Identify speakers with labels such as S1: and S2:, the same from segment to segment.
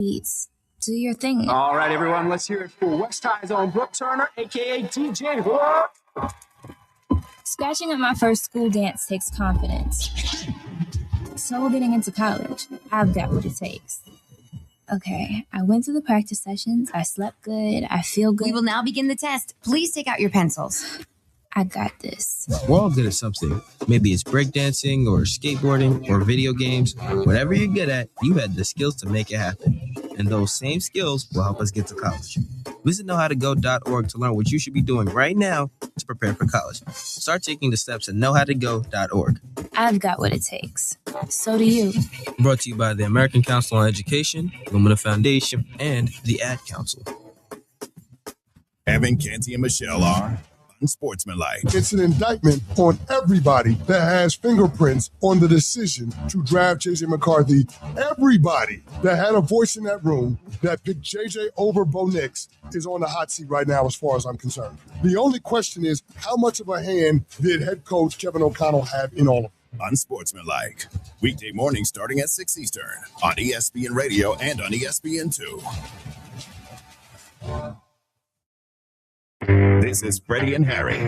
S1: Beats. Do your thing.
S2: All right, everyone, let's hear it for West High's own Brooke Turner, a.k.a. DJ Hook.
S1: Scratching at my first school dance takes confidence. So getting into college, I've got what it takes. Okay, I went to the practice sessions, I slept good, I feel good.
S3: We will now begin the test. Please take out your pencils.
S1: I got this.
S4: We're all good at something. Maybe it's breakdancing or skateboarding or video games. Whatever you're good at, you had the skills to make it happen. And those same skills will help us get to college. Visit knowhowtogo.org to learn what you should be doing right now to prepare for college. Start taking the steps at knowhowtogo.org.
S1: I've got what it takes. So do you.
S4: Brought to you by the American Council on Education, Lumina Foundation, and the Ad Council.
S5: Evan, Canty, and Michelle are unsportsmanlike.
S6: It's an indictment on everybody that has fingerprints on the decision to draft J.J. McCarthy. Everybody that had a voice in that room that picked J.J. over Bo Nix is on the hot seat right now as far as I'm concerned. The only question is, how much of a hand did head coach Kevin O'Connell have in all of it?
S5: Unsportsmanlike. Weekday mornings starting at 6 Eastern on ESPN Radio and on ESPN2. This is Freddie and Harry.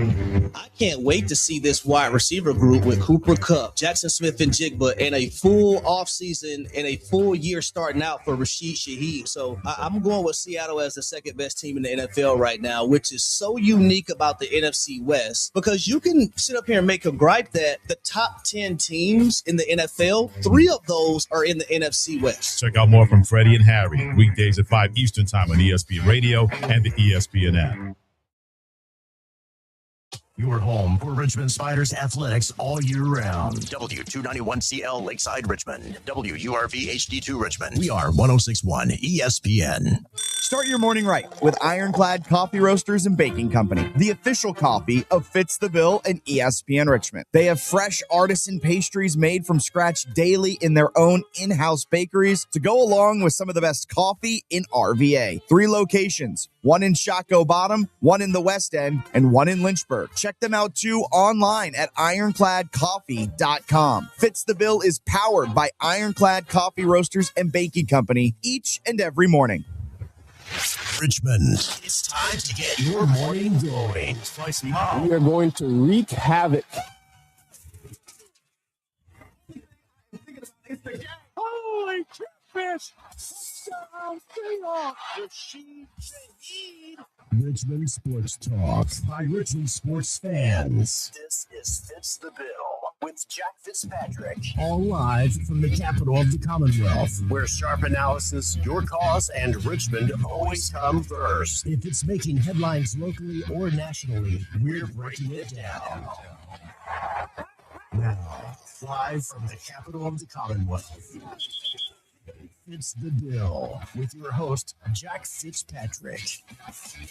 S7: I can't wait to see this wide receiver group with Cooper Kupp, Jackson Smith, and Jigba in a full offseason and a full year starting out for Rashid Shaheed. So I'm going with Seattle as the second best team in the NFL right now, which is so unique about the NFC West, because you can sit up here and make a gripe that the top 10 teams in the NFL, 3 of those are in the NFC West.
S8: Check out more from Freddie and Harry weekdays at 5 Eastern time on ESPN Radio and the ESPN app.
S9: Your home for Richmond Spiders athletics all year round. W291CL Lakeside Richmond. WURV HD2 Richmond. We are 106.1 ESPN.
S10: Start your morning right with Ironclad Coffee Roasters and Baking Company, the official coffee of Fitz the Bill and ESPN Richmond. They have fresh artisan pastries made from scratch daily in their own in-house bakeries to go along with some of the best coffee in RVA. 3 locations, one in Shockoe Bottom, one in the West End, and one in Lynchburg. Check them out too online at ironcladcoffee.com. Fitz the Bill is powered by Ironclad Coffee Roasters and Baking Company each and every morning.
S9: Richmond, it's time to get your morning going.
S2: We are going to wreak havoc.
S9: Holy catfish! Richmond Sports Talk by Richmond sports fans. This is Fitz the Bill with Jack Fitzpatrick. All live from the capital of the Commonwealth, where sharp analysis, your cause, and Richmond always come first. If it's making headlines locally or nationally, we're breaking it down. Now, live from the capital of the Commonwealth, it's the Bill with your host, Jack Fitzpatrick.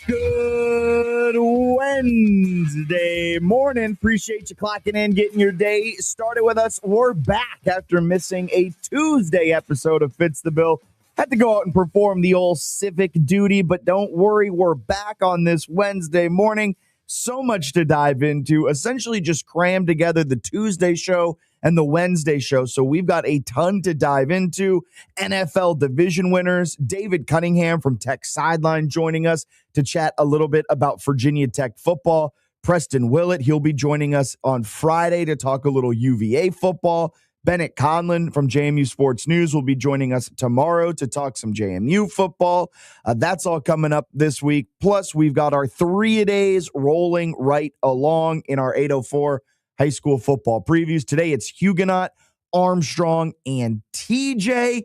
S10: Good Wednesday morning. Appreciate you clocking in, getting your day started with us. We're back after missing a Tuesday episode of Fitz the Bill. Had to go out and perform the old civic duty, but don't worry, we're back on this Wednesday morning. So much to dive into. Essentially just crammed together the Tuesday show and the Wednesday show. So we've got a ton to dive into. NFL division winners, David Cunningham from Tech Sideline joining us to chat a little bit about Virginia Tech football. Preston Willett, he'll be joining us on Friday to talk a little UVA football. Bennett Conlon from JMU Sports News will be joining us tomorrow to talk some JMU football. That's all coming up this week. Plus, we've got our 3-a-days rolling right along in our 804 high school football previews. Today, it's Huguenot, Armstrong, and TJ.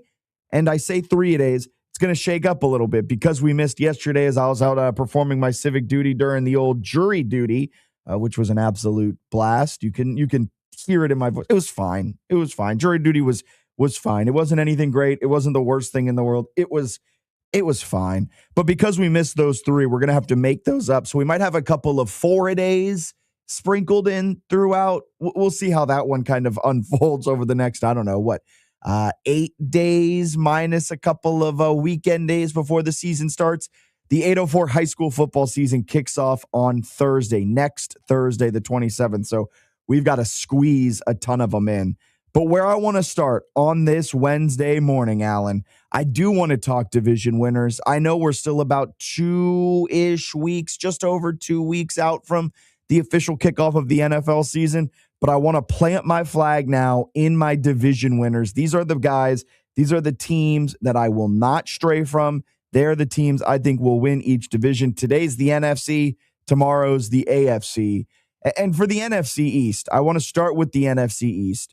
S10: And I say 3-a-days. It's going to shake up a little bit because we missed yesterday as I was out performing my civic duty during the old jury duty, which was an absolute blast. You can hear it in my voice. It was fine. It was fine. Jury duty was fine. It wasn't anything great. It wasn't the worst thing in the world. It was fine. But because we missed those 3, we're going to have to make those up. So we might have a couple of 4-a-days sprinkled in throughout. We'll see how that one kind of unfolds over the next, 8 days minus a couple of weekend days before the season starts. The 804 high school football season kicks off on Thursday, next Thursday, the 27th. So we've got to squeeze a ton of them in. But where I want to start on this Wednesday morning, Alan, I do want to talk division winners. I know we're still about 2-ish weeks, just over 2 weeks out from the official kickoff of the NFL season, but I want to plant my flag now in my division winners. These are the guys, these are the teams that I will not stray from. They're the teams I think will win each division. Today's the NFC, tomorrow's the AFC. And for the NFC East, I want to start with the NFC East.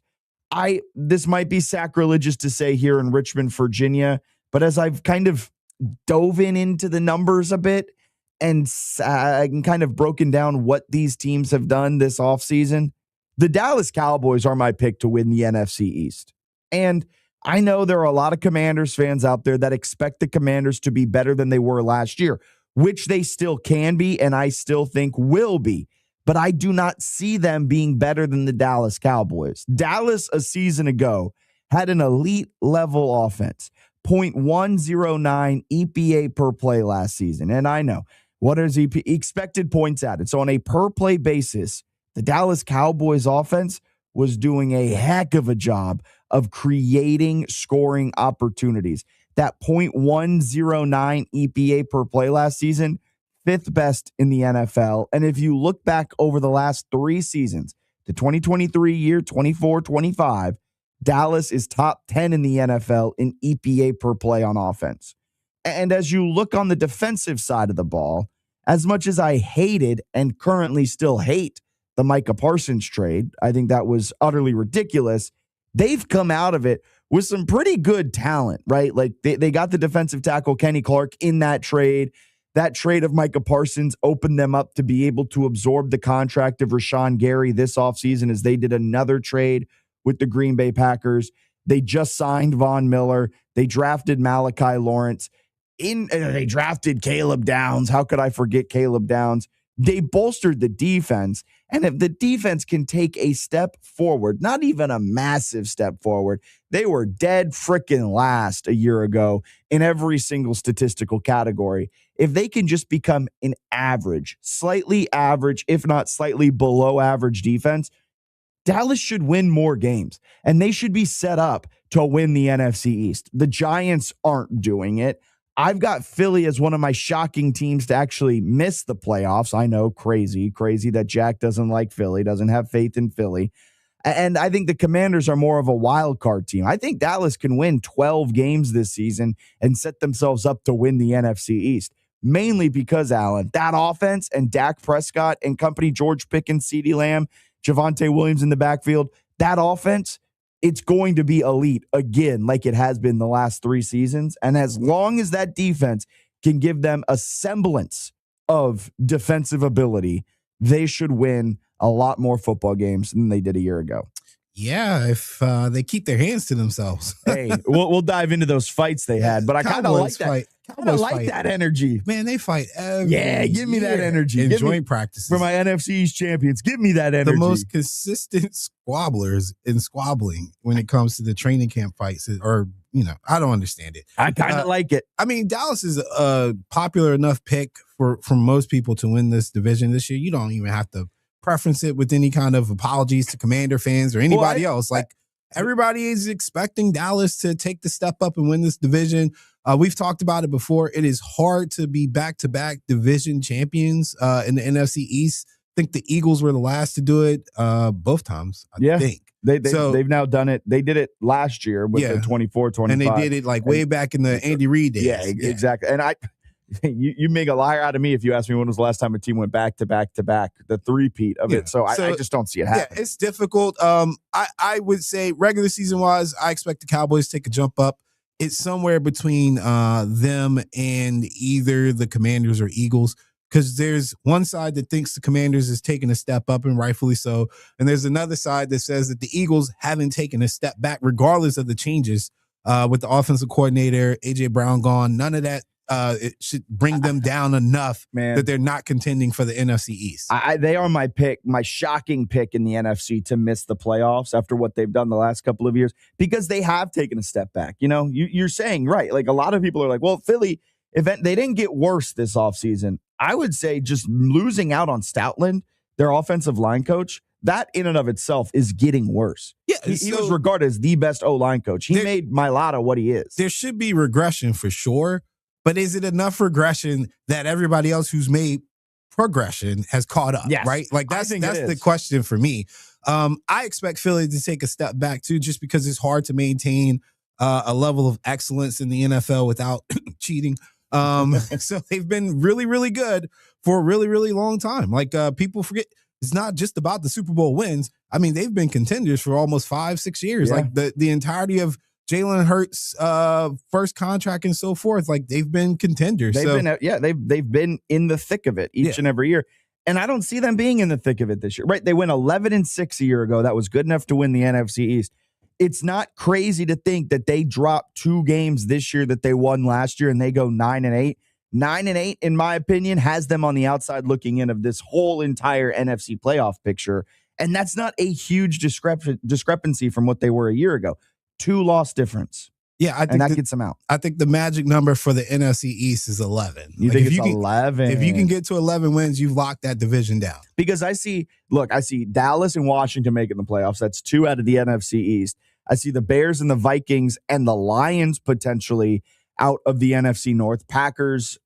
S10: This might be sacrilegious to say here in Richmond, Virginia, but as I've kind of dove into the numbers a bit and I can kind of broken down what these teams have done this offseason, the Dallas Cowboys are my pick to win the NFC East. And I know there are a lot of Commanders fans out there that expect the Commanders to be better than they were last year, which they still can be and I still think will be. But I do not see them being better than the Dallas Cowboys. Dallas a season ago had an elite level offense, 0.109 EPA per play last season. And I know, what is expected points added? So on a per play basis, the Dallas Cowboys offense was doing a heck of a job of creating scoring opportunities. That 0.109 EPA per play last season, 5th best in the NFL. And if you look back over the last 3 seasons, the 2023 year, 24-25, Dallas is top 10 in the NFL in EPA per play on offense. And as you look on the defensive side of the ball, as much as I hated and currently still hate the Micah Parsons trade, I think that was utterly ridiculous. They've come out of it with some pretty good talent, right? Like they got the defensive tackle Kenny Clark in that trade. That trade of Micah Parsons opened them up to be able to absorb the contract of Rashawn Gary this offseason as they did another trade with the Green Bay Packers. They just signed Von Miller. They drafted Malachi Lawrence. They drafted Caleb Downs. How could I forget Caleb Downs? They bolstered the defense. And if the defense can take a step forward, not even a massive step forward, they were dead freaking last a year ago in every single statistical category. If they can just become an average, slightly average, if not slightly below average defense, Dallas should win more games, and they should be set up to win the NFC East. The Giants aren't doing it. I've got Philly as one of my shocking teams to actually miss the playoffs. I know, crazy that Jack doesn't like Philly, doesn't have faith in Philly. And I think the Commanders are more of a wild card team. I think Dallas can win 12 games this season and set themselves up to win the NFC East. Mainly because, Alan, that offense and Dak Prescott and company, George Pickens, CeeDee Lamb, Javonte Williams in the backfield, that offense, it's going to be elite again, like it has been the last 3 seasons. And as long as that defense can give them a semblance of defensive ability, they should win a lot more football games than they did a year ago.
S11: Yeah, if they keep their hands to themselves.
S10: Hey, we'll dive into those fights they had, but I kind of like that. I like that energy.
S11: Man, they fight every
S10: give me that energy.
S11: In joint practices.
S10: For my NFC East champions, give me that energy.
S11: The most consistent squabblers in squabbling when it comes to the training camp fights, or, I don't understand it.
S10: I kind of like it.
S11: I mean, Dallas is a popular enough pick for most people to win this division this year. You don't even have to preference it with any kind of apologies to Commander fans or anybody else. Like, everybody is expecting Dallas to take the step up and win this division. We've talked about it before. It is hard to be back-to-back division champions in the NFC East. I think the Eagles were the last to do it both times, I think.
S10: They've now done it. They did it last year with the 24-25.
S11: And they did it like way back in the Andy Reid days.
S10: Yeah, exactly. And you make a liar out of me if you ask me when was the last time a team went back to back to back, the three-peat of it. So I just don't see it happen.
S11: Yeah, it's difficult. I would say regular season-wise, I expect the Cowboys to take a jump up. It's somewhere between them and either the Commanders or Eagles, because there's one side that thinks the Commanders is taking a step up, and rightfully so. And there's another side that says that the Eagles haven't taken a step back, regardless of the changes with the offensive coordinator, A.J. Brown gone. None of that. It should bring them down enough that they're not contending for the NFC East.
S10: They are my pick, my shocking pick in the NFC to miss the playoffs after what they've done the last couple of years, because they have taken a step back. You're saying, right, like a lot of people are like, well, Philly, they didn't get worse this offseason. I would say just losing out on Stoutland, their offensive line coach, that in and of itself is getting worse.
S11: Yeah,
S10: he was regarded as the best O-line coach. He made Mailata what he is.
S11: There should be regression for sure, but is it enough regression that everybody else who's made progression has caught up?
S10: Yes,
S11: right? Like that's the question for me. I expect Philly to take a step back too, just because it's hard to maintain a level of excellence in the NFL without cheating. So they've been really, really good for a really, really long time. Like people forget, it's not just about the Super Bowl wins. I mean, they've been contenders for almost 5-6 years.
S10: Yeah.
S11: Like the entirety of Jalen Hurts' first contract and so forth. Like they've been contenders.
S10: They've been in the thick of it each and every year. And I don't see them being in the thick of it this year. Right? They went 11-6 a year ago. That was good enough to win the NFC East. It's not crazy to think that they dropped 2 games this year that they won last year and they go 9-8. 9-8, in my opinion, has them on the outside looking in of this whole entire NFC playoff picture. And that's not a huge discrepancy from what they were a year ago. 2-loss difference.
S11: Yeah, I think
S10: that gets them out.
S11: I think the magic number for the NFC East is 11.
S10: You think it's 11?
S11: If you can get to 11 wins, you've locked that division down.
S10: Because I see Dallas and Washington making the playoffs. That's 2 out of the NFC East. I see the Bears and the Vikings and the Lions potentially out of the NFC North. Packers.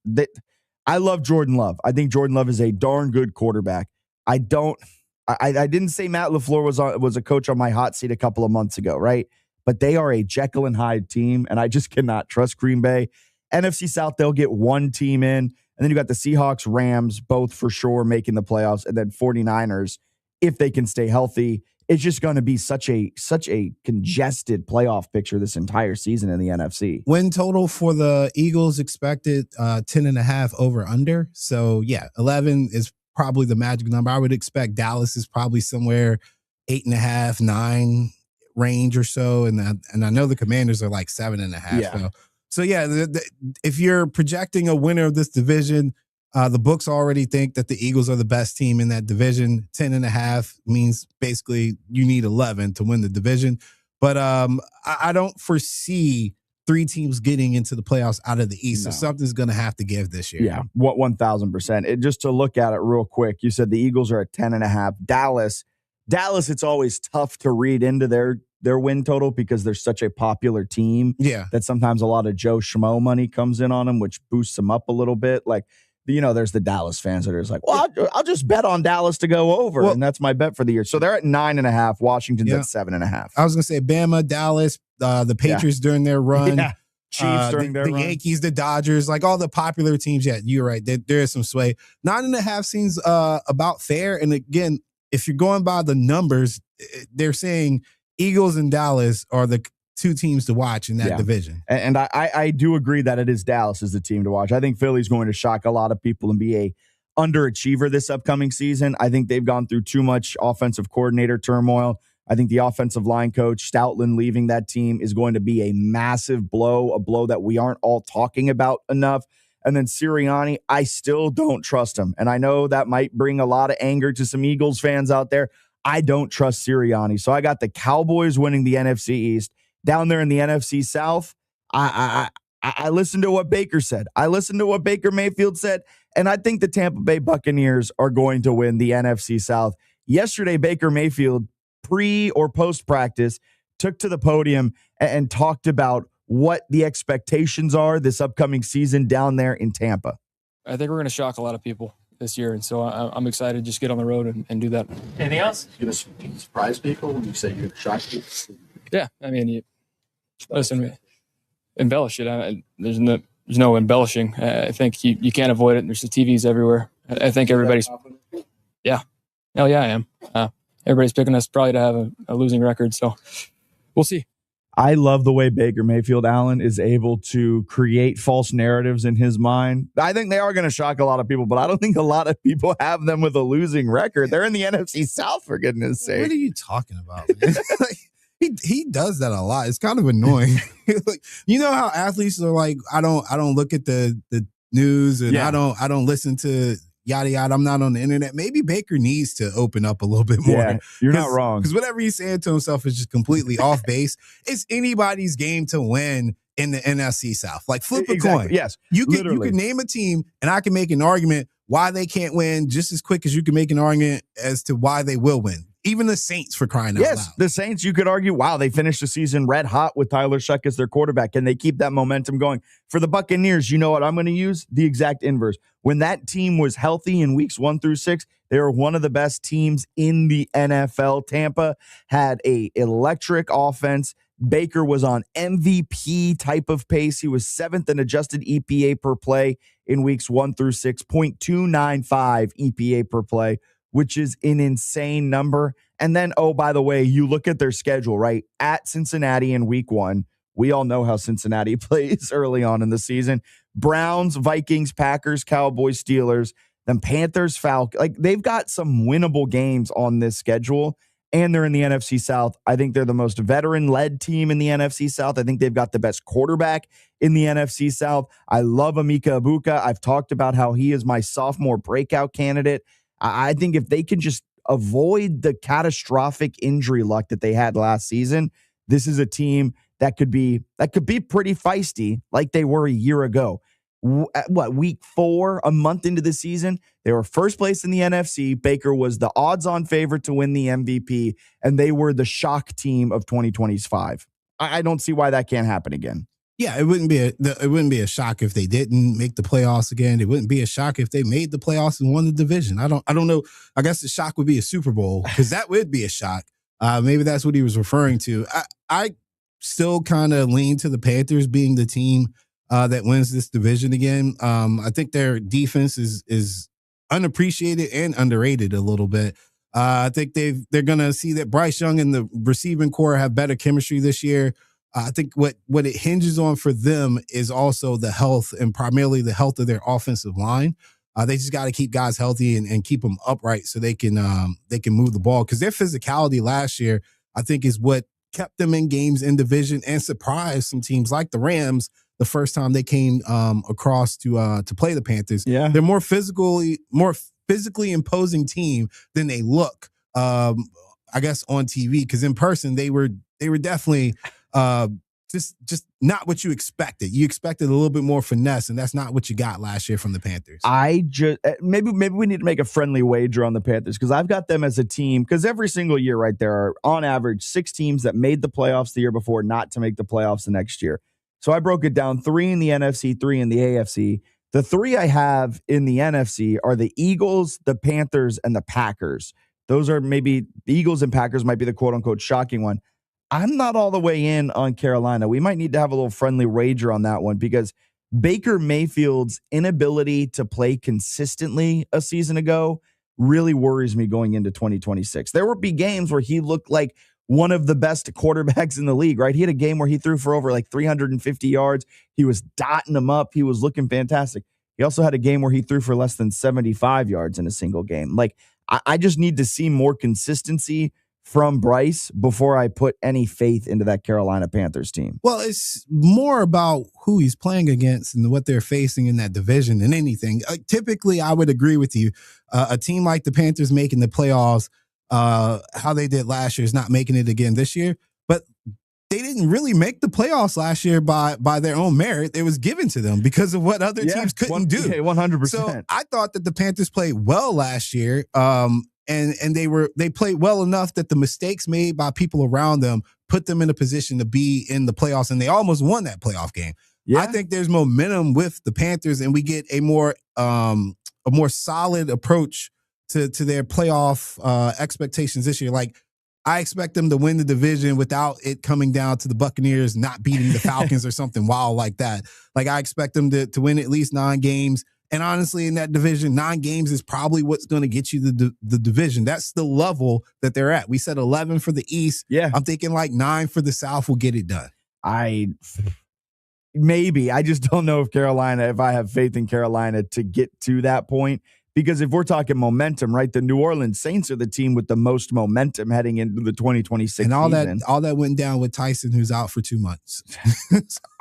S10: I love Jordan Love. I think Jordan Love is a darn good quarterback. I didn't say Matt LaFleur was a coach on my hot seat a couple of months ago, right? But they are a Jekyll and Hyde team, and I just cannot trust Green Bay. NFC South, they'll get 1 team in, and then you got the Seahawks, Rams, both for sure making the playoffs, and then 49ers, if they can stay healthy. It's just going to be such a congested playoff picture this entire season in the NFC.
S11: Win total for the Eagles expected 10.5 over under. So yeah, 11 is probably the magic number. I would expect Dallas is probably somewhere 8.5, 9 range or so, and I know the Commanders are like 7.5.
S10: Yeah.
S11: So yeah, if you're projecting a winner of this division, the books already think that the Eagles are the best team in that division. 10.5 means basically you need 11 to win the division. But I don't foresee 3 teams getting into the playoffs out of the East. No. So something's going to have to give this year.
S10: Yeah, 1,000%. Just to look at it real quick, you said the Eagles are at 10.5. Dallas, it's always tough to read into their win total because they're such a popular team.
S11: Yeah.
S10: That sometimes a lot of Joe Schmo money comes in on them, which boosts them up a little bit. Like, there's the Dallas fans that are just like, well, I'll just bet on Dallas to go over, and that's my bet for the year. So they're at 9.5. Washington's at 7.5.
S11: I was going to say Bama, Dallas, the Patriots during their run.
S10: Yeah. Chiefs during their run.
S11: The Yankees, the Dodgers, like all the popular teams. Yeah, you're right. There is some sway. 9.5 seems about fair. And again, if you're going by the numbers, they're saying Eagles and Dallas are the 2 teams to watch in that division.
S10: And I do agree that it is Dallas is the team to watch. I think Philly's going to shock a lot of people and be a underachiever this upcoming season. I think they've gone through too much offensive coordinator turmoil. I think the offensive line coach, Stoutland, leaving that team is going to be a massive blow, a blow that we aren't all talking about enough. And then Sirianni, I still don't trust him. And I know that might bring a lot of anger to some Eagles fans out there. I don't trust Sirianni. So I got the Cowboys winning the NFC East. Down there in the NFC South, I listened to what Baker said. I listened to what Baker Mayfield said, and I think the Tampa Bay Buccaneers are going to win the NFC South. Yesterday, Baker Mayfield, pre or post practice, took to the podium and talked about what the expectations are this upcoming season down there in Tampa.
S12: I think we're going to shock a lot of people this year, and so I'm excited to just get on the road and do that.
S13: Anything else? You're going to surprise people when you say you're going to shock people?
S12: Yeah, I mean, listen, embellish it. There's no embellishing. I think you can't avoid it. There's the TVs everywhere. I think everybody's. Yeah. Hell yeah, I am. Everybody's picking us probably to have a losing record, so we'll see.
S10: I love the way Baker Mayfield, Allen, is able to create false narratives in his mind. I think they are going to shock a lot of people, but I don't think a lot of people have them with a losing record. They're in the NFC South, for goodness sake.
S11: What are you talking about, man? He does that a lot. It's kind of annoying. Like, you know how athletes are like, I don't look at the news and I don't listen to yada yada. I'm not on the internet. Maybe Baker needs to open up a little bit more.
S10: Yeah, you're not wrong.
S11: Because whatever he's saying to himself is just completely off base. It's anybody's game to win in the NFC South. Like flip a coin.
S10: Yes,
S11: you can name a team, and I can make an argument why they can't win just as quick as you can make an argument as to why they will win. Even the Saints, for crying out loud.
S10: Yes, the Saints, you could argue, wow, they finished the season red hot with Tyler Shuck as their quarterback, and they keep that momentum going. For the Buccaneers, you know what I'm going to use? The exact inverse. When that team was healthy in weeks 1 through 6, they were one of the best teams in the NFL. Tampa had a electric offense. Baker was on MVP type of pace. He was 7th in adjusted EPA per play in weeks 1 through 6, 0.295 EPA per play, which is an insane number. And then, oh, by the way, you look at their schedule, right? At Cincinnati in week 1. We all know how Cincinnati plays early on in the season. Browns, Vikings, Packers, Cowboys, Steelers, then Panthers, Falcons. Like, they've got some winnable games on this schedule. And they're in the NFC South. I think they're the most veteran-led team in the NFC South. I think they've got the best quarterback in the NFC South. I love Emeka Egbuka. I've talked about how he is my sophomore breakout candidate. I think if they can just avoid the catastrophic injury luck that they had last season, this is a team that could be pretty feisty like they were a year ago. Week 4, a month into the season, they were first place in the NFC. Baker was the odds-on favorite to win the MVP, and they were the shock team of 2025. I don't see why that can't happen again.
S11: Yeah, it wouldn't be a shock if they didn't make the playoffs again. It wouldn't be a shock if they made the playoffs and won the division. I don't know. I guess the shock would be a Super Bowl, because that would be a shock. Maybe that's what he was referring to. I still kind of lean to the Panthers being the team that wins this division again. I think their defense is unappreciated and underrated a little bit. I think they're going to see that Bryce Young and the receiving core have better chemistry this year. I think what it hinges on for them is also the health, and primarily the health of their offensive line. They just got to keep guys healthy and keep them upright so they can move the ball, because their physicality last year, I think, is what kept them in games in division and surprised some teams like the Rams the first time they came across to play the Panthers.
S10: Yeah,
S11: they're more physically imposing team than they look, I guess, on TV, because in person they were definitely just not what you expected. You expected a little bit more finesse, and that's not what you got last year from the Panthers.
S10: I just maybe we need to make a friendly wager on the Panthers, because I've got them as a team, because every single year, right, there are on average 6 teams that made the playoffs the year before not to make the playoffs the next year. So I broke it down: 3 in the NFC, 3 in the AFC. The 3 I have in the NFC are the Eagles, the Panthers, and the Packers. Those are maybe the Eagles and Packers might be the quote unquote shocking one. I'm not all the way in on Carolina. We might need to have a little friendly wager on that one, because Baker Mayfield's inability to play consistently a season ago really worries me going into 2026. There will be games where he looked like one of the best quarterbacks in the league, right? He had a game where he threw for over like 350 yards. He was dotting them up. He was looking fantastic. He also had a game where he threw for less than 75 yards in a single game. Like, I just need to see more consistency from Bryce before I put any faith into that Carolina Panthers team.
S11: Well, it's more about who he's playing against and what they're facing in that division than anything. Typically, I would agree with you. A team like the Panthers making the playoffs, how they did last year, is not making it again this year. But they didn't really make the playoffs last year by their own merit. It was given to them because of what other teams couldn't do.
S10: Yeah, 100%.
S11: So I thought that the Panthers played well last year. And they played well enough that the mistakes made by people around them put them in a position to be in the playoffs, and they almost won that playoff game. Yeah. I think there's momentum with the Panthers, and we get a more solid approach to their playoff expectations this year. Like, I expect them to win the division without it coming down to the Buccaneers not beating the Falcons or something wild like that. Like, I expect them to win at least 9 games. And honestly, in that division, 9 games is probably what's going to get you the division. That's the level that they're at. We said 11 for the East.
S10: Yeah.
S11: I'm thinking like 9 for the South will get it done.
S10: I just don't know if I have faith in Carolina to get to that point. Because if we're talking momentum, right, the New Orleans Saints are the team with the most momentum heading into the 2026
S11: and all
S10: season.
S11: All that went down with Tyson, who's out for 2 months.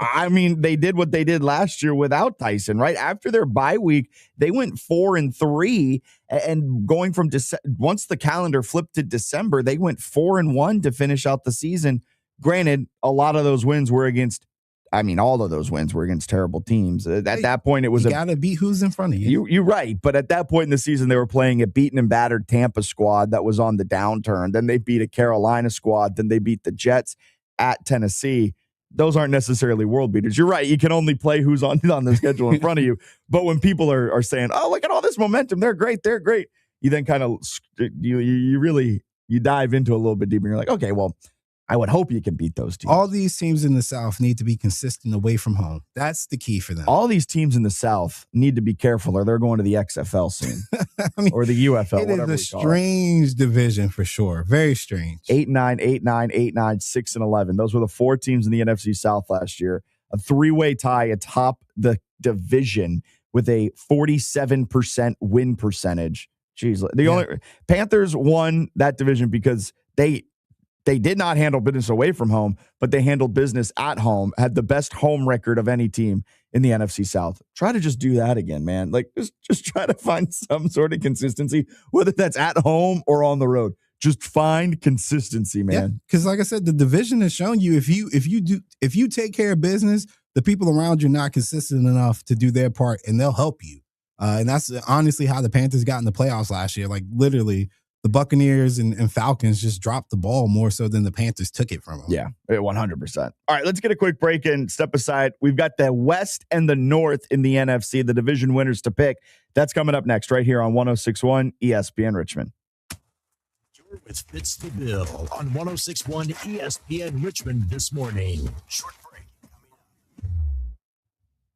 S10: I mean, they did what they did last year without Tyson, right? After their bye week, they went 4-3, and going from once the calendar flipped to December, they went 4-1 to finish out the season. Granted, a lot of those wins were against I mean, all of those wins were against terrible teams. At that point, it was
S11: you got to beat who's in front of you.
S10: You're right. But at that point in the season, they were playing a beaten and battered Tampa squad that was on the downturn. Then they beat a Carolina squad. Then they beat the Jets at Tennessee. Those aren't necessarily world beaters. You're right. You can only play who's on the schedule in front of you. But when people are saying, oh, look at all this momentum, they're great, you then kind of you dive into a little bit deeper. And you're like, okay, well, I would hope you can beat those teams.
S11: All these teams in the South need to be consistent away from home. That's the key for them.
S10: All these teams in the South need to be careful, or they're going to the XFL soon, or the UFL.
S11: It is a strange division for sure. Very strange.
S10: 8-9, 8-9, 8-9, 6-11. Those were the 4 teams in the NFC South last year. A 3-way tie atop the division with a 47% win percentage. Jeez, only Panthers won that division because they did not handle business away from home, but they handled business at home, had the best home record of any team in the NFC South. Try to just do that again, man. Like, just try to find some sort of consistency, whether that's at home or on the road. Just find consistency, man.
S11: Because like I said, the division has shown you if you take care of business, the people around you are not consistent enough to do their part, and they'll help you. And that's honestly how the Panthers got in the playoffs last year. Like, literally, the Buccaneers and Falcons just dropped the ball more so than the Panthers took it from them.
S10: Yeah, 100%. All right, let's get a quick break and step aside. We've got the West and the North in the NFC, the division winners to pick. That's coming up next right here on 106.1 ESPN Richmond.
S9: You're with Fitz the Bill on 106.1 ESPN Richmond this morning. Short break.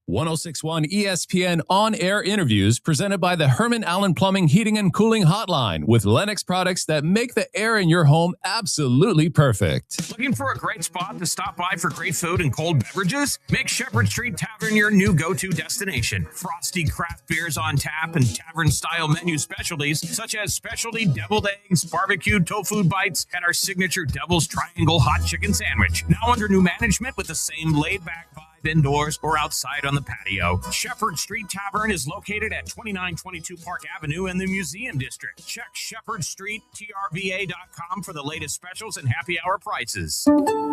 S14: 106.1 ESPN on-air interviews presented by the Herman Allen Plumbing Heating and Cooling Hotline with Lennox products that make the air in your home absolutely perfect.
S15: Looking for a great spot to stop by for great food and cold beverages? Make Shepherd Street Tavern your new go-to destination. Frosty craft beers on tap and tavern-style menu specialties such as specialty deviled eggs, barbecued tofu bites, and our signature Devil's Triangle hot chicken sandwich. Now under new management with the same laid-back vibe indoors or outside on the patio. Shepherd Street Tavern is located at 2922 Park Avenue in the Museum District. Check shepherdstreettrva.com for the latest specials and happy hour prices.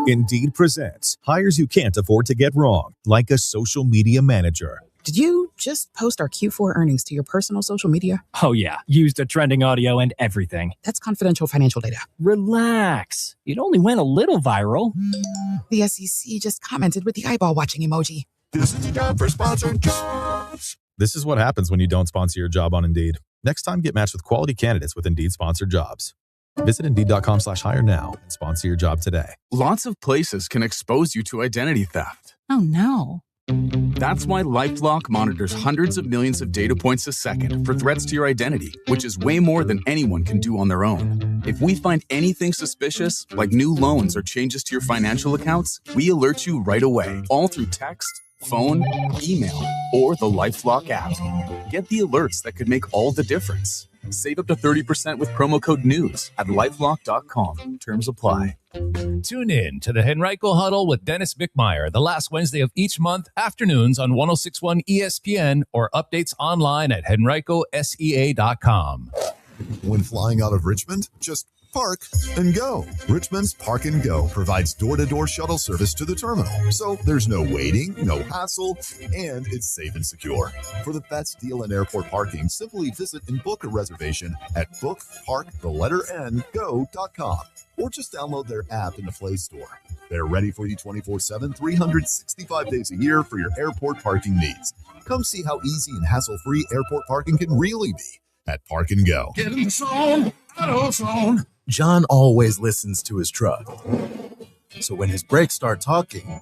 S16: Indeed presents hires you can't afford to get wrong, like a social media manager.
S17: Did you just post our Q4 earnings to your personal social media?
S18: Oh, yeah. Used a trending audio and everything.
S17: That's confidential financial data.
S18: Relax. It only went a little viral.
S17: The SEC just commented with the eyeball watching emoji.
S5: This is time for sponsored jobs.
S16: This is what happens when you don't sponsor your job on Indeed. Next time, get matched with quality candidates with Indeed sponsored jobs. Visit Indeed.com/hire now and sponsor your job today.
S19: Lots of places can expose you to identity theft.
S17: Oh, no.
S19: That's why LifeLock monitors hundreds of millions of data points a second for threats to your identity, which is way more than anyone can do on their own. If we find anything suspicious, like new loans or changes to your financial accounts, we alert you right away, all through text, phone, email, or the LifeLock app. Get the alerts that could make all the difference. Save up to 30% with promo code NEWS at LifeLock.com. Terms apply.
S14: Tune in to the Henrico Huddle with Dennis Bickmeyer the last Wednesday of each month, afternoons on 106.1 ESPN or updates online at henricosea.com.
S5: When flying out of Richmond, just park and go. Richmond's Park and Go provides door-to-door shuttle service to the terminal, so there's no waiting, no hassle, and it's safe and secure. For the best deal in airport parking, simply visit and book a reservation at bookparkgo.com or just download their app in the Play Store. They're ready for you 24/7, 365 days a year for your airport parking needs. Come see how easy and hassle-free airport parking can really be at Park and Go.
S9: Get in the zone, auto zone.
S20: John always listens to his truck. So when his brakes start talking,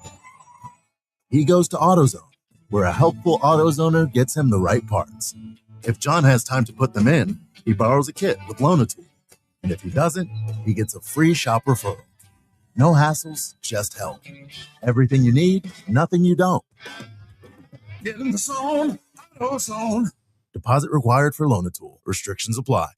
S20: he goes to AutoZone, where a helpful AutoZoner gets him the right parts. If John has time to put them in, he borrows a kit with Loan-A-Tool. And if he doesn't, he gets a free shop referral. No hassles, just help. Everything you need, nothing you don't.
S9: Get in the zone, auto zone.
S20: Deposit required for Loan-A-Tool. Restrictions apply.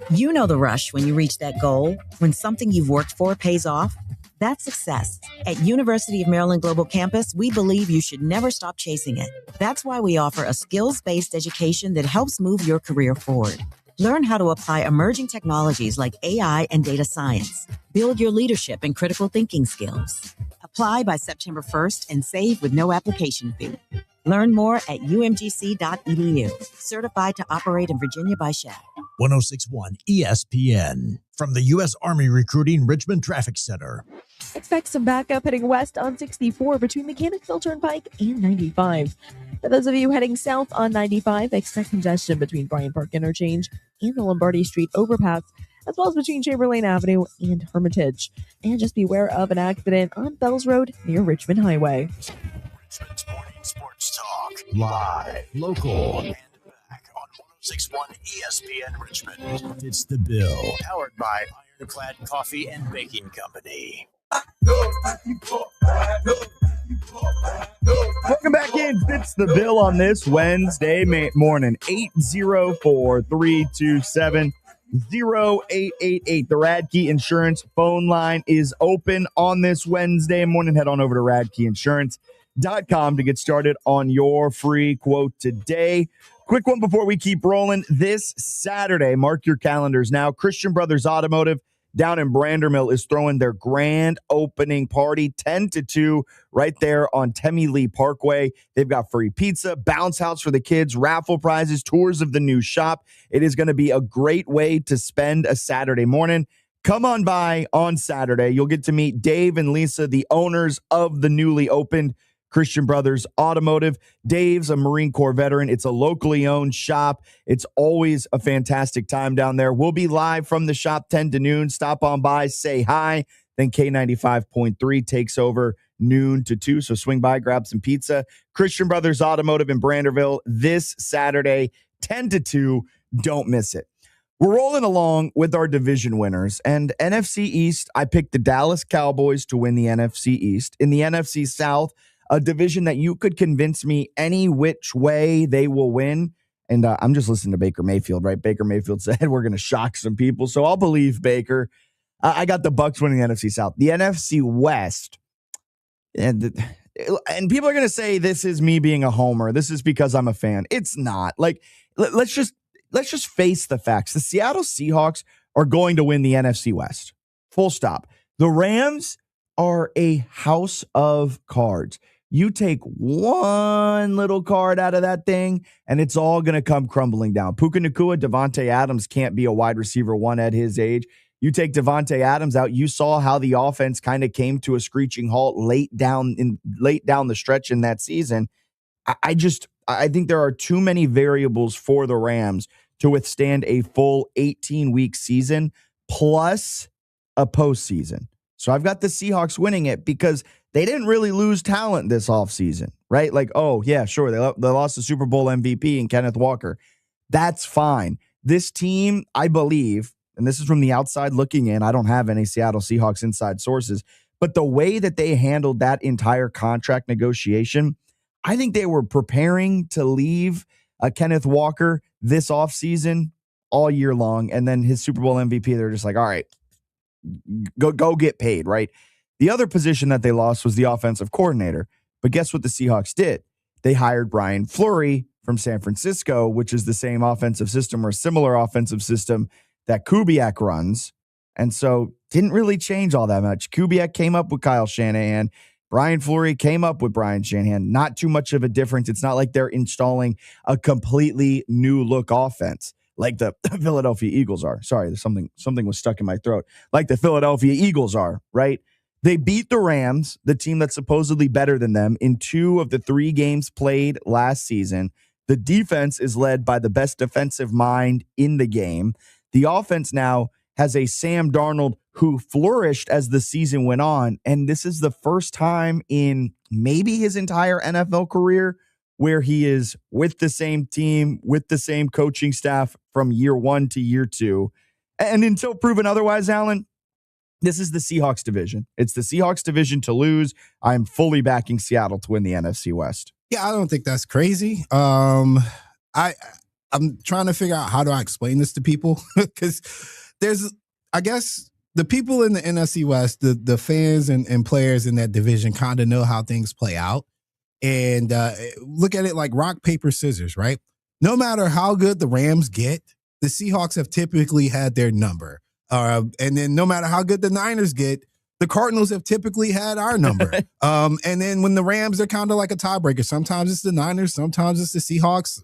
S21: You know the rush when you reach that goal, when something you've worked for pays off. That's success. At University of Maryland Global Campus, we believe you should never stop chasing it. That's why we offer a skills-based education that helps move your career forward. Learn how to apply emerging technologies like AI and data science. Build your leadership and critical thinking skills. Apply by September 1st and save with no application fee. Learn more at umgc.edu. Certified to operate in Virginia by SHAC.
S9: 1061 ESPN from the U.S. Army Recruiting Richmond Traffic Center.
S3: Expect some backup heading west on 64 between Mechanicsville Turnpike and 95. For those of you heading south on 95, expect congestion between Bryant Park Interchange and the Lombardi Street overpass, as well as between Chamberlain Avenue and Hermitage. And just beware of an accident on Bells Road near Richmond Highway.
S9: Richmond's Morning Sports Talk. Live, local, and back on 1061 ESPN Richmond. It's the Bill. Powered by Ironclad Coffee and Baking Company.
S10: Welcome back in. Fitz the Bill on this Wednesday morning. 804-327-0888. The Radke Insurance phone line is open on this Wednesday morning. Head on over to radkeyinsurance.com to get started on your free quote today. Quick one before we keep rolling. This Saturday, mark your calendars now, Christian Brothers Automotive down in Brandermill is throwing their grand opening party 10 to 2 right there on Temmie Lee Parkway. They've got free pizza, bounce house for the kids, raffle prizes, tours of the new shop. It is going to be a great way to spend a Saturday morning. Come on by on Saturday. You'll get to meet Dave and Lisa, the owners of the newly opened Christian Brothers Automotive. Dave's a Marine Corps veteran. It's a locally owned shop. It's always a fantastic time down there. We'll be live from the shop 10 to noon. Stop on by, say hi. Then K95.3 takes over noon to 2. So swing by, grab some pizza. Christian Brothers Automotive in Branderville this Saturday, 10 to 2. Don't miss it. We're rolling along with our division winners. And NFC East, I picked the Dallas Cowboys to win the NFC East. In the NFC South, a division that you could convince me any which way they will win. And I'm just listening to Baker Mayfield, right? Baker Mayfield said we're going to shock some people. So I'll believe Baker. I got the Bucs winning the NFC South. The NFC West. And people are going to say this is me being a homer. This is because I'm a fan. It's not. Like, let's just face the facts. The Seattle Seahawks are going to win the NFC West. Full stop. The Rams are a house of cards. You take one little card out of that thing, and it's all going to come crumbling down. Puka Nacua, Devontae Adams can't be a wide receiver one at his age. You take Devontae Adams out, you saw how the offense kind of came to a screeching halt late down the stretch in that season. I think there are too many variables for the Rams to withstand a full 18-week season plus a postseason. So I've got the Seahawks winning it because they didn't really lose talent this offseason, right? Like, oh, yeah, sure, they lost the Super Bowl MVP in Kenneth Walker. That's fine. This team, I believe, and this is from the outside looking in, I don't have any Seattle Seahawks inside sources, but the way that they handled that entire contract negotiation, I think they were preparing to leave Kenneth Walker this offseason all year long, and then his Super Bowl MVP, they're just like, all right, go get paid, right? The other position that they lost was the offensive coordinator. But guess what the Seahawks did? They hired Brian Fleury from San Francisco, which is the same offensive system or similar offensive system that Kubiak runs. And so didn't really change all that much. Kubiak came up with Kyle Shanahan. Brian Fleury came up with Brian Shanahan. Not too much of a difference. It's not like they're installing a completely new look offense like the Philadelphia Eagles are. Sorry, there's something was stuck in my throat. Like the Philadelphia Eagles are, right? They beat the Rams, the team that's supposedly better than them, in 2 of the 3 games played last season. The defense is led by the best defensive mind in the game. The offense now has a Sam Darnold who flourished as the season went on. And this is the first time in maybe his entire NFL career where he is with the same team, with the same coaching staff from year 1 to year 2. And until proven otherwise, Alan, this is the Seahawks division. It's the Seahawks division to lose. I'm fully backing Seattle to win the NFC West.
S11: Yeah, I don't think that's crazy. I'm trying to figure out how do I explain this to people because I guess the people in the NFC West, the fans and players in that division kind of know how things play out. And look at it like rock, paper, scissors, right? No matter how good the Rams get, the Seahawks have typically had their number. And then no matter how good the Niners get, the Cardinals have typically had our number. And then when the Rams, they're kind of like a tiebreaker. Sometimes it's the Niners, sometimes it's the Seahawks.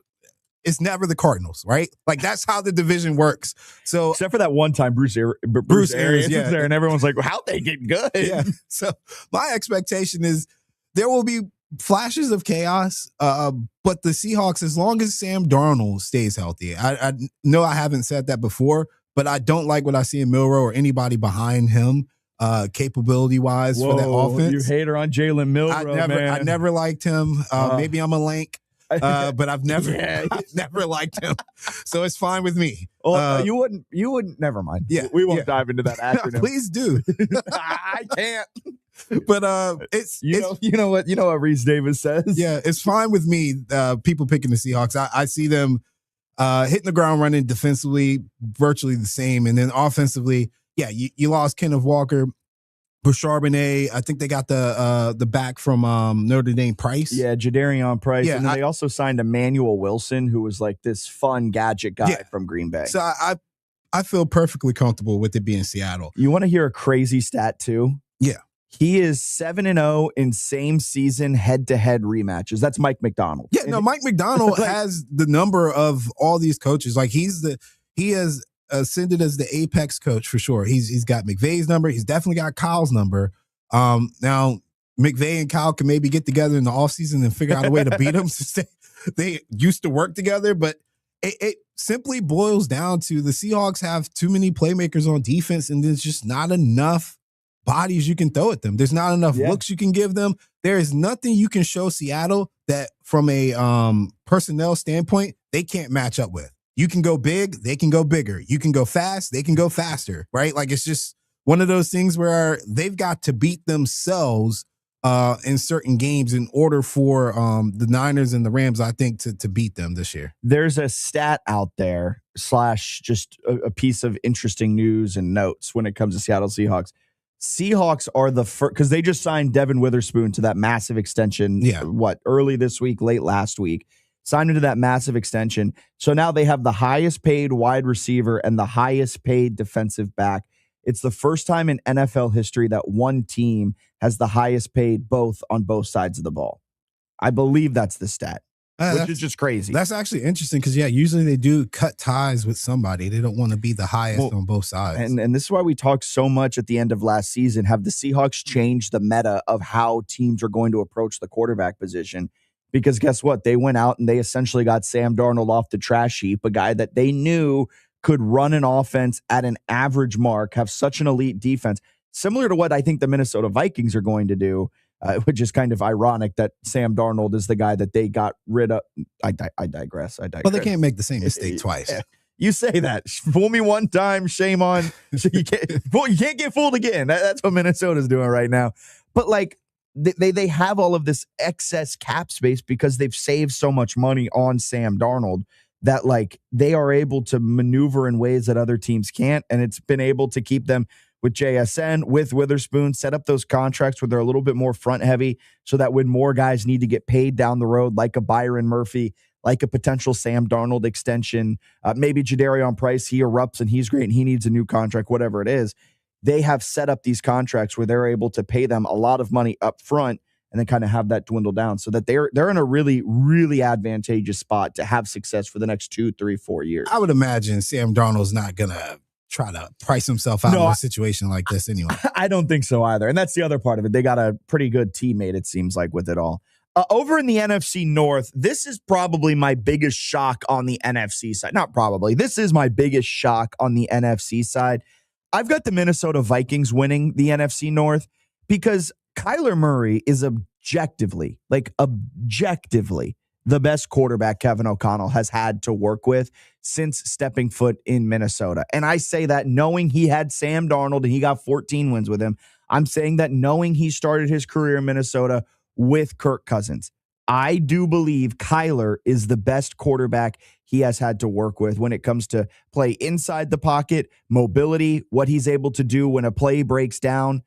S11: It's never the Cardinals, right? Like, that's how the division works. So,
S10: except for that one time Bruce Arians was there, and everyone's like, how'd they get good?
S11: Yeah. So my expectation is there will be flashes of chaos, but the Seahawks, as long as Sam Darnold stays healthy, I know I haven't said that before, but I don't like what I see in Milroe or anybody behind him, capability-wise for that offense.
S10: You hater on Jalen Milroe, man.
S11: I never liked him. Maybe I'm a lank. But I've never liked him, so it's fine with me.
S10: You wouldn't. Never mind.
S11: Yeah,
S10: we won't dive into that acronym.
S11: Please do.
S10: I can't.
S11: But it's
S10: you know what Reese Davis says.
S11: Yeah, it's fine with me. People picking the Seahawks. I see them hitting the ground running defensively, virtually the same, and then offensively, yeah, you lost Kenneth Walker. Charbonnet, I think they got the back from Notre Dame Price.
S10: Yeah, Jadarian Price.
S11: Yeah,
S10: and then they also signed Emmanuel Wilson, who was like this fun gadget guy from Green Bay.
S11: So I feel perfectly comfortable with it being Seattle.
S10: You want to hear a crazy stat too?
S11: Yeah.
S10: He is 7-0 in same season head-to-head rematches. That's Mike McDonald.
S11: Yeah, no, Mike McDonald has the number of all these coaches. Like, he has ascended as the apex coach for sure. He's got McVay's number. He's definitely got Kyle's number. Now McVay and Kyle can maybe get together in the offseason and figure out a way to beat him since they used to work together. But it simply boils down to the Seahawks have too many playmakers on defense, and there's just not enough bodies you can throw at them. There's not enough looks you can give them. There is nothing you can show Seattle that from a personnel standpoint they can't match up with. You can go big, they can go bigger. You can go fast, they can go faster, right? Like, it's just one of those things where they've got to beat themselves in certain games in order for the Niners and the Rams, I think, to beat them this year.
S10: There's a stat out there / just a piece of interesting news and notes when it comes to Seattle Seahawks. Seahawks are the first, because they just signed Devin Witherspoon to that massive extension, early this week, late last week. Signed into that massive extension. So now they have the highest paid wide receiver and the highest paid defensive back. It's the first time in NFL history that one team has the highest paid both on both sides of the ball. I believe that's the stat, which is just crazy.
S11: That's actually interesting because, usually they do cut ties with somebody. They don't want to be the highest on both sides.
S10: And this is why we talked so much at the end of last season. Have the Seahawks changed the meta of how teams are going to approach the quarterback position? Because guess what? They went out and they essentially got Sam Darnold off the trash heap, a guy that they knew could run an offense at an average mark, have such an elite defense, similar to what I think the Minnesota Vikings are going to do, which is kind of ironic that Sam Darnold is the guy that they got rid of. I digress.
S11: Well, they can't make the same mistake twice.
S10: You say that. Fool me one time, shame on. You can't get fooled again. That's what Minnesota's doing right now. But like, They have all of this excess cap space because they've saved so much money on Sam Darnold that like they are able to maneuver in ways that other teams can't. And it's been able to keep them with JSN, with Witherspoon, set up those contracts where they're a little bit more front heavy so that when more guys need to get paid down the road, like a Byron Murphy, like a potential Sam Darnold extension, maybe Jadarian Price, he erupts and he's great and he needs a new contract, whatever it is. They have set up these contracts where they're able to pay them a lot of money up front and then kind of have that dwindle down so that they're in a really, really advantageous spot to have success for the next 2, 3, 4 years.
S11: I would imagine Sam Darnold's not going to try to price himself out of a situation like this anyway.
S10: I don't think so either. And that's the other part of it. They got a pretty good teammate, it seems like, with it all. Over in the NFC North, this is probably my biggest shock on the NFC side. Not probably. This is my biggest shock on the NFC side. I've got the Minnesota Vikings winning the NFC North because Kyler Murray is objectively the best quarterback Kevin O'Connell has had to work with since stepping foot in Minnesota. And I say that knowing he had Sam Darnold and he got 14 wins with him. I'm saying that knowing he started his career in Minnesota with Kirk Cousins. I do believe Kyler is the best quarterback he has had to work with when it comes to play inside the pocket, mobility, what he's able to do when a play breaks down.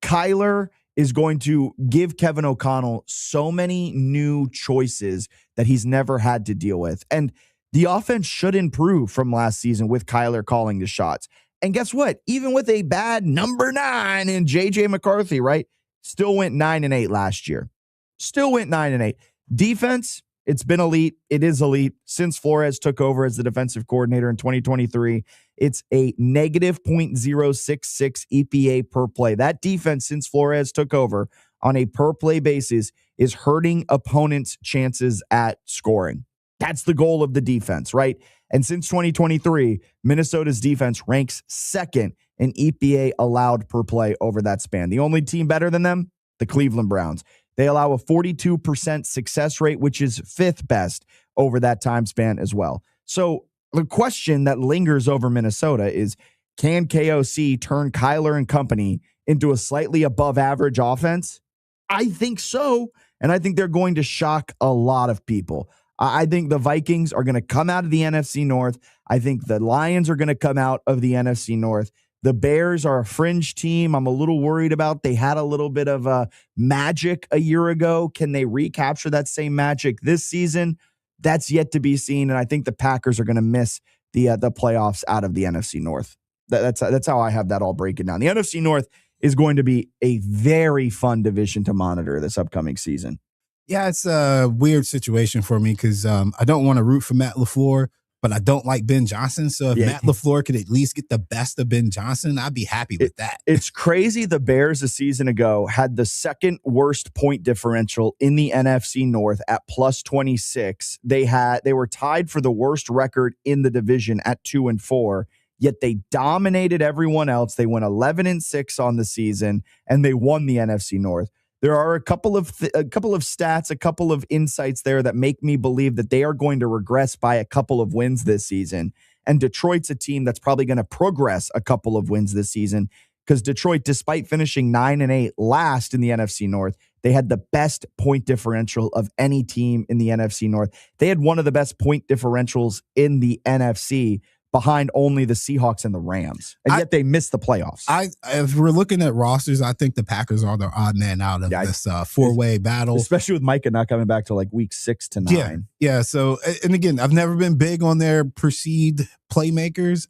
S10: Kyler is going to give Kevin O'Connell so many new choices that he's never had to deal with. And the offense should improve from last season with Kyler calling the shots. And guess what? Even with a bad number 9 in J.J. McCarthy, right? Still went 9-8 last year. Still went 9-8. Defense, it's been elite. It is elite since Flores took over as the defensive coordinator in 2023. It's a negative 0.066 EPA per play. That defense, since Flores took over on a per play basis, is hurting opponents' chances at scoring. That's the goal of the defense, right? And since 2023, Minnesota's defense ranks second in EPA allowed per play over that span. The only team better than them, the Cleveland Browns. They allow a 42% success rate, which is 5th best over that time span as well. So the question that lingers over Minnesota is, can KOC turn Kyler and company into a slightly above average offense? I think so. And I think they're going to shock a lot of people. I think the Vikings are going to come out of the NFC North. I think the Lions are going to come out of the NFC North. The Bears are a fringe team I'm a little worried about. They had a little bit of magic a year ago. Can they recapture that same magic this season? That's yet to be seen. And I think the Packers are going to miss the playoffs out of the NFC North. That's how I have that all breaking down. The NFC North is going to be a very fun division to monitor this upcoming season.
S11: Yeah, it's a weird situation for me because I don't want to root for Matt LaFleur, but I don't like Ben Johnson. So if Matt LaFleur could at least get the best of Ben Johnson, I'd be happy with that.
S10: It's crazy. The Bears a season ago had the second worst point differential in the NFC North at plus 26. They were tied for the worst record in the division at 2-4. Yet they dominated everyone else. They went 11-6 on the season, and they won the NFC North. There are a couple of stats, a couple of insights there that make me believe that they are going to regress by a couple of wins this season. And Detroit's a team that's probably going to progress a couple of wins this season because Detroit, despite finishing 9-8 last in the NFC North, they had the best point differential of any team in the NFC North. They had one of the best point differentials in the NFC, behind only the Seahawks and the Rams. And yet they missed the playoffs.
S11: If we're looking at rosters, I think the Packers are the odd man out of this four-way battle.
S10: Especially with Micah not coming back to like week 6 to 9.
S11: Yeah. So, and again, I've never been big on their perceived playmakers.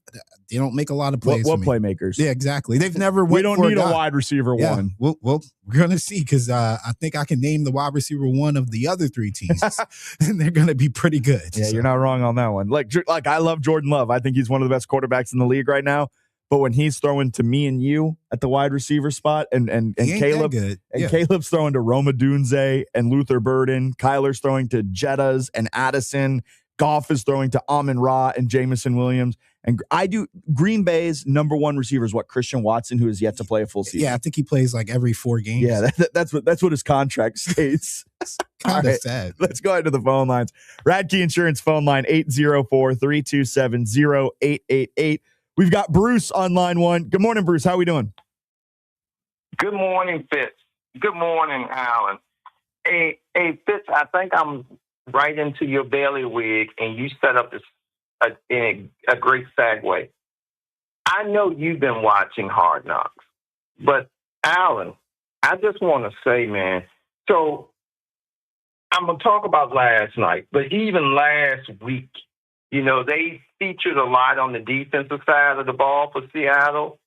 S11: They don't make a lot of plays.
S10: What
S11: for me.
S10: playmakers?
S11: Yeah, exactly. They've never went
S10: We don't
S11: for
S10: need a wide receiver one.
S11: Well, we're going to see because I think I can name the wide receiver one of the other 3 teams, and they're going to be pretty good.
S10: Yeah, You're not wrong on that one. Like I love Jordan Love. I think he's one of the best quarterbacks in the league right now. But when he's throwing to me and you at the wide receiver spot, and Caleb and Caleb's throwing to Roma Dunze and Luther Burden, Kyler's throwing to Jettas and Addison, Goff is throwing to Amon-Ra and Jamison Williams. And Green Bay's number 1 receiver is Christian Watson, who has yet to play a full season.
S11: Yeah, I think he plays like every 4 games.
S10: Yeah, that's what his contract states.
S11: Kind of sad.
S10: Let's go ahead to the phone lines. Radkey Insurance phone line 804-327-0888. We've got Bruce on line 1. Good morning, Bruce. How are we doing?
S1: Good morning, Fitz. Good morning, Alan. Hey, Fitz, I think I'm right into your bailiwick, and you set up a great segue. I know you've been watching Hard Knocks, but Alan, I just want to say, man, so I'm going to talk about last night, but even last week, they featured a lot on the defensive side of the ball for Seattle.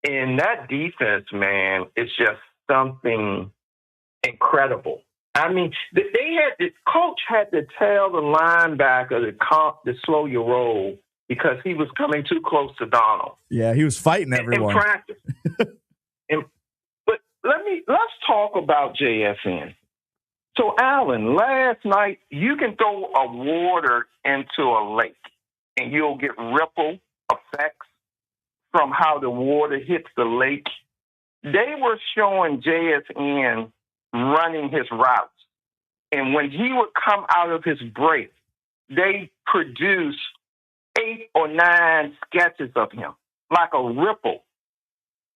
S1: And that defense, man, is just something incredible. I mean, the coach had to tell the linebacker to slow your roll because he was coming too close to Donald.
S10: Yeah, he was fighting everyone.
S1: In practice. But let's talk about JSN. So, Alan, last night, you can throw a water into a lake and you'll get ripple effects from how the water hits the lake. They were showing JSN running his routes. And when he would come out of his break, they produced 8 or 9 sketches of him, like a ripple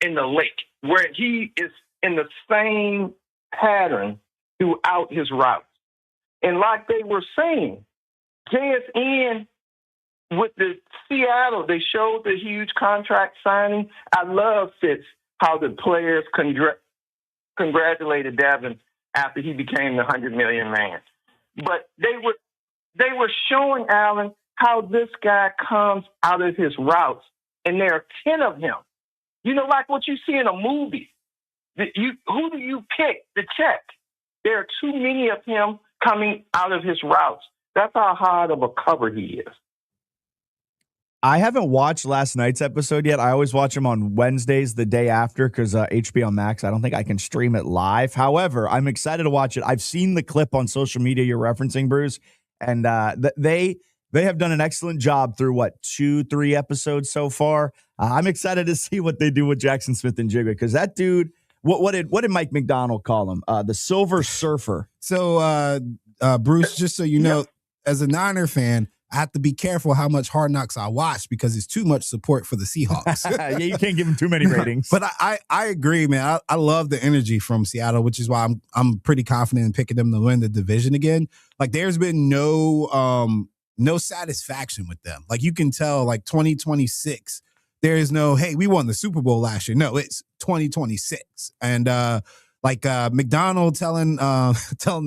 S1: in the lake, where he is in the same pattern throughout his routes. And like they were saying, JSN with the Seattle, they showed the huge contract signing. I love Fitz, how the players congratulated Devin after he became the $100 million man. But they were showing, Alan, how this guy comes out of his routes and there are 10 of him. Like what you see in a movie. Who do you pick to check? There are too many of him coming out of his routes. That's how hard of a cover he is.
S10: I haven't watched last night's episode yet. I always watch them on Wednesdays, the day after, because HBO Max, I don't think I can stream it live. However, I'm excited to watch it. I've seen the clip on social media you're referencing, Bruce, and they have done an excellent job through, 2-3 episodes so far. I'm excited to see what they do with Jackson Smith and Jigba, because that dude, what did Mike McDonald call him? The Silver Surfer.
S11: So, Bruce, just so you know, as a Niner fan, I have to be careful how much Hard Knocks I watch because it's too much support for the Seahawks.
S10: Yeah, you can't give them too many ratings.
S11: But I agree, man. I love the energy from Seattle, which is why I'm pretty confident in picking them to win the division again. Like, there's been no satisfaction with them. Like, you can tell, 2026, there is no, hey, we won the Super Bowl last year. No, it's 2026. And McDonald telling the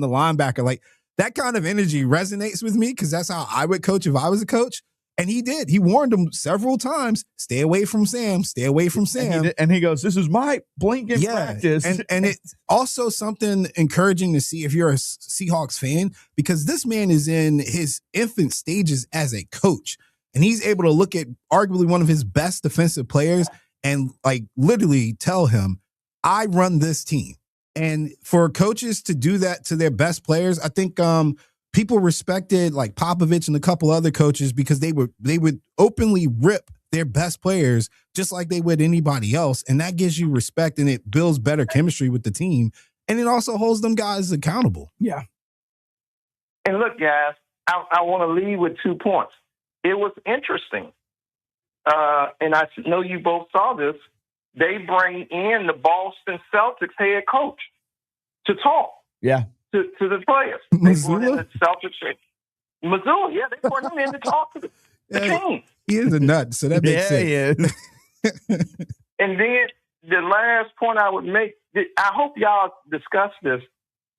S11: linebacker, that kind of energy resonates with me because that's how I would coach if I was a coach. And he did. He warned him several times, stay away from Sam, stay away from Sam.
S10: And he goes, this is my blanket practice.
S11: And it's also something encouraging to see if you're a Seahawks fan, because this man is in his infant stages as a coach. And he's able to look at arguably one of his best defensive players and literally tell him, I run this team. And for coaches to do that to their best players, I think people respected Popovich and a couple other coaches because they would openly rip their best players just like they would anybody else. And that gives you respect and it builds better chemistry with the team. And it also holds them guys accountable.
S10: Yeah.
S1: And look, guys, I want to leave with 2 points. It was interesting. And I know you both saw this. They bring in the Boston Celtics head coach to talk to the players. They brought in the Celtics. Missoula, they brought him in to talk to the team.
S11: He is a nut, so that makes sense.
S10: He is.
S1: And then the last point I would make, I hope y'all discuss this.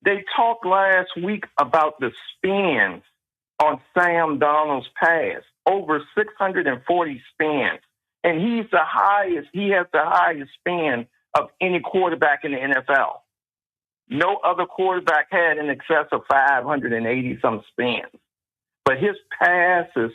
S1: They talked last week about the spins on Sam Darnold's pass, over 640 spins. And he has the highest span of any quarterback in the NFL. No other quarterback had in excess of 580-some spins. But his passes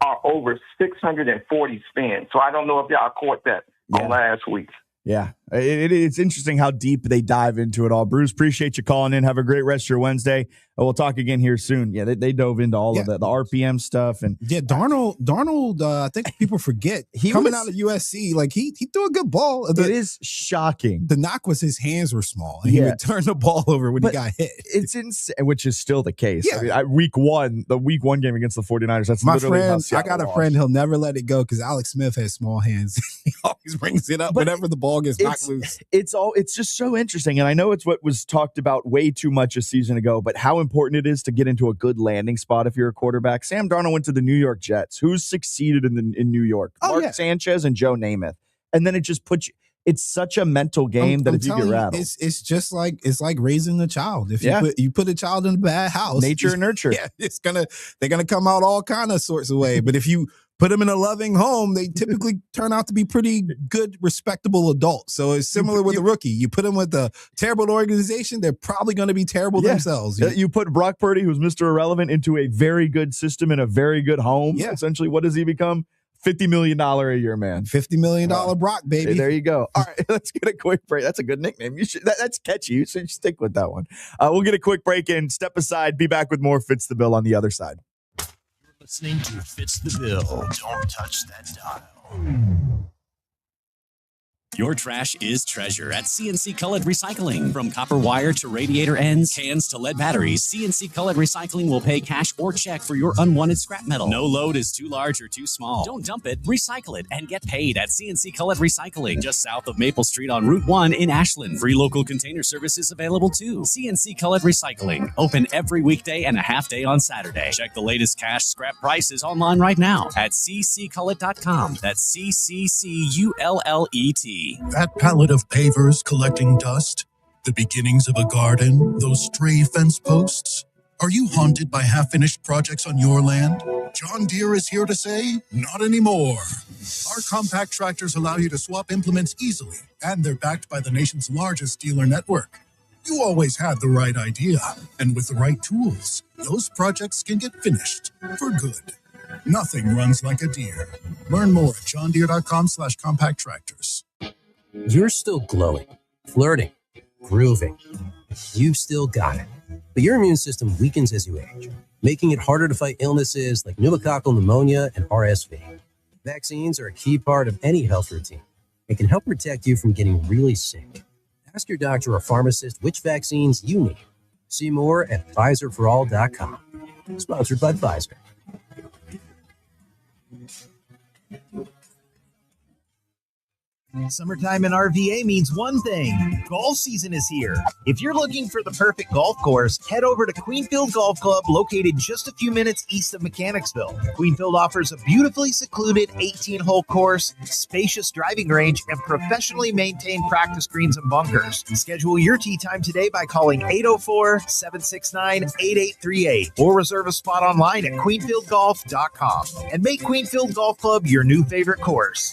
S1: are over 640 spins. So I don't know if y'all caught that on last week.
S10: Yeah, it's interesting how deep they dive into it all. Bruce, appreciate you calling in. Have a great rest of your Wednesday. We'll talk again here soon. Yeah, they dove into all of the RPM stuff. And
S11: Darnold, I think people forget, coming out of USC, he threw a good ball.
S10: It is shocking.
S11: The knock was his hands were small, and he would turn the ball over when he got hit.
S10: It's insane, which is still the case. Yeah. I mean, the week one game against the 49ers, that's
S11: my
S10: literally
S11: friend.
S10: how
S11: I got a friend, he'll never let it go because Alex Smith has small hands. He always brings it up whenever the ball gets knocked loose.
S10: It's just so interesting. And I know it's what was talked about way too much a season ago, but how important it is to get into a good landing spot if you're a quarterback. Sam Darnold went to the New York Jets. Who's succeeded in New York? Mark Sanchez and Joe Namath. And then it just puts you, it's such a mental game that if you get rattled.
S11: It's just like raising a child. If you put a child in a bad house,
S10: nature and nurture.
S11: Yeah, they're gonna come out all kind of sorts of way. But if you put them in a loving home, they typically turn out to be pretty good, respectable adults. So it's similar with a rookie. You put them with a terrible organization, they're probably going to be terrible themselves.
S10: You put Brock Purdy, who's Mr. Irrelevant, into a very good system in a very good home. Yeah. Essentially, what does he become? $50 million a year, man.
S11: $50 million Brock, baby.
S10: There you go. All right, let's get a quick break. That's a good nickname. You should. That's catchy. You should stick with that one. We'll get a quick break and step aside. Be back with more Fitz the Bill on the other side.
S9: Listening to Fitz the Bill. Don't touch that dial.
S4: Your trash is treasure at CNC Colored Recycling. From copper wire to radiator ends, cans to lead batteries, CNC Colored Recycling will pay cash or check for your unwanted scrap metal. No load is too large or too small. Don't dump it, recycle it, and get paid at CNC Colored Recycling, just south of Maple Street on Route 1 in Ashland. Free local container service is available too. CNC Colored Recycling, open every weekday and a half day on Saturday. Check the latest cash scrap prices online right now at cccullet.com. That's CCCULLET.
S9: That pallet of pavers collecting dust, the beginnings of a garden, those stray fence posts.
S6: Are you haunted by half-finished projects on your land? John Deere is here to say, not anymore. Our compact tractors allow you to swap implements easily, and they're backed by the nation's largest dealer network. You always had the right idea, and with the right tools, those projects can get finished for good. Nothing runs like a Deere. Learn more at johndeere.com/compact tractors.
S22: You're still glowing, flirting, grooving. You've still got it. But your immune system weakens as you age, making it harder to fight illnesses like pneumococcal pneumonia and RSV. Vaccines are a key part of any health routine and can help protect you from getting really sick. Ask your doctor or pharmacist which vaccines you need. See more at PfizerForAll.com. Sponsored by Pfizer.
S23: Summertime in RVA means one thing. Golf season is here. If you're looking for the perfect golf course, head over to Queenfield Golf Club, located just a few minutes east of Mechanicsville. Queenfield offers a beautifully secluded 18-hole course, spacious driving range, and professionally maintained practice greens and bunkers. Schedule your tee time today by calling 804-769-8838 or reserve a spot online at queenfieldgolf.com and make Queenfield Golf Club your new favorite course.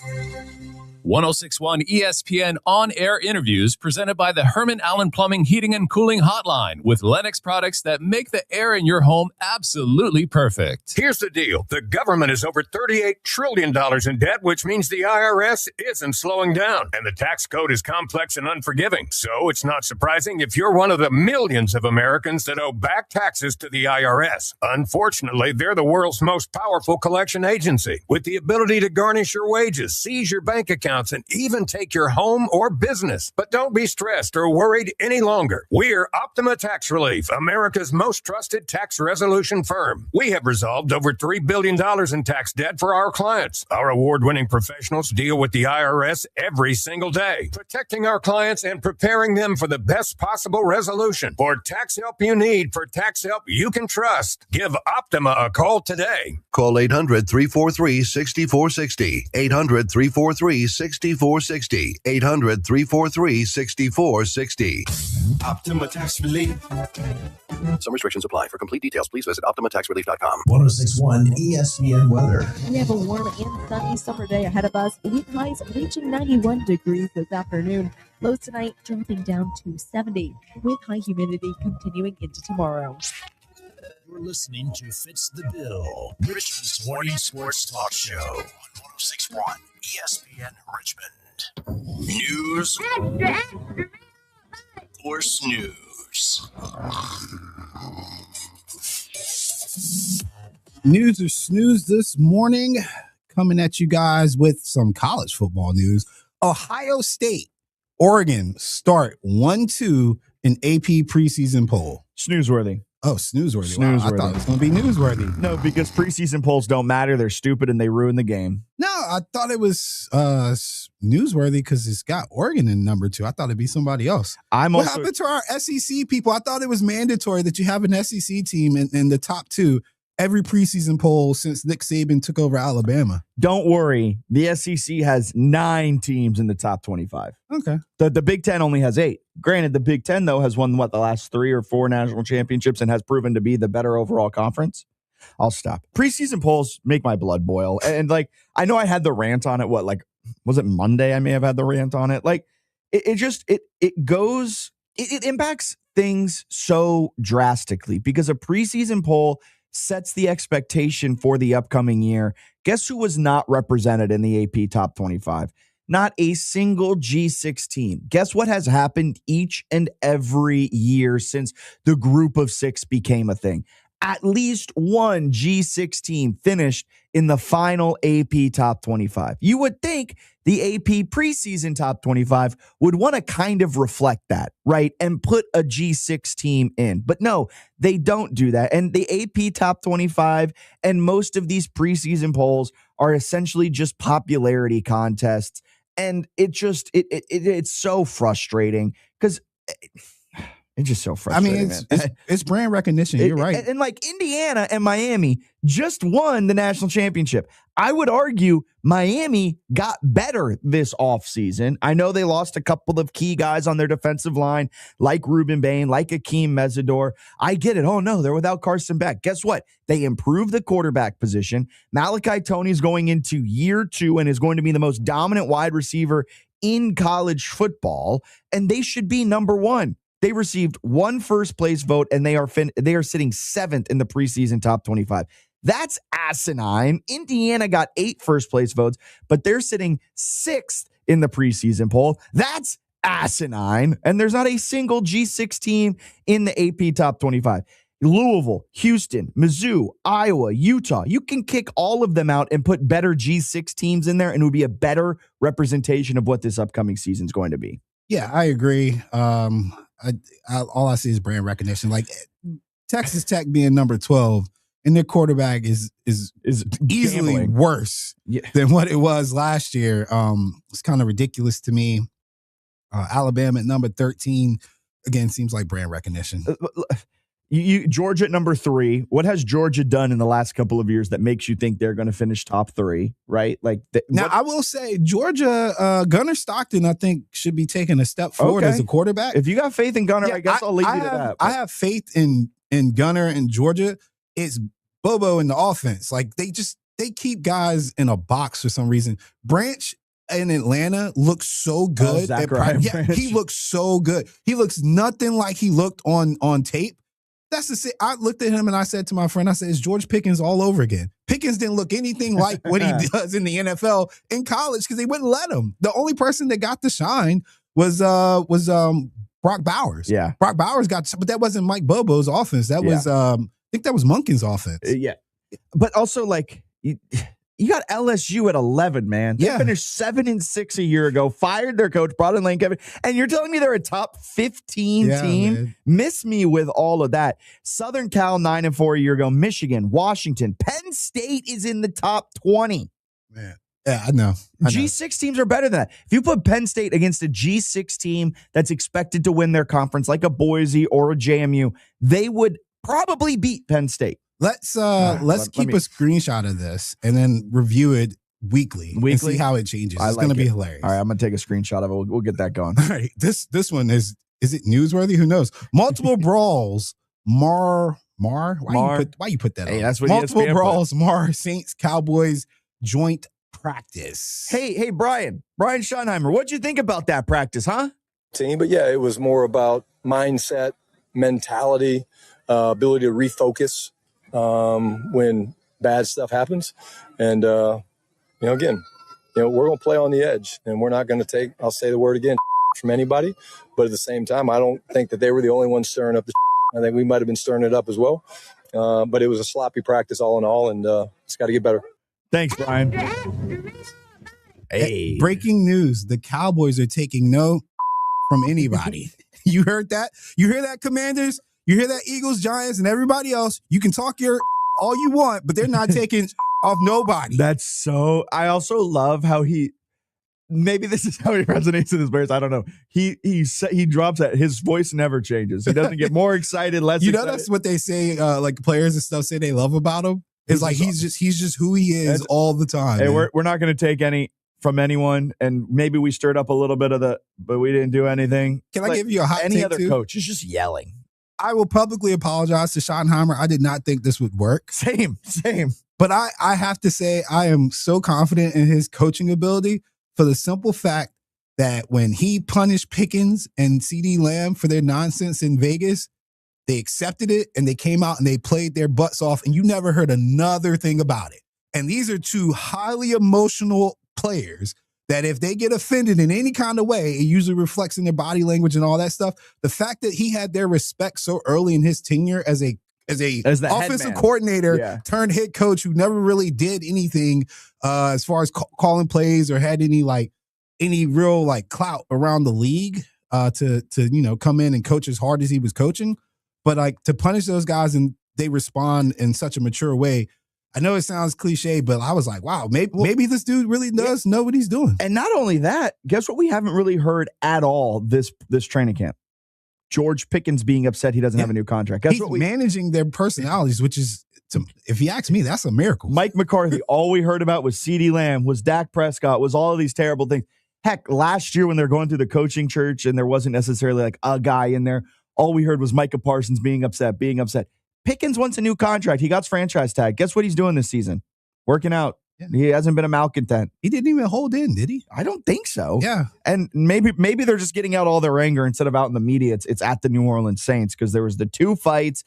S14: 1061 ESPN on-air interviews presented by the Herman Allen Plumbing Heating and Cooling Hotline with Lennox products that make the air in your home absolutely perfect.
S24: Here's the deal. The government is over $38 trillion in debt, which means the IRS isn't slowing down. And the tax code is complex and unforgiving. So it's not surprising if you're one of the millions of Americans that owe back taxes to the IRS. Unfortunately, they're the world's most powerful collection agency with the ability to garnish your wages, seize your bank account, and even take your home or business. But don't be stressed or worried any longer. We're Optima Tax Relief, America's most trusted tax resolution firm. We have resolved over $3 billion in tax debt for our clients. Our award-winning professionals deal with the IRS every single day, protecting our clients and preparing them for the best possible resolution. For tax help you need, for tax help you can trust, give Optima a call today.
S25: Call 800-343-6460. 800-343-6460. 800-343-6460.
S9: Optima Tax Relief.
S25: Some restrictions apply. For complete details, please visit OptimaTaxRelief.com.
S9: 1061 ESPN weather.
S3: We have a warm and sunny summer day ahead of us, with highs reaching 91 degrees this afternoon. Lows tonight dropping down to 70, with high humidity continuing into tomorrow.
S9: You're listening to Fitz the Bill, Richmond's morning sports talk show on 1061 ESPN Richmond. News or snooze?
S11: News or snooze this morning, coming at you guys with some college football news. Ohio State, Oregon start 1-2 in AP preseason poll.
S10: Snoozeworthy.
S11: Oh, snoozeworthy. Wow, I thought it was going to be newsworthy.
S10: No, because preseason polls don't matter. They're stupid and they ruin the game.
S11: No, I thought it was newsworthy because it's got Oregon in number 2. I thought it'd be somebody else. What happened to our SEC people? I thought it was mandatory that you have an SEC team in the top 2 every preseason poll since Nick Saban took over Alabama.
S10: Don't worry. The SEC has 9 teams in the top 25.
S11: Okay.
S10: The Big Ten only has 8. Granted, the Big Ten, though, has won, the last 3 or 4 national championships and has proven to be the better overall conference. I'll stop. Preseason polls make my blood boil. And I know I had the rant on it. Was it Monday? I may have had the rant on it. It impacts things so drastically because a preseason poll sets the expectation for the upcoming year. Guess who was not represented in the AP top 25? Not a single G6 team. Guess what has happened each and every year since the group of 6 became a thing? At least one G6 team finished in the final AP top 25. You would think the AP preseason top 25 would want to kind of reflect that, right? And put a G6 team in. But no, they don't do that. And the AP top 25 and most of these preseason polls are essentially just popularity contests. And it's so frustrating because it's just so frustrating.
S11: I mean, it's brand recognition. You're right.
S10: And Indiana and Miami just won the national championship. I would argue Miami got better this offseason. I know they lost a couple of key guys on their defensive line, like Ruben Bain, like Akeem Mesidor. I get it. Oh, no, they're without Carson Beck. Guess what? They improved the quarterback position. Malachi Toney's going into year 2 and is going to be the most dominant wide receiver in college football, and they should be number 1. They received 1 first-place vote, and they are sitting 7th in the preseason top 25. That's asinine. Indiana got 8 first-place votes, but they're sitting 6th in the preseason poll. That's asinine. And there's not a single G6 team in the AP top 25. Louisville, Houston, Mizzou, Iowa, Utah. You can kick all of them out and put better G6 teams in there, and it would be a better representation of what this upcoming season is going to be.
S11: Yeah, I agree. All I see is brand recognition. Like Texas Tech being number 12, and their quarterback is easily
S10: gambling.
S11: Worse than what it was last year. It's kind of ridiculous to me. Alabama at number 13, again, seems like brand recognition.
S10: Georgia at number 3. What has Georgia done in the last couple of years that makes you think they're going to finish top 3, right?
S11: I will say Georgia, Gunnar Stockton, I think, should be taking a step forward as a quarterback.
S10: If you got faith in Gunnar, I guess I'll leave you to that.
S11: I have faith in Gunnar and Georgia. It's Bobo in the offense. Like they keep guys in a box for some reason. Branch in Atlanta looks so good. He looks so good. He looks nothing like he looked on tape. I looked at him and I said to my friend, I said, it's George Pickens all over again. Pickens didn't look anything like what he does in the NFL in college because they wouldn't let him. The only person that got the shine was Brock Bowers.
S10: Yeah.
S11: Brock Bowers but that wasn't Mike Bobo's offense. That was I think that was Monken's offense.
S10: Yeah. But also you got LSU at 11, man. They finished 7-6 a year ago, fired their coach, brought in Lane Kiffin, and you're telling me they're a top 15 team? Man. Miss me with all of that. Southern Cal 9-4 a year ago, Michigan, Washington, Penn State is in the top 20.
S11: Man. Yeah, I know.
S10: G6 teams are better than that. If you put Penn State against a G6 team that's expected to win their conference, like a Boise or a JMU, they would probably beat Penn State.
S11: Let's keep a screenshot of this and then review it weekly and see how it changes. It's going to be hilarious.
S10: All right, I'm going to take a screenshot of it. We'll get that going.
S11: All right, this one is it newsworthy? Who knows? Multiple brawls. Why you put that?
S10: Hey,
S11: on?
S10: that's what
S11: multiple brawls. Saints Cowboys joint practice.
S10: Hey, Brian Schottenheimer, what'd you think about that practice, huh?
S2: Team, but yeah, it was more about mindset, mentality, ability to refocus when bad stuff happens. And, again, we're going to play on the edge and we're not going to take, I'll say the word again, from anybody. But at the same time, I don't think that they were the only ones stirring up the I think we might have been stirring it up as well. But it was a sloppy practice all in all, and it's got to get better.
S10: Thanks, Brian.
S11: Hey. Breaking news. The Cowboys are taking no from anybody. You heard that? You hear that, Commanders? You hear that, Eagles, Giants, and everybody else? You can talk all you want, but they're not taking off nobody.
S10: That's so. I also love how maybe this is how he resonates with his players. I don't know. He drops that. His voice never changes. He doesn't get more excited, less excited.
S11: That's what they say, like players and stuff say they love about him. It's like he's just who he is all the time.
S10: Hey, we're not going to take any from anyone, and maybe we stirred up a little bit but we didn't do anything.
S11: Can I give you a hot take? Any
S10: other coach is just yelling.
S11: I will publicly apologize to Schottenheimer. I did not think this would work.
S10: Same.
S11: But I have to say I am so confident in his coaching ability for the simple fact that when he punished Pickens and CeeDee Lamb for their nonsense in Vegas, they accepted it and they came out and they played their butts off and you never heard another thing about it. And these are two highly emotional players that if they get offended in any kind of way, it usually reflects in their body language and all that stuff. The fact that he had their respect so early in his tenure as the offensive coordinator turned head coach who never really did anything as far as calling plays or had any real clout around the league to come in and coach as hard as he was coaching. But to punish those guys and they respond in such a mature way. I know it sounds cliche, but I was like, wow, maybe this dude really does know what he's doing.
S10: And not only that, guess what we haven't really heard at all this training camp? George Pickens being upset he doesn't have a new contract. That's
S11: He's managing their personalities, which is, if you ask me, that's a miracle.
S10: Mike McCarthy, all we heard about was CeeDee Lamb, was Dak Prescott, was all of these terrible things. Heck, last year when they're going through the coaching church and there wasn't necessarily like a guy in there, all we heard was Micah Parsons being upset. Pickens wants a new contract. He got his franchise tag. Guess what he's doing this season? Working out. Yeah. He hasn't been a malcontent.
S11: He didn't even hold in, did he?
S10: I don't think so.
S11: Yeah.
S10: And maybe they're just getting out all their anger instead of out in the media. It's at the New Orleans Saints because there was the 2 fights.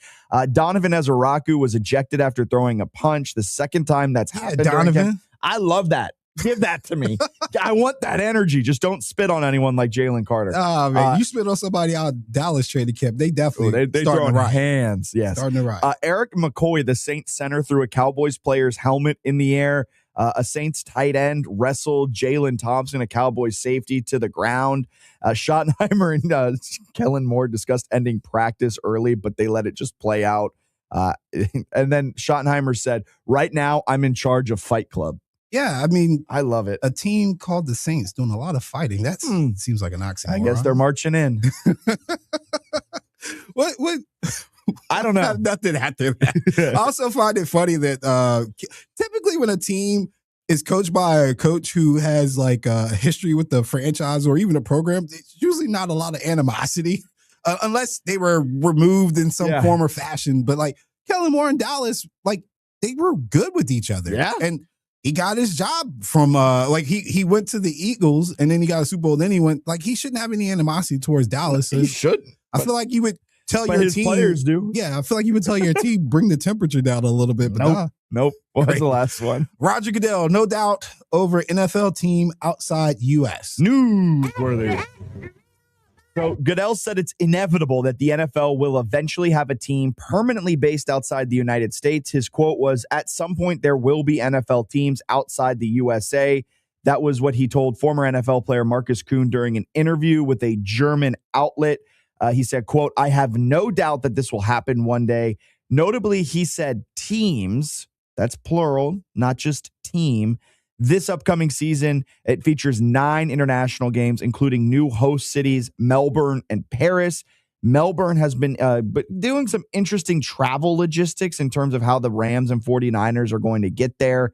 S10: Donovan Ezeraku was ejected after throwing a punch. The second time that's happened.
S11: Donovan.
S10: I love that. Give that to me. I want that energy. Just don't spit on anyone like Jalen Carter.
S11: Oh, man. You spit on somebody out Dallas training camp. They definitely
S10: they throwing hands. Yes.
S11: Starting to ride.
S10: Eric McCoy, the Saints center, threw a Cowboys player's helmet in the air. A Saints tight end wrestled Jalen Thompson, a Cowboys safety, to the ground. Schottenheimer and Kellen Moore discussed ending practice early, but they let it just play out. And then Schottenheimer said, right now, I'm in charge of Fight Club.
S11: Yeah, I mean,
S10: I love it.
S11: A team called the Saints doing a lot of fighting. That seems like an oxymoron.
S10: I guess they're marching in.
S11: What?
S10: I don't know.
S11: Nothing after that. I also find it funny that typically when a team is coached by a coach who has like a history with the franchise or even a program, it's usually not a lot of animosity unless they were removed in some form or fashion. But like Kellen Moore and Dallas, like they were good with each other.
S10: Yeah.
S11: And he got his job from he went to the Eagles and then he got a Super Bowl. Then he went he shouldn't have any animosity towards Dallas.
S10: He shouldn't.
S11: I feel like you would tell your
S10: his
S11: team.
S10: Players do.
S11: Yeah, I feel like you would tell your team bring the temperature down a little bit. But
S10: Nope. What was the last one?
S11: Roger Goodell, no doubt, over NFL team outside U.S.
S10: Newsworthy. So Goodell said it's inevitable that the NFL will eventually have a team permanently based outside the United States. His quote was, at some point, there will be NFL teams outside the USA. That was what he told former NFL player Marcus Kuhn during an interview with a German outlet. He said, quote, I have no doubt that this will happen one day. Notably, he said teams, that's plural, not just team. This upcoming season, it features 9 international games, including new host cities, Melbourne and Paris. Melbourne has been doing some interesting travel logistics in terms of how the Rams and 49ers are going to get there.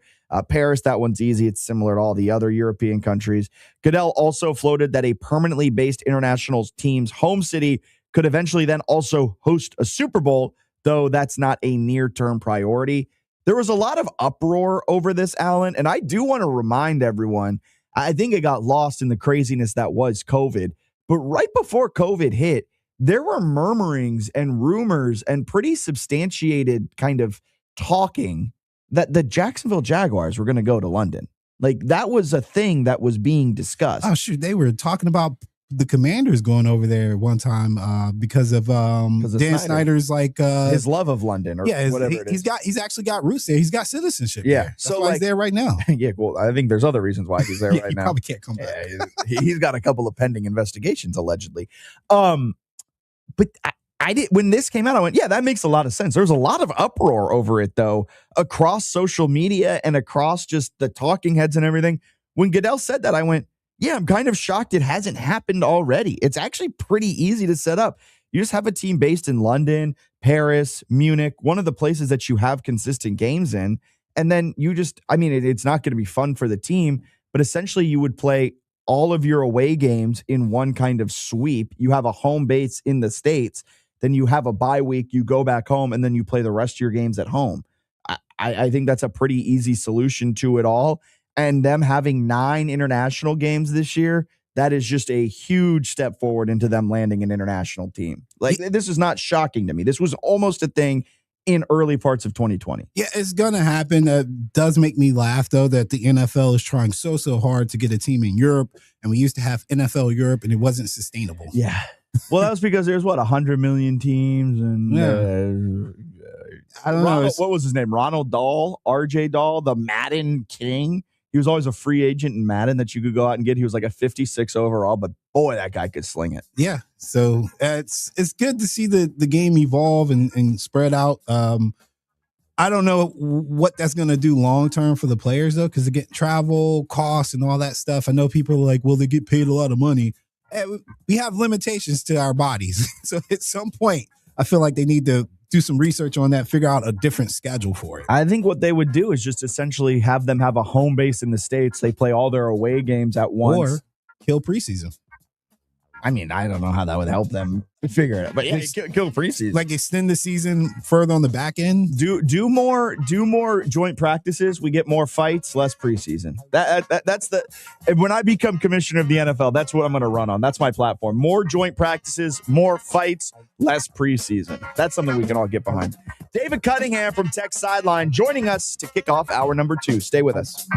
S10: Paris, that one's easy. It's similar to all the other European countries. Goodell also floated that a permanently based international team's home city could eventually then also host a Super Bowl, though that's not a near-term priority. There was a lot of uproar over this, Alan, and I do want to remind everyone, I think it got lost in the craziness that was COVID, but right before COVID hit, there were murmurings and rumors and pretty substantiated kind of talking that the Jacksonville Jaguars were going to go to London. Like, that was a thing that was being discussed.
S11: Oh, shoot. They were talking about the Commanders going over there one time because of Dan Snyder's
S10: his love of London or whatever it is.
S11: He's actually got roots there. He's got citizenship.
S10: Yeah.
S11: There. So he's there right now.
S10: Yeah. Well, I think there's other reasons why he's there right
S11: he
S10: now.
S11: Probably can't come back.
S10: Yeah, he's got a couple of pending investigations allegedly. But I did, when this came out, I went, yeah, that makes a lot of sense. There's a lot of uproar over it, though, across social media and across just the talking heads and everything. When Goodell said that, I went, yeah, I'm kind of shocked it hasn't happened already. It's actually pretty easy to set up. You just have a team based in London, Paris, Munich, one of the places that you have consistent games in. And then you just, I mean, it's not going to be fun for the team, but essentially you would play all of your away games in one kind of sweep. You have a home base in the States, then you have a bye week, you go back home, and then you play the rest of your games at home. I think that's a pretty easy solution to it all. And them having 9 international games this year, that is just a huge step forward into them landing an international team. Like, this is not shocking to me. This was almost a thing in early parts of 2020.
S11: Yeah, it's going to happen. It does make me laugh, though, that the NFL is trying so hard to get a team in Europe. And we used to have NFL Europe, and it wasn't sustainable.
S10: Yeah. Well, that was because there's, 100 million teams. And
S11: I don't know.
S10: What was his name? Ronald Dahl, RJ Dahl, the Madden king. He was always a free agent in Madden that you could go out and get. He was like a 56 overall, but boy, that guy could sling it.
S11: Yeah. So it's good to see the game evolve and spread out. I don't know what that's going to do long term for the players, though, because they get travel costs and all that stuff. I know people are like, well, they get paid a lot of money. we have limitations to our bodies. So at some point, I feel like they need to do some research on that, figure out a different schedule for it.
S10: I think what they would do is just essentially have them have a home base in the States. They play all their away games at once.
S11: Or kill preseason.
S10: I mean, I don't know how that would help them figure it out. But yeah, kill preseason.
S11: Like extend the season further on the back end.
S10: Do more joint practices. We get more fights, less preseason. That's the when I become commissioner of the NFL, that's what I'm going to run on. That's my platform. More joint practices, more fights, less preseason. That's something we can all get behind. David Cunningham from Tech Sideline joining us to kick off hour number 2. Stay with us.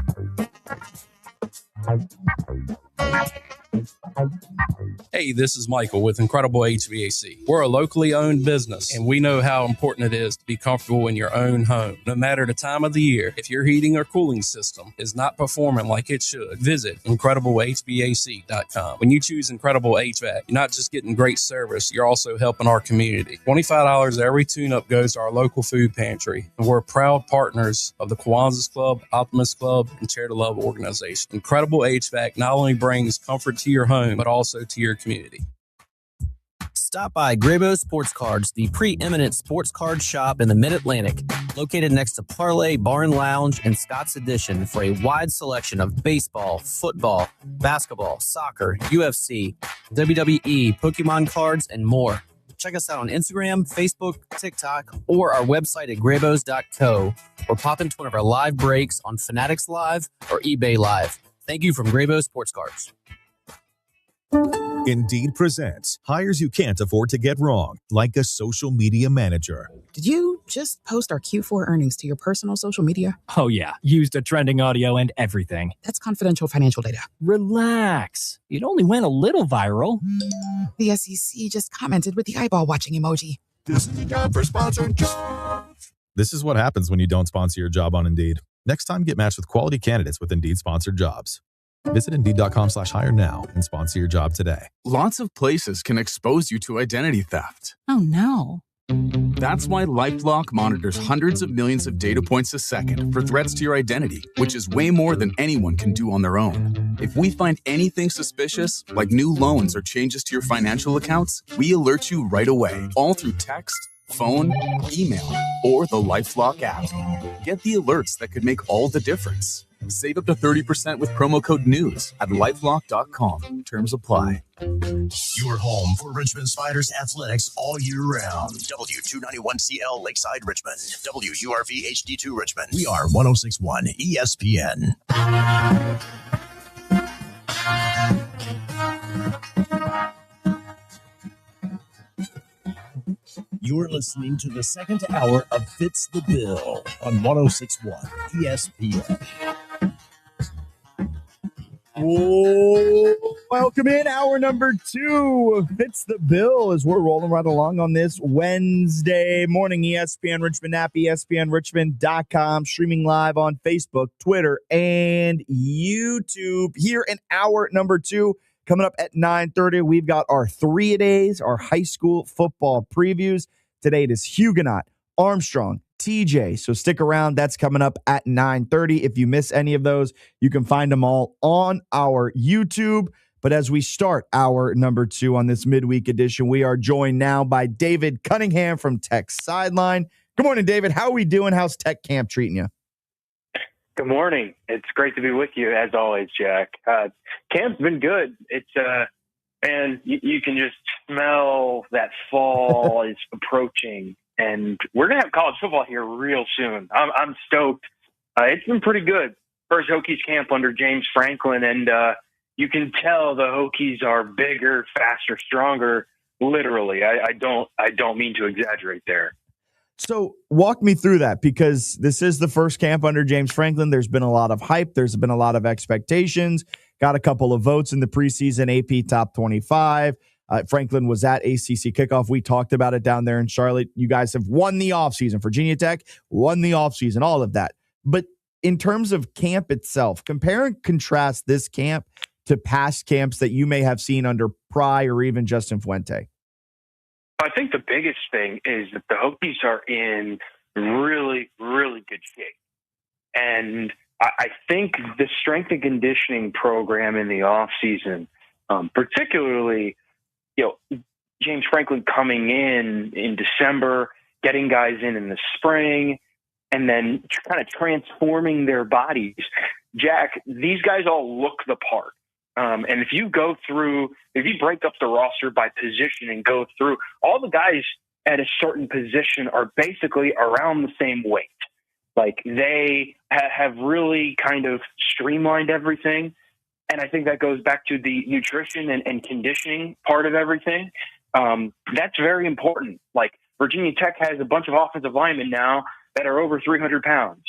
S7: Hey, this is Michael with Incredible HVAC. We're a locally owned business, and we know how important it is to be comfortable in your own home. No matter the time of the year, if your heating or cooling system is not performing like it should, visit IncredibleHVAC.com. When you choose Incredible HVAC, you're not just getting great service, you're also helping our community. $25 every tune-up goes to our local food pantry, and we're proud partners of the Kiwanis Club, Optimist Club, and Share the Love organization. Incredible HVAC not only brings comfort to your home, but also to your community.
S8: Stop by Grabo Sports Cards, the preeminent sports card shop in the Mid-Atlantic, located next to Parlay Bar and Lounge and Scott's Addition for a wide selection of baseball, football, basketball, soccer, UFC, WWE, Pokemon cards, and more. Check us out on Instagram, Facebook, TikTok, or our website at grabos.co, or pop into one of our live breaks on Fanatics Live or eBay Live. Thank you from Grabo Sports Cards.
S12: Indeed presents hires you can't afford to get wrong, like a social media manager.
S17: Did you just post our Q4 earnings to your personal social media?
S18: Oh, yeah. Used the trending audio and everything.
S17: That's confidential financial data.
S18: Relax. It only went a little viral.
S17: The SEC just commented with the eyeball watching emoji.
S12: This is the job for sponsored jobs. This is what happens when you don't sponsor your job on Indeed. Next time, get matched with quality candidates with Indeed sponsored jobs. Visit Indeed.com/hire now and sponsor your job today.
S19: Lots of places can expose you to identity theft.
S17: Oh, no.
S19: That's why LifeLock monitors hundreds of millions of data points a second for threats to your identity, which is way more than anyone can do on their own. If we find anything suspicious, like new loans or changes to your financial accounts, we alert you right away, all through text, phone, email, or the LifeLock app. Get the alerts that could make all the difference. Save up to 30% with promo code NEWS at LifeLock.com. Terms apply.
S9: Your home for Richmond Spiders athletics all year round. W291CL Lakeside Richmond. WURV HD2 Richmond. We are 106.1 ESPN. You're listening to the second hour of Fitz the Bill on 106.1 ESPN.
S10: Welcome in hour number 2 of Fitz the Bill as we're rolling right along on this Wednesday morning. ESPN Richmond app, ESPNRichmond.com, streaming live on Facebook, Twitter, and YouTube. Here in hour number 2, coming up at 9:30, we've got our 3-a-days, our high school football previews. Today it is Huguenot, Armstrong, TJ. So stick around. That's coming up at 9:30. If you miss any of those, you can find them all on our YouTube. But as we start hour number 2 on this midweek edition, we are joined now by David Cunningham from Tech Sideline. Good morning, David. How are we doing? How's Tech Camp treating you?
S13: Good morning. It's great to be with you as always, Jack. Camp's been good. It's and you can just smell that fall is approaching. And we're going to have college football here real soon. I'm stoked. It's been pretty good. First Hokies camp under James Franklin, and you can tell the Hokies are bigger, faster, stronger, literally. I don't mean to exaggerate there.
S10: So walk me through that, because this is the first camp under James Franklin. There's been a lot of hype. There's been a lot of expectations. Got a couple of votes in the preseason AP Top 25. Franklin was at ACC kickoff. We talked about it down there in Charlotte. You guys have won the offseason. Virginia Tech won the offseason, all of that. But in terms of camp itself, compare and contrast this camp to past camps that you may have seen under Pry or even Justin Fuente.
S13: I think the biggest thing is that the Hokies are in really, really good shape. And I think the strength and conditioning program in the offseason particularly, James Franklin coming in December, getting guys in the spring, and then kind of transforming their bodies. Jack, these guys all look the part. And if you break up the roster by position and go through, all the guys at a certain position are basically around the same weight. Like they have really kind of streamlined everything. And I think that goes back to the nutrition and conditioning part of everything. That's very important. Like Virginia Tech has a bunch of offensive linemen now that are over 300 pounds.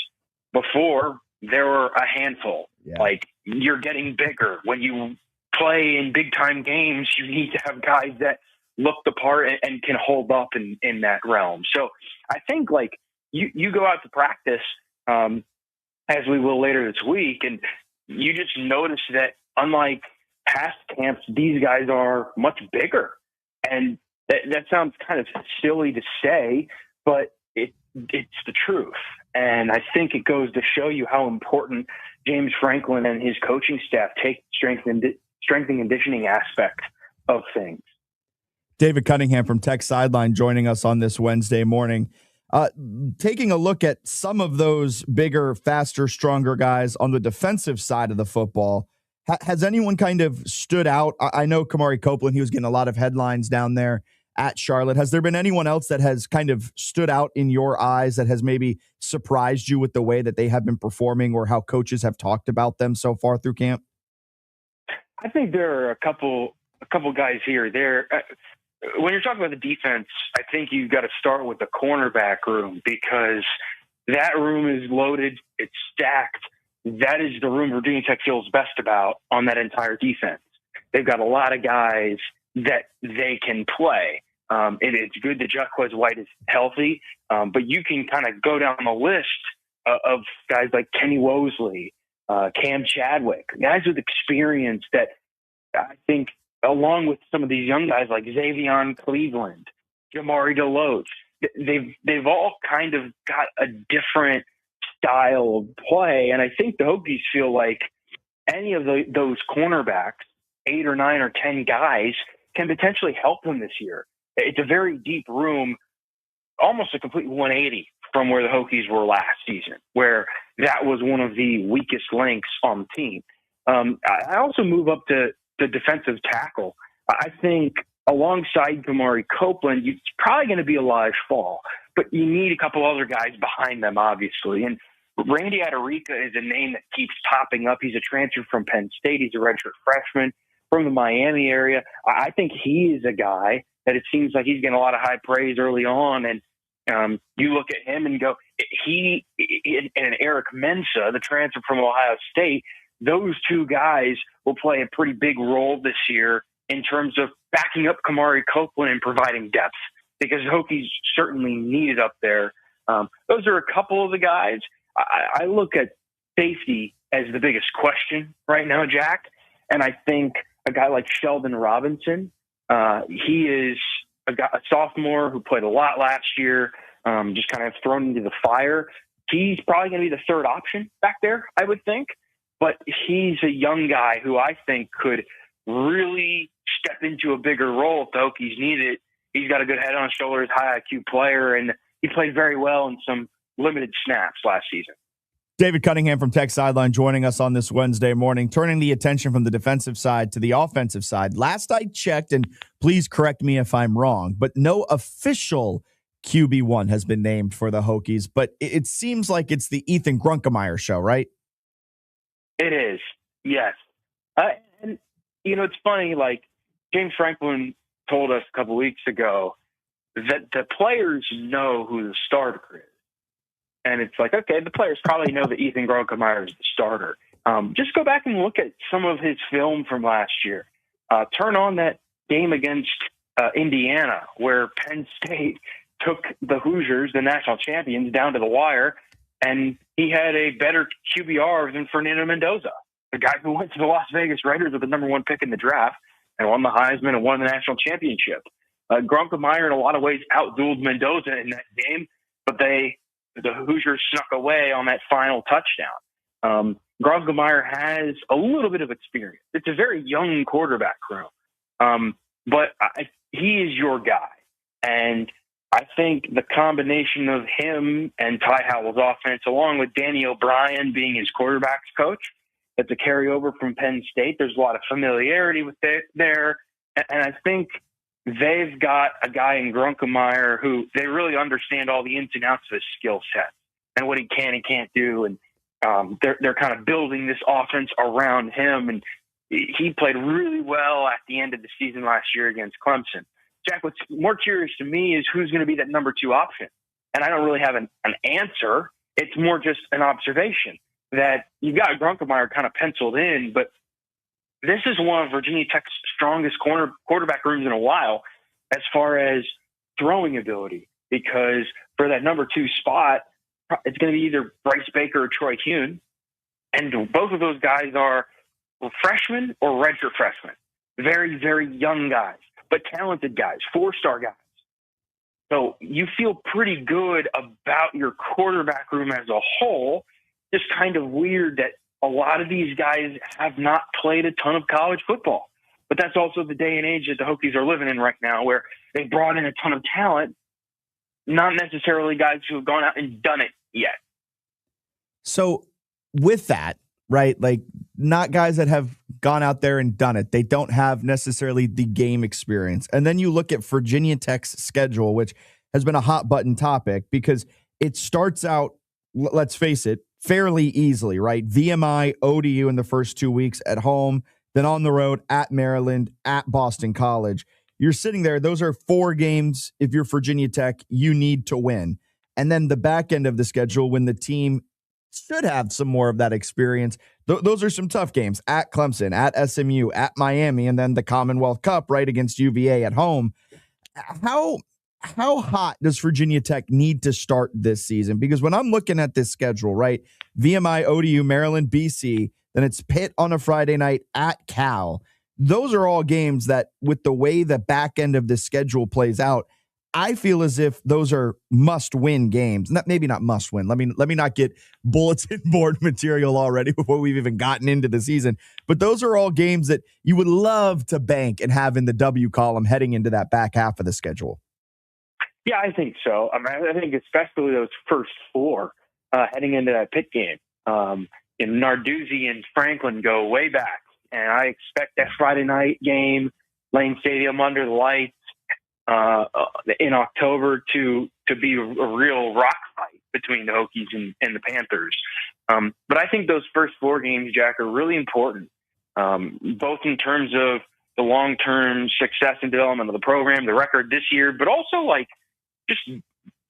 S13: Before, there were a handful. Yeah. Like you're getting bigger. When you play in big time games, you need to have guys that look the part and can hold up in that realm. So I think like you go out to practice, as we will later this week, and you just notice that unlike past camps, these guys are much bigger. And that sounds kind of silly to say, but it's the truth. And I think it goes to show you how important James Franklin and his coaching staff take strength and conditioning aspect of things.
S10: David Cunningham from Tech Sideline joining us on this Wednesday morning. Taking a look at some of those bigger, faster, stronger guys on the defensive side of the football, has anyone kind of stood out? I know Kamari Copeland, he was getting a lot of headlines down there at Charlotte. Has there been anyone else that has kind of stood out in your eyes that has maybe surprised you with the way that they have been performing or how coaches have talked about them so far through camp?
S13: I think there are a couple guys here. When you're talking about the defense, I think you've got to start with the cornerback room because that room is loaded. It's stacked. That is the room Virginia Tech feels best about on that entire defense. They've got a lot of guys that they can play. It's good that Jacquez White is healthy, but you can kind of go down the list of guys like Kenny Wosley, Cam Chadwick, guys with experience that I think, along with some of these young guys like Xavion Cleveland, Jamari Deloach, they've all kind of got a different style of play. And I think the Hokies feel like any of those cornerbacks, 8 or 9 or 10 guys, can potentially help them this year. It's a very deep room, almost a complete 180 from where the Hokies were last season, where that was one of the weakest links on the team. I also move up to the defensive tackle. I think alongside Kamari Copeland, it's probably going to be Elijah Fall, but you need a couple other guys behind them, obviously. And Randy Adarica is a name that keeps popping up. He's a transfer from Penn State. He's a redshirt freshman from the Miami area. I think he is a guy that it seems like he's getting a lot of high praise early on. And you look at him and go, he and Eric Mensah, the transfer from Ohio State, those two guys will play a pretty big role this year in terms of backing up Kamari Copeland and providing depth because the Hokies certainly need it up there. Those are a couple of the guys. I look at safety as the biggest question right now, Jack. And I think a guy like Sheldon Robinson, he is a sophomore who played a lot last year, just kind of thrown into the fire. He's probably going to be the third option back there, I would think. But he's a young guy who I think could really step into a bigger role if the Hokies need it. He's got a good head on his shoulders, high IQ player, and he played very well in some limited snaps last season.
S10: David Cunningham from Tech Sideline joining us on this Wednesday morning, turning the attention from the defensive side to the offensive side. Last I checked, and please correct me if I'm wrong, but no official QB1 has been named for the Hokies, but it seems like it's the Ethan Grunkemeyer show, right?
S13: It is, yes. And, it's funny, like James Franklin told us a couple weeks ago that the players know who the starter is. And it's like, okay, the players probably know that Ethan Grunkemeyer is the starter. Just go back and look at some of his film from last year. Turn on that game against Indiana where Penn State took the Hoosiers, the national champions, down to the wire, and he had a better QBR than Fernando Mendoza, the guy who went to the Las Vegas Raiders with the number 1 pick in the draft and won the Heisman and won the national championship. Grunkemeyer in a lot of ways outdueled Mendoza in that game, but the Hoosiers snuck away on that final touchdown. Grunkemeyer has a little bit of experience. It's a very young quarterback room. But he is your guy. And I think the combination of him and Ty Howell's offense, along with Danny O'Brien being his quarterback's coach, that's a carryover from Penn State. There's a lot of familiarity with there. And I think they've got a guy in Grunkemeyer who they really understand all the ins and outs of his skill set and what he can and can't do. And they're kind of building this offense around him. And he played really well at the end of the season last year against Clemson. Jack, what's more curious to me is who's going to be that number 2 option. And I don't really have an answer. It's more just an observation that you've got Grunkemeyer kind of penciled in, but this is one of Virginia Tech's strongest quarterback rooms in a while as far as throwing ability, because for that number 2 spot, it's going to be either Bryce Baker or Troy Kuhn. And both of those guys are freshmen or redshirt freshmen. Very, very young guys, but talented guys, 4-star guys. So you feel pretty good about your quarterback room as a whole. Just kind of weird that a lot of these guys have not played a ton of college football. But that's also the day and age that the Hokies are living in right now, where they brought in a ton of talent, not necessarily guys who have gone out and done it yet.
S10: So with that, right, like not guys that have gone out there and done it. They don't have necessarily the game experience. And then you look at Virginia Tech's schedule, which has been a hot button topic because it starts out, let's face it, fairly easily, right? VMI, ODU in the first 2 weeks at home, then on the road at Maryland, at Boston College. You're sitting there. Those are 4 games. If you're Virginia Tech, you need to win. And then the back end of the schedule, when the team should have some more of that experience, those are some tough games at Clemson, at SMU, at Miami, and then the Commonwealth Cup right against UVA at home. How hot does Virginia Tech need to start this season? Because when I'm looking at this schedule, right, VMI, ODU, Maryland, BC, then it's Pitt on a Friday night at Cal. Those are all games that, with the way the back end of the schedule plays out, I feel as if those are must-win games. Maybe not must-win. Let me not get bulletin board material already before we've even gotten into the season. But those are all games that you would love to bank and have in the W column heading into that back half of the schedule.
S13: Yeah, I think so. I mean, I think especially those first 4 heading into that Pitt game. Narduzzi and Franklin go way back, and I expect that Friday night game, Lane Stadium under the lights, in October to be a real rock fight between the Hokies and the Panthers. But I think those first 4 games, Jack, are really important, both in terms of the long-term success and development of the program, the record this year, but also like just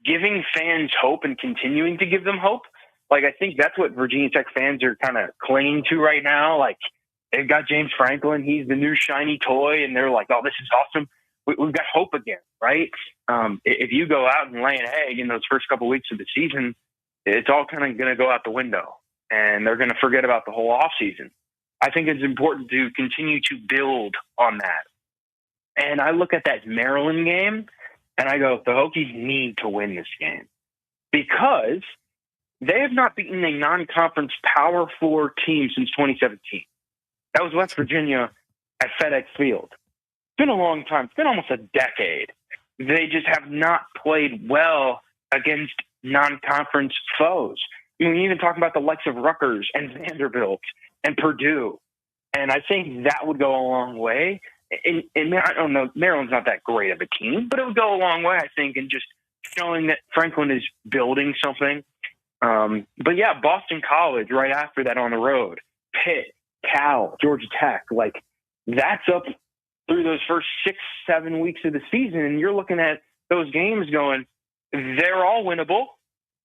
S13: giving fans hope and continuing to give them hope. Like, I think that's what Virginia Tech fans are kind of clinging to right now. Like, they've got James Franklin. He's the new shiny toy, and they're like, oh, this is awesome. We've got hope again, right? If you go out and lay an egg in those first couple of weeks of the season, it's all kind of going to go out the window, and they're going to forget about the whole offseason. I think it's important to continue to build on that. And I look at that Maryland game, and I go, the Hokies need to win this game because they have not beaten a non-conference Power 4 team since 2017. That was West Virginia at FedEx Field. It's been a long time. It's been almost a decade. They just have not played well against non-conference foes. I mean, even talking about the likes of Rutgers and Vanderbilt and Purdue. And I think that would go a long way. And I don't know, Maryland's not that great of a team, but it would go a long way, I think, in just showing that Franklin is building something. But yeah, Boston College right after that on the road, Pitt, Cal, Georgia Tech, like that's up through those first 6-7 weeks of the season. And you're looking at those games going, they're all winnable,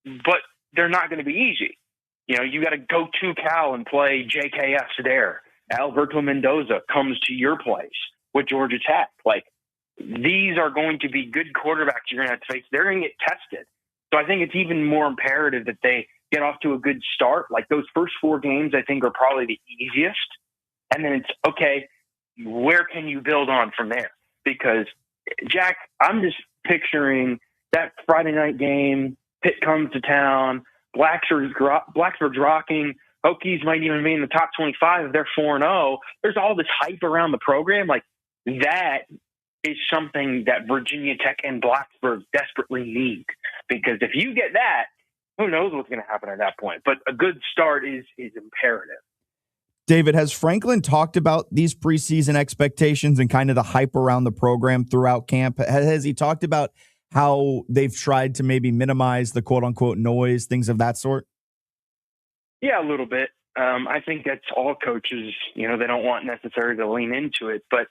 S13: but they're not going to be easy. You got to go to Cal and play JKS there. Alberto Mendoza comes to your place with Georgia Tech. Like, these are going to be good quarterbacks you're going to have to face. They're going to get tested. So I think it's even more imperative that they get off to a good start. Like, those first 4 games, I think, are probably the easiest. And then it's, okay, where can you build on from there? Because, Jack, I'm just picturing that Friday night game, Pitt comes to town, Blacksburg's rocking, Hokies might even be in the top 25 if they're 4-0. There's all this hype around the program. Like, that is something that Virginia Tech and Blacksburg desperately need. Because if you get that, who knows what's going to happen at that point. But a good start is imperative.
S10: David, has Franklin talked about these preseason expectations and kind of the hype around the program throughout camp? Has he talked about how they've tried to maybe minimize the quote-unquote noise, things of that sort?
S13: Yeah, a little bit. I think that's all coaches. They don't want necessarily to lean into it. But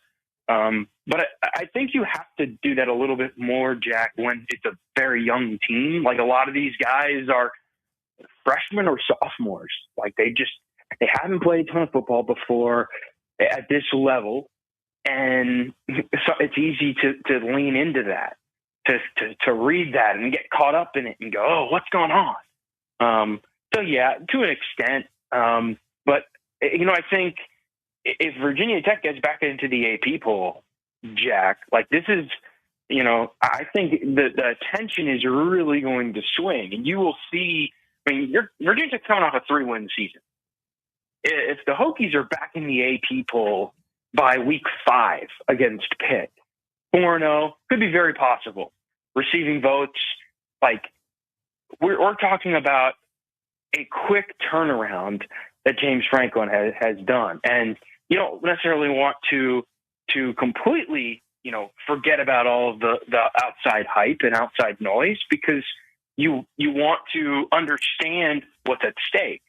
S13: I think you have to do that a little bit more, Jack, when it's a very young team. Like, a lot of these guys are freshmen or sophomores. Like, they haven't played a ton of football before at this level. And so it's easy to lean into that, to read that and get caught up in it and go, oh, what's going on? So, yeah, to an extent. But, I think if Virginia Tech gets back into the AP poll, Jack, like, this is, I think the attention is really going to swing. And you will see, Virginia Tech's coming off a 3-win season. If the Hokies are back in the AP poll by week 5 against Pitt, 4-0 could be very possible. Receiving votes, like, we're talking about a quick turnaround that James Franklin has done. And you don't necessarily want to completely, forget about all of the outside hype and outside noise, because you want to understand what's at stake.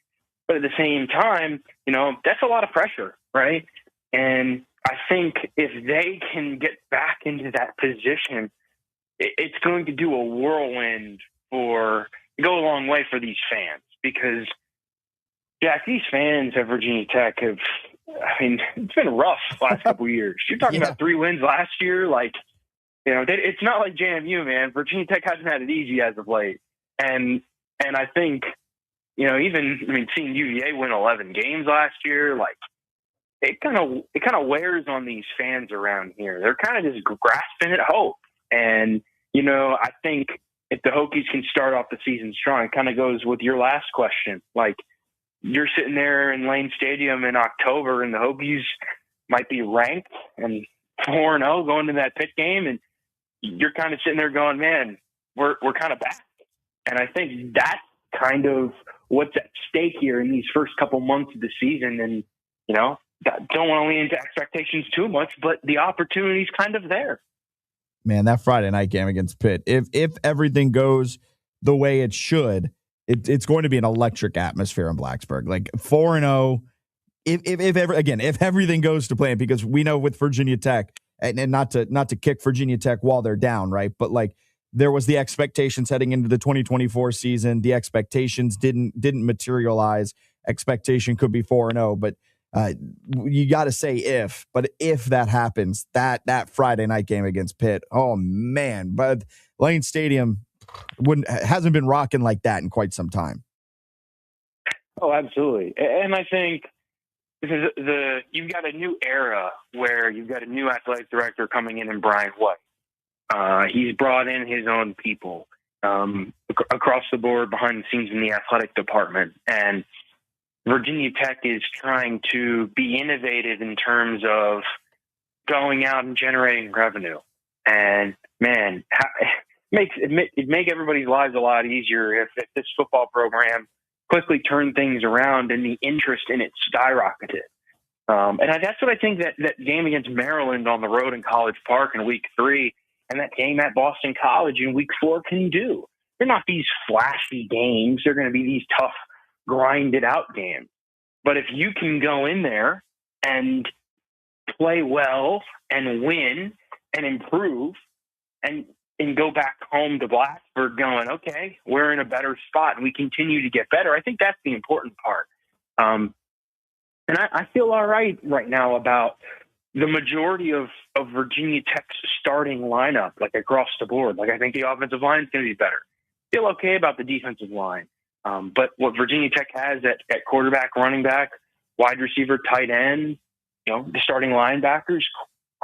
S13: But at the same time, that's a lot of pressure, right? And I think if they can get back into that position, it's going to do a whirlwind go a long way for these fans. Because, Jack, these fans at Virginia Tech it's been rough the last couple of years. You're talking about 3 wins last year. Like, it's not like JMU, man. Virginia Tech hasn't had it easy as of late. And I think, seeing UVA win 11 games last year, like, it kind of wears on these fans around here. They're kind of just grasping at hope. And, I think if the Hokies can start off the season strong, it kind of goes with your last question. Like, you're sitting there in Lane Stadium in October, and the Hokies might be ranked and 4-0 going to that Pitt game, and you're kind of sitting there going, man, we're kind of back. And I think that's kind of what's at stake here in these first couple months of the season. And, don't want to lean into expectations too much, but the opportunity's kind of there.
S10: Man, that Friday night game against Pitt, if everything goes the way it should, it's going to be an electric atmosphere in Blacksburg. Like, 4-0, if everything goes to plan, because we know with Virginia Tech, and not to kick Virginia Tech while they're down, right? But like, there was the expectations heading into the 2024 season. The expectations didn't materialize. Expectation could be 4-0, but you got to say if. But if that happens, that Friday night game against Pitt, oh man! But Lane Stadium hasn't been rocking like that in quite some time.
S13: Oh, absolutely. And I think this is you've got a new era where you've got a new athletic director coming in Brian White. He's brought in his own people across the board, behind the scenes in the athletic department. And Virginia Tech is trying to be innovative in terms of going out and generating revenue. And man, it'd make everybody's lives a lot easier if this football program quickly turned things around and the interest in it skyrocketed. And that's what I think that game against Maryland on the road in College Park in week 3 and that game at Boston College in week 4 can do. They're not these flashy games. They're going to be these tough, grinded out games. But if you can go in there and play well and win and improve and go back home to Blacksburg going, okay, we're in a better spot and we continue to get better, I think that's the important part. And I feel all right now about the majority of Virginia Tech's starting lineup, like across the board. Like, I think the offensive line is going to be better. Feel okay about the defensive line. But what Virginia Tech has at quarterback, running back, wide receiver, tight end, the starting linebackers,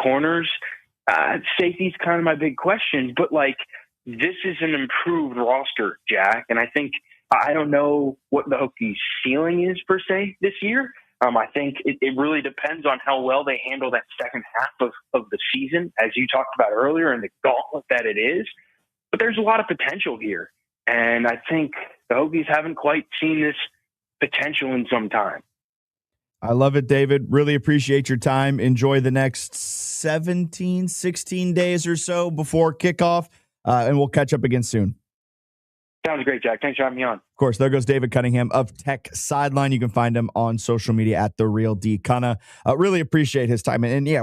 S13: corners, safety's kind of my big question. But like, this is an improved roster, Jack. And I think I don't know what the Hokies' ceiling is per se this year. I think it really depends on how well they handle that second half of the season, as you talked about earlier, and the gauntlet that it is. But there's a lot of potential here. And I think the Hokies haven't quite seen this potential in some time.
S10: I love it, David. Really appreciate your time. Enjoy the next 16 days or so before kickoff, and we'll catch up again soon.
S13: Sounds great, Jack. Thanks for having me on.
S10: Of course, there goes David Cunningham of Tech Sideline. You can find him on social media at The Real D Cunna. Really appreciate his time. And yeah,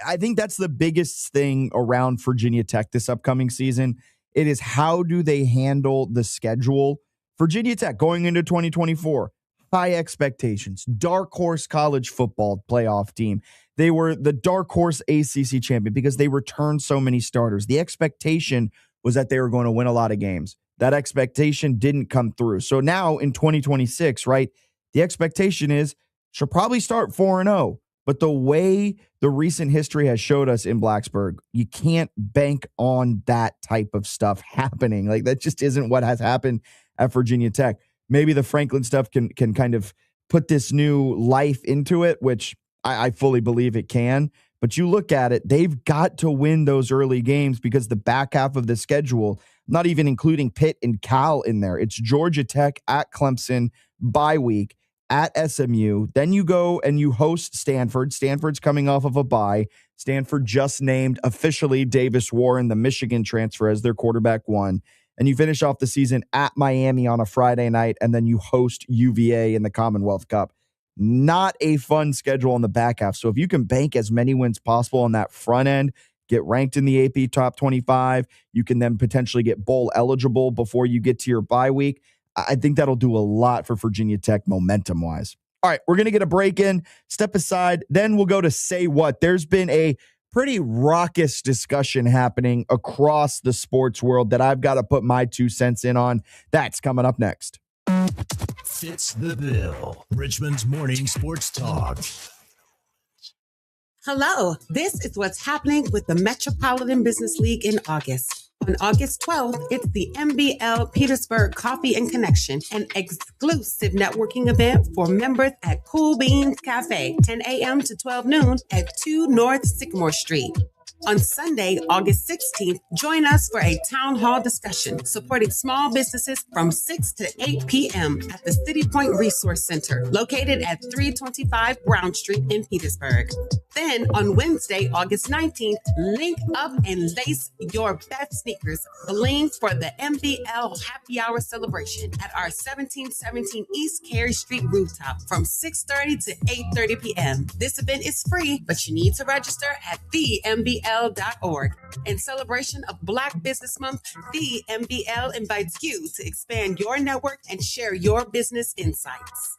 S10: I think that's the biggest thing around Virginia Tech this upcoming season. It is how do they handle the schedule? Virginia Tech going into 2024, high expectations, dark horse college football playoff team. They were the dark horse ACC champion because they returned so many starters. The expectation was that they were going to win a lot of games. That expectation didn't come through. So now in 2026, right, the expectation is she'll probably start 4-0. But the way the recent history has showed us in Blacksburg, you can't bank on that type of stuff happening. Like, that just isn't what has happened at Virginia Tech. Maybe the Franklin stuff can kind of put this new life into it, which I fully believe it can. But you look at it, they've got to win those early games because the back half of the schedule, not even including Pitt and Cal in there, it's Georgia Tech at Clemson, bye week, at SMU. Then you go and you host Stanford. Stanford's coming off of a bye. Stanford just named officially Davis Warren, the Michigan transfer, as their quarterback one. And you finish off the season at Miami on a Friday night, and then you host UVA in the Commonwealth Cup. Not a fun schedule on the back half. So if you can bank as many wins possible on that front end, get ranked in the AP top 25, you can then potentially get bowl eligible before you get to your bye week. I think that'll do a lot for Virginia Tech momentum-wise. All right, we're going to get a break in, step aside, then we'll go to Say What. There's been a pretty raucous discussion happening across the sports world that I've got to put my 2 cents in on. That's coming up next.
S9: Fits the Bill. Richmond's morning sports talk.
S5: Hello, this is what's happening with the Metropolitan Business League in August. On August 12th, it's the MBL Petersburg Coffee and Connection, an exclusive networking event for members at Cool Beans Cafe, 10 a.m. to 12 noon at 2 North Sycamore Street. On Sunday, August 16th, join us for a town hall discussion supporting small businesses from 6 to 8 p.m. at the City Point Resource Center, located at 325 Brown Street in Petersburg. Then on Wednesday, August 19th, link up and lace your best sneakers, bling for the MBL Happy Hour celebration at our 1717 East Carey Street rooftop from 6:30 to 8:30 p.m. This event is free, but you need to register at thembl.org. In celebration of Black Business Month, the MBL invites you to expand your network and share your business insights.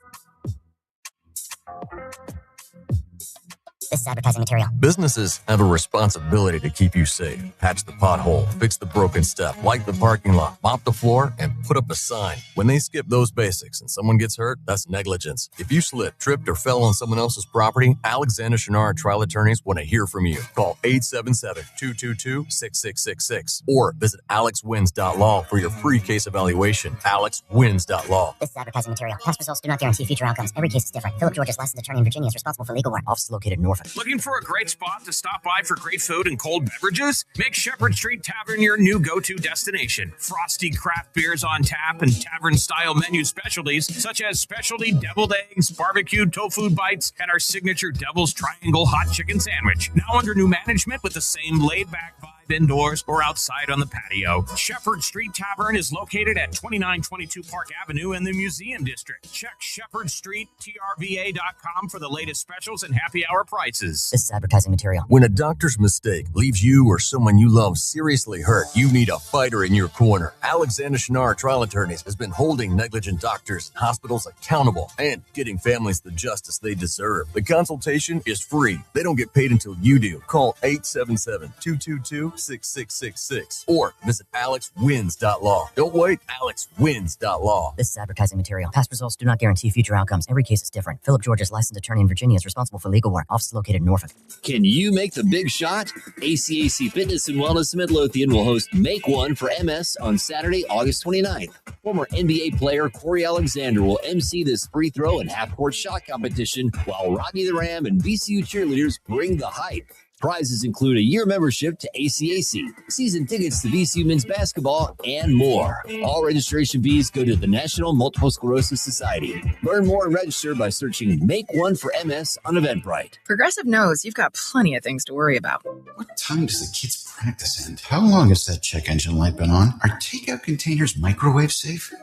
S15: This is advertising material.
S16: Businesses have a responsibility to keep you safe. Patch the pothole, fix the broken step, wipe the parking lot, mop the floor, and put up a sign. When they skip those basics and someone gets hurt, that's negligence. If you slipped, tripped, or fell on someone else's property, Alexander Shinara Trial Attorneys want to hear from you. Call 877-222-6666 or visit alexwins.law for your free case evaluation. alexwins.law.
S15: This is advertising material. Past results do not guarantee future outcomes. Every case is different. Philip George's licensed attorney in Virginia is responsible for legal work. Office located in Norfolk.
S20: Looking for a great spot to stop by for great food and cold beverages? Make Shepherd Street Tavern your new go-to destination. Frosty craft beers on tap and tavern-style menu specialties such as specialty deviled eggs, barbecued tofu bites, and our signature Devil's Triangle hot chicken sandwich. Now under new management with the same laid-back vibe indoors or outside on the patio. Shepherd Street Tavern is located at 2922 Park Avenue in the Museum District. Check shepherdstreettrva.com for the latest specials and happy hour prices.
S15: This is advertising material.
S16: When a doctor's mistake leaves you or someone you love seriously hurt, you need a fighter in your corner. Alexander Shinara Trial Attorneys has been holding negligent doctors and hospitals accountable and getting families the justice they deserve. The consultation is free. They don't get paid until you do. Call 877-222-6666 888-565-6666 or visit alexwins.law. Don't wait, alexwins.law.
S15: This is advertising material. Past results do not guarantee future outcomes. Every case is different. Philip George's licensed attorney in Virginia is responsible for legal work. Office is located in Norfolk.
S1: Can you make the big shot? ACAC Fitness and Wellness in Midlothian will host Make One for MS on Saturday, August 29th. Former NBA player Corey Alexander will MC this free throw and half-court shot competition while Rodney the Ram and VCU cheerleaders bring the hype. Prizes include a year membership to ACAC, season tickets to VCU men's basketball, and more. All registration fees go to the National Multiple Sclerosis Society. Learn more and register by searching Make One for MS on Eventbrite.
S17: Progressive knows you've got plenty of things to worry about.
S4: What time does the kids' practice end? How long has that check engine light been on? Are takeout containers microwave safe?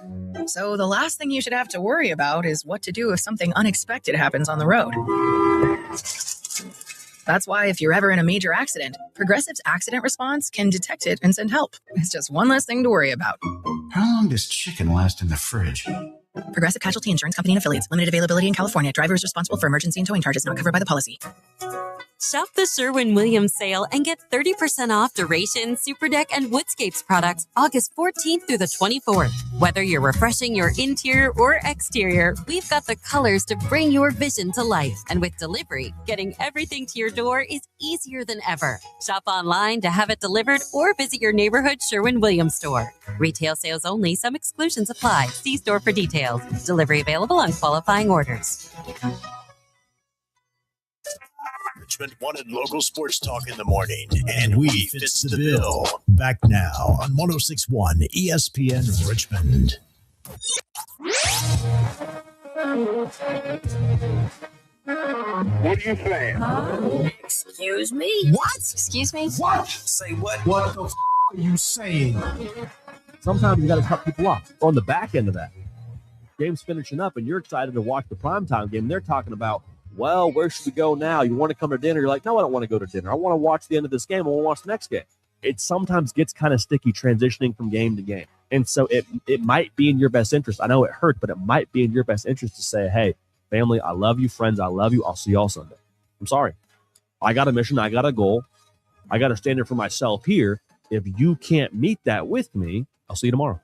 S17: So the last thing you should have to worry about is what to do if something unexpected happens on the road. That's why if you're ever in a major accident, Progressive's accident response can detect it and send help. It's just one less thing to worry about.
S4: How long does chicken last in the fridge?
S17: Progressive Casualty Insurance Company and Affiliates. Limited availability in California. Driver is responsible for emergency and towing charges not covered by the policy.
S6: Shop the Sherwin-Williams sale and get 30% off Duration, Superdeck, and Woodscapes products August 14th through the 24th. Whether you're refreshing your interior or exterior, we've got the colors to bring your vision to life. And with delivery, getting everything to your door is easier than ever. Shop online to have it delivered or visit your neighborhood Sherwin-Williams store. Retail sales only. Some exclusions apply. See store for details. Delivery available on qualifying orders.
S9: Richmond wanted local sports talk in the morning, and we fits the bill. Back now on 106.1 ESPN Richmond.
S21: What are you saying?
S15: Excuse me?
S21: What?
S15: Excuse me?
S21: What?
S9: Say what?
S21: What the are you saying?
S22: Sometimes you got to cut people off. On the back end of that, game's finishing up, and you're excited to watch the primetime game. And they're talking about, well, where should we go now? You want to come to dinner? You're like, no, I don't want to go to dinner. I want to watch the end of this game. I want to watch the next game. It sometimes gets kind of sticky transitioning from game to game. And so it might be in your best interest. I know it hurt, but it might be in your best interest to say, hey, family, I love you. Friends, I love you. I'll see y'all Sunday. I'm sorry. I got a mission. I got a goal. I got a standard for myself here. If you can't meet that with me, I'll see you tomorrow.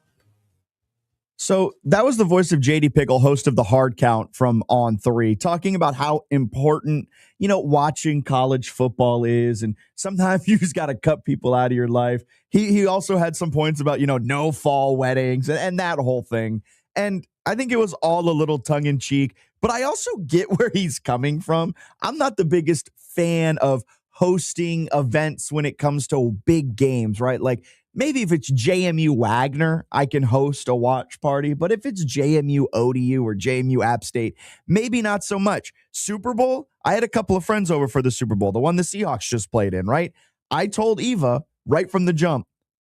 S10: So that was the voice of JD Pickle, host of the Hard Count from On 3, talking about how important, watching college football is. And sometimes you just got to cut people out of your life. He also had some points about, no fall weddings and that whole thing. And I think it was all a little tongue in cheek, but I also get where he's coming from. I'm not the biggest fan of hosting events when it comes to big games, right? Like, maybe if it's JMU Wagner, I can host a watch party. But if it's JMU ODU or JMU App State, maybe not so much. Super Bowl, I had a couple of friends over for the Super Bowl, the one the Seahawks just played in, right? I told Eva right from the jump,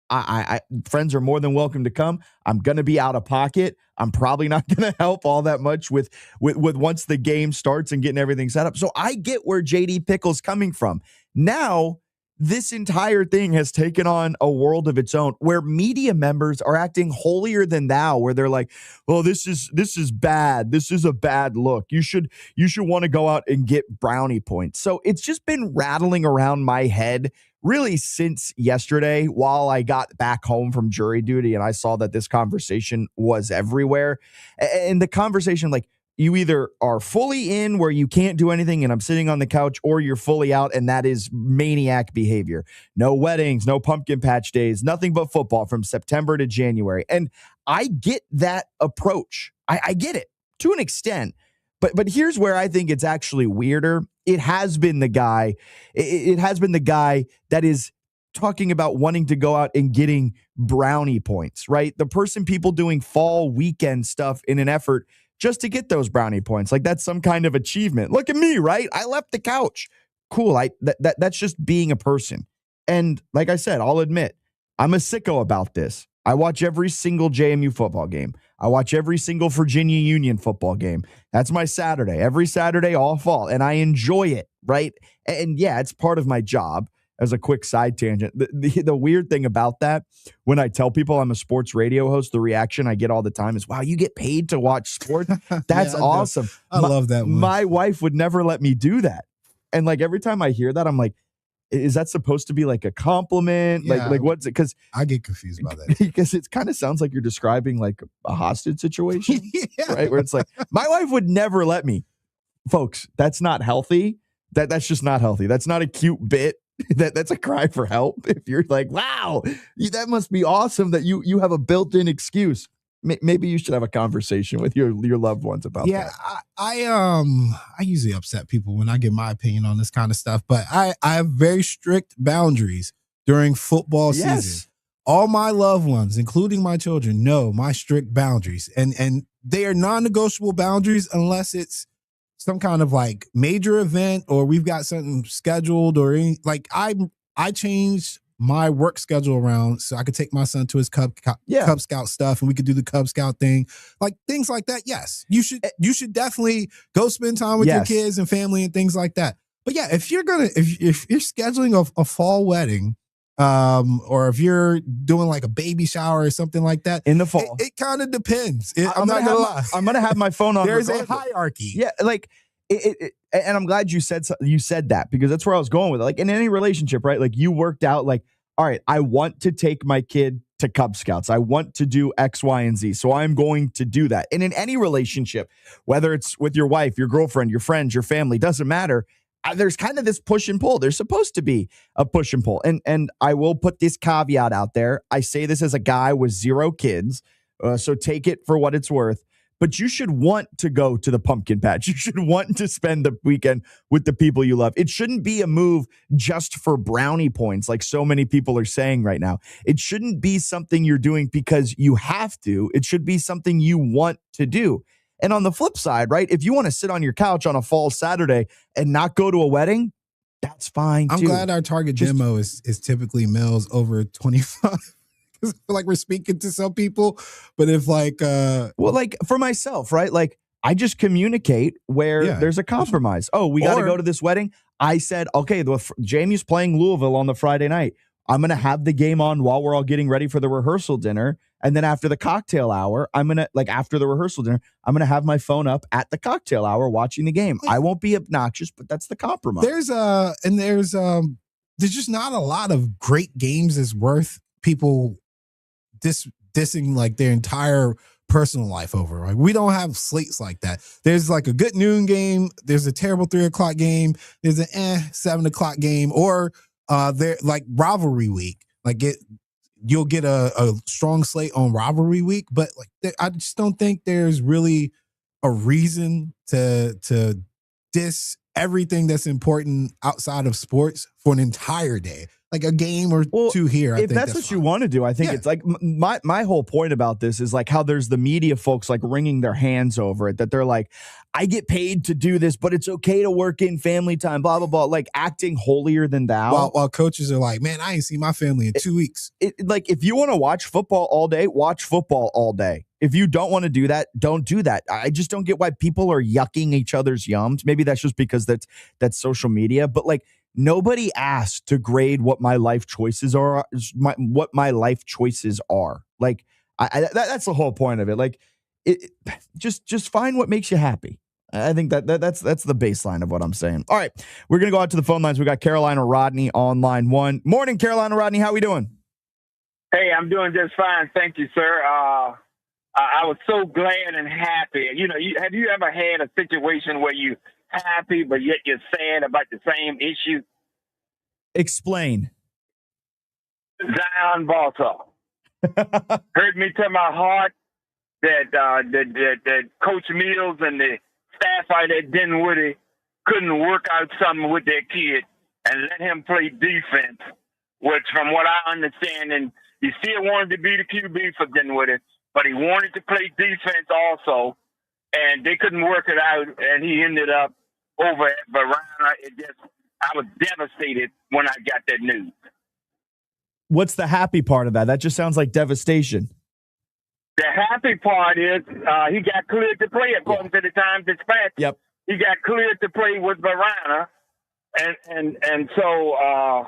S10: I friends are more than welcome to come. I'm going to be out of pocket. I'm probably not going to help all that much with once the game starts and getting everything set up. So I get where JD Pickle's coming from. Now, this entire thing has taken on a world of its own where media members are acting holier than thou, where they're like, oh, this is bad. This is a bad look. You should want to go out and get brownie points. So it's just been rattling around my head really since yesterday while I got back home from jury duty and I saw that this conversation was everywhere. And the conversation, like, you either are fully in where you can't do anything and I'm sitting on the couch, or you're fully out and that is maniac behavior. No weddings, no pumpkin patch days, nothing but football from September to January. And I get that approach. I get it to an extent. But here's where I think it's actually weirder. It has been the guy. It has been the guy that is talking about wanting to go out and getting brownie points, right? The person, people doing fall weekend stuff in an effort just to get those brownie points. Like that's some kind of achievement. Look at me, right? I left the couch. Cool. That's just being a person. And like I said, I'll admit, I'm a sicko about this. I watch every single JMU football game. I watch every single Virginia Union football game. That's my Saturday. Every Saturday all fall. And I enjoy it, right? And yeah, it's part of my job. As a quick side tangent, the weird thing about that, when I tell people I'm a sports radio host, the reaction I get all the time is, wow, you get paid to watch sports? That's
S11: Yeah,
S10: awesome.
S11: I love that one.
S10: My wife would never let me do that. And like every time I hear that, I'm like, is that supposed to be like a compliment?
S11: Yeah.
S10: Like what's it? Because
S11: I get confused about that.
S10: Because it kind of sounds like you're describing like a hostage situation, right? Where it's like, my wife would never let me. Folks, that's not healthy. That's just not healthy. That's not a cute bit. That's a cry for help. If you're like, wow, that must be awesome that you have a built-in excuse. Maybe you should have a conversation with your loved ones about that.
S11: I usually upset people when I give my opinion on this kind of stuff, but I have very strict boundaries during football season. All my loved ones, including my children, know my strict boundaries, and they are non-negotiable boundaries unless it's some kind of like major event or we've got something scheduled or like I changed my work schedule around so I could take my son to his Cub Scout stuff and we could do the Cub Scout thing, like things like that. Yes, you should definitely go spend time with your kids and family and things like that. But yeah, if you're scheduling a fall wedding, or if you're doing like a baby shower or something like that
S10: in the fall,
S11: it kind of depends. I'm not gonna lie.
S10: I'm gonna have my phone on.
S11: There's
S10: regardless.
S11: a hierarchy.
S10: Yeah, like and I'm glad you said that because that's where I was going with it. Like in any relationship, right? Like you worked out like, all right, I want to take my kid to Cub Scouts. I want to do X, Y, and Z. So I'm going to do that. And in any relationship, whether it's with your wife, your girlfriend, your friends, your family, doesn't matter. There's kind of this push and pull. There's supposed to be a push and pull. And I will put this caveat out there. I say this as a guy with 0 kids. So take it for what it's worth. But you should want to go to the pumpkin patch. You should want to spend the weekend with the people you love. It shouldn't be a move just for brownie points like so many people are saying right now. It shouldn't be something you're doing because you have to. It should be something you want to do. And on the flip side, right, if you want to sit on your couch on a fall Saturday and not go to a wedding, that's fine, too.
S11: I'm glad our target demo is typically males over 25. I feel like we're speaking to some people, but if like well,
S10: like for myself, right? Like I just communicate where there's a compromise. Oh, we got to go to this wedding. I said, okay, Jamie's playing Louisville on the Friday night. I'm going to have the game on while we're all getting ready for the rehearsal dinner. And then after the cocktail hour, after the rehearsal dinner, I'm going to have my phone up at the cocktail hour watching the game. I won't be obnoxious, but that's the compromise.
S11: There's just not a lot of great games that's worth people dissing like their entire personal life over. Like we don't have slates like that. There's like a good noon game. There's a terrible 3:00 game. There's an 7:00 game, or there like rivalry week. Like you'll get a strong slate on rivalry week, but like I just don't think there's really a reason to diss everything that's important outside of sports for an entire day. Like a game or two here.
S10: If that's what you want to do, I think it's like my whole point about this is like how there's the media folks like wringing their hands over it, that they're like, I get paid to do this, but it's okay to work in family time, blah, blah, blah, like acting holier than thou.
S11: While coaches are like, man, I ain't seen my family in 2 weeks.
S10: Like if you want to watch football all day, watch football all day. If you don't want to do that, don't do that. I just don't get why people are yucking each other's yums. Maybe that's just because that's social media, but like, nobody asked to grade what my life choices are. What my life choices are. Like that's the whole point of it. Like just find what makes you happy. I think that's the baseline of what I'm saying. All right, we're gonna go out to the phone lines. We got Carolina Rodney on line 1. Morning, Carolina Rodney. How we doing?
S3: Hey, I'm doing just fine, thank you, sir. I was so glad and happy. You know, have you ever had a situation where you happy, but yet you're sad about the same issue?
S10: Explain.
S3: Zion Balto. Hurt me to my heart that Coach Mills and the staff out at Dinwiddie couldn't work out something with their kid and let him play defense, which from what I understand, and he still wanted to be the QB for Dinwiddie, but he wanted to play defense also, and they couldn't work it out, and he ended up over at Verona. I was devastated when I got that news.
S10: What's the happy part of that? That just sounds like devastation.
S3: The happy part is he got cleared to play according to the Times-Dispatch.
S10: Yep.
S3: He got cleared to play with Verona, and so I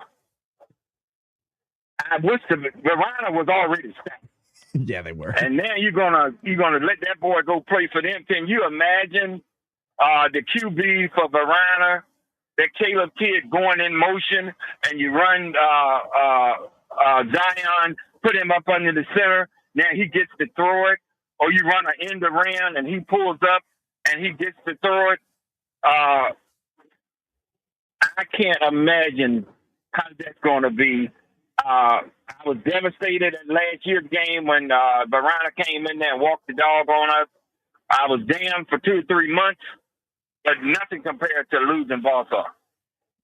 S3: wish Verona was already stacked.
S10: Yeah, they were.
S3: And now you're gonna let that boy go play for them. Can you imagine the QB for Verona that Caleb kid going in motion, and you run Zion, put him up under the center. Now he gets to throw it, or you run an end around and he pulls up and he gets to throw it. I can't imagine how that's going to be. I was devastated at last year's game when Verona came in there and walked the dog on us. I was down for 2 or 3 months, but nothing compared to losing Balsaw.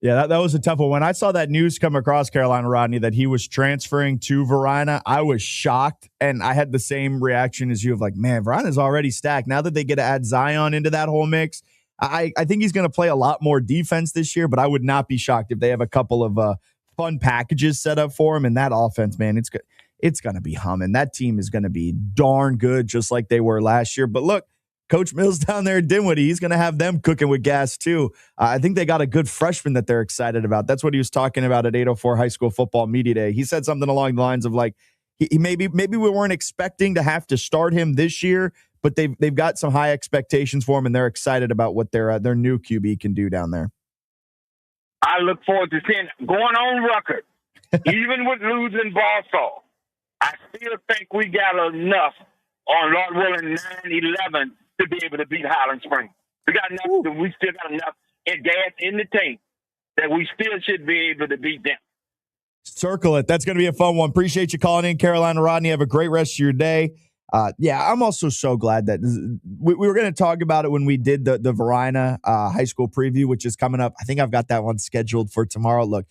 S10: Yeah, that was a tough one. When I saw that news come across, Carolina, Rodney, that he was transferring to Verona, I was shocked, and I had the same reaction as you of like, man, Verona's already stacked. Now that they get to add Zion into that whole mix, I think he's going to play a lot more defense this year, but I would not be shocked if they have a couple of fun packages set up for him. And that offense, man, it's going to be humming. That team is going to be darn good, just like they were last year. But look, Coach Mills down there at Dinwiddie, he's going to have them cooking with gas too. I think they got a good freshman that they're excited about. That's what he was talking about at 804 High School Football Media Day. He said something along the lines of like, he maybe we weren't expecting to have to start him this year, but they've got some high expectations for him, and they're excited about what their new QB can do down there.
S3: I look forward to seeing going on record, even with losing Balsaw. I still think we got enough on Lord willing 9-11 to be able to beat Highland Springs. We got enough. We still got enough gas in the tank that we still should be able to beat them.
S10: Circle it. That's going to be a fun one. Appreciate you calling in, Carolina Rodney. Have a great rest of your day. Yeah, I'm also so glad that we were going to talk about it when we did the Verona high school preview, which is coming up. I think I've got that one scheduled for tomorrow. Look,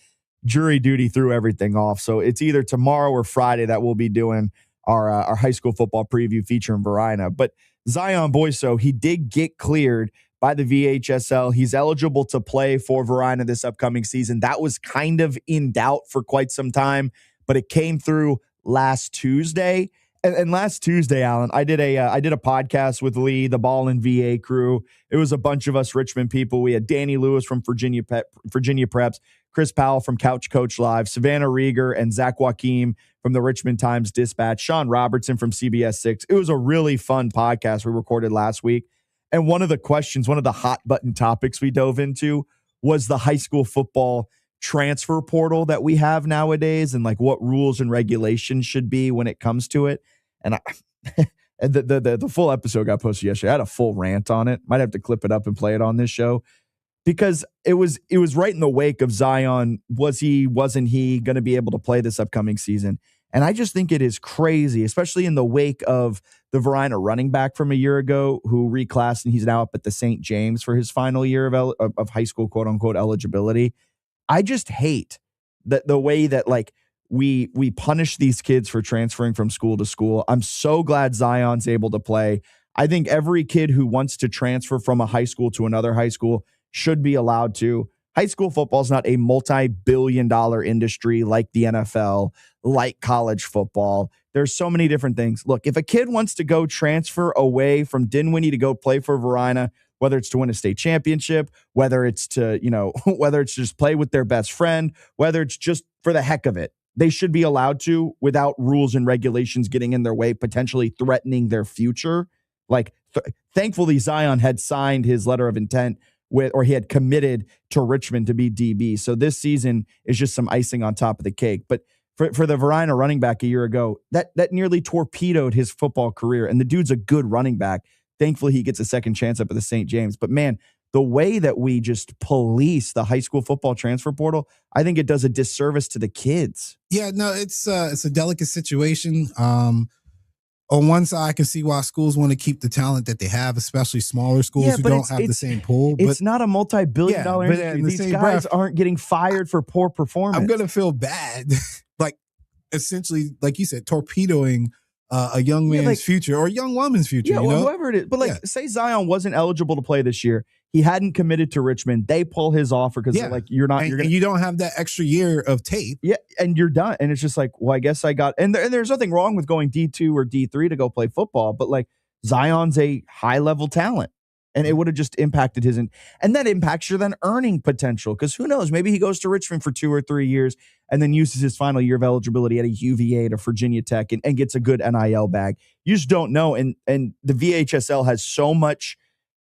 S10: jury duty threw everything off. So it's either tomorrow or Friday that we'll be doing our high school football preview featuring Verona. But Zion Boyso, he did get cleared by the VHSL. He's eligible to play for Verona this upcoming season. That was kind of in doubt for quite some time, but it came through last Tuesday. And last Tuesday, Alan, I did a podcast with Lee, the Ball and VA crew. It was a bunch of us Richmond people. We had Danny Lewis from Virginia Preps, Chris Powell from Couch Coach Live, Savannah Rieger and Zach Joachim from the Richmond Times-Dispatch, Sean Robertson from CBS 6. It was a really fun podcast we recorded last week. And one of the questions, one of the hot button topics we dove into was the high school football transfer portal that we have nowadays and like what rules and regulations should be when it comes to it. And the full episode got posted yesterday. I had a full rant on it. Might have to clip it up and play it on this show because it was right in the wake of Zion. Wasn't he going to be able to play this upcoming season? And I just think it is crazy, especially in the wake of the Verona running back from a year ago who reclassed and he's now up at the St. James for his final year of high school, quote unquote, eligibility. I just hate that the way that like we punish these kids for transferring from school to school. I'm so glad Zion's able to play. I think every kid who wants to transfer from a high school to another high school should be allowed to. High school football is not a multi-billion-dollar industry like the NFL, like college football. There's so many different things. Look, if a kid wants to go transfer away from Dinwiddie to go play for Verona, whether it's to win a state championship, whether it's to, whether it's just play with their best friend, whether it's just for the heck of it, they should be allowed to without rules and regulations getting in their way, potentially threatening their future. Like, thankfully, Zion had signed his letter of intent or he had committed to Richmond to be DB. So this season is just some icing on top of the cake. But for the Verona running back a year ago, that nearly torpedoed his football career. And the dude's a good running back. Thankfully, he gets a second chance up at the St. James. But man, the way that we just police the high school football transfer portal, I think it does a disservice to the kids.
S11: Yeah, no, it's a delicate situation. On one side, I can see why schools want to keep the talent that they have, especially smaller schools who don't have the same pool. But
S10: it's not a multi-billion-dollar industry. These guys aren't getting fired for poor performance.
S11: I'm going to feel bad. Like, essentially, like you said, torpedoing a young man's future or a young woman's future.
S10: Yeah, whoever it is. But say Zion wasn't eligible to play this year. He hadn't committed to Richmond. They pull his offer because they're like, you're not.
S11: And you don't have that extra year of tape.
S10: Yeah, and you're done. And it's just like, well, I guess I got. And there's nothing wrong with going D2 or D3 to go play football, but like Zion's a high level talent, and it would have just impacted his. And that impacts your then earning potential because who knows? Maybe he goes to Richmond for 2 or 3 years and then uses his final year of eligibility at a UVA to Virginia Tech and gets a good NIL bag. You just don't know. And the VHSL has so much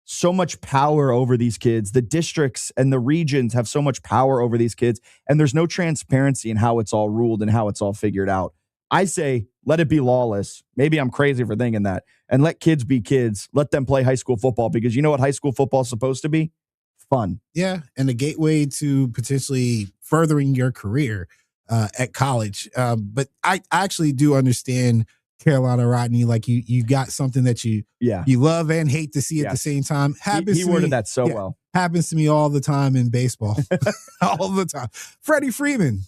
S10: so much power over these kids. The districts and the regions have so much power over these kids, and there's no transparency in how it's all ruled and how it's all figured out. I say, let it be lawless. Maybe I'm crazy for thinking that. And let kids be kids. Let them play high school football, because you know what high school football is supposed to be? Fun.
S11: Yeah, and a gateway to potentially furthering your career at college. But I actually do understand Carolina Rodney. Like you got something that you love and hate to see at the same time.
S10: He worded that so well.
S11: Happens to me all the time in baseball. All the time. Freddie Freeman.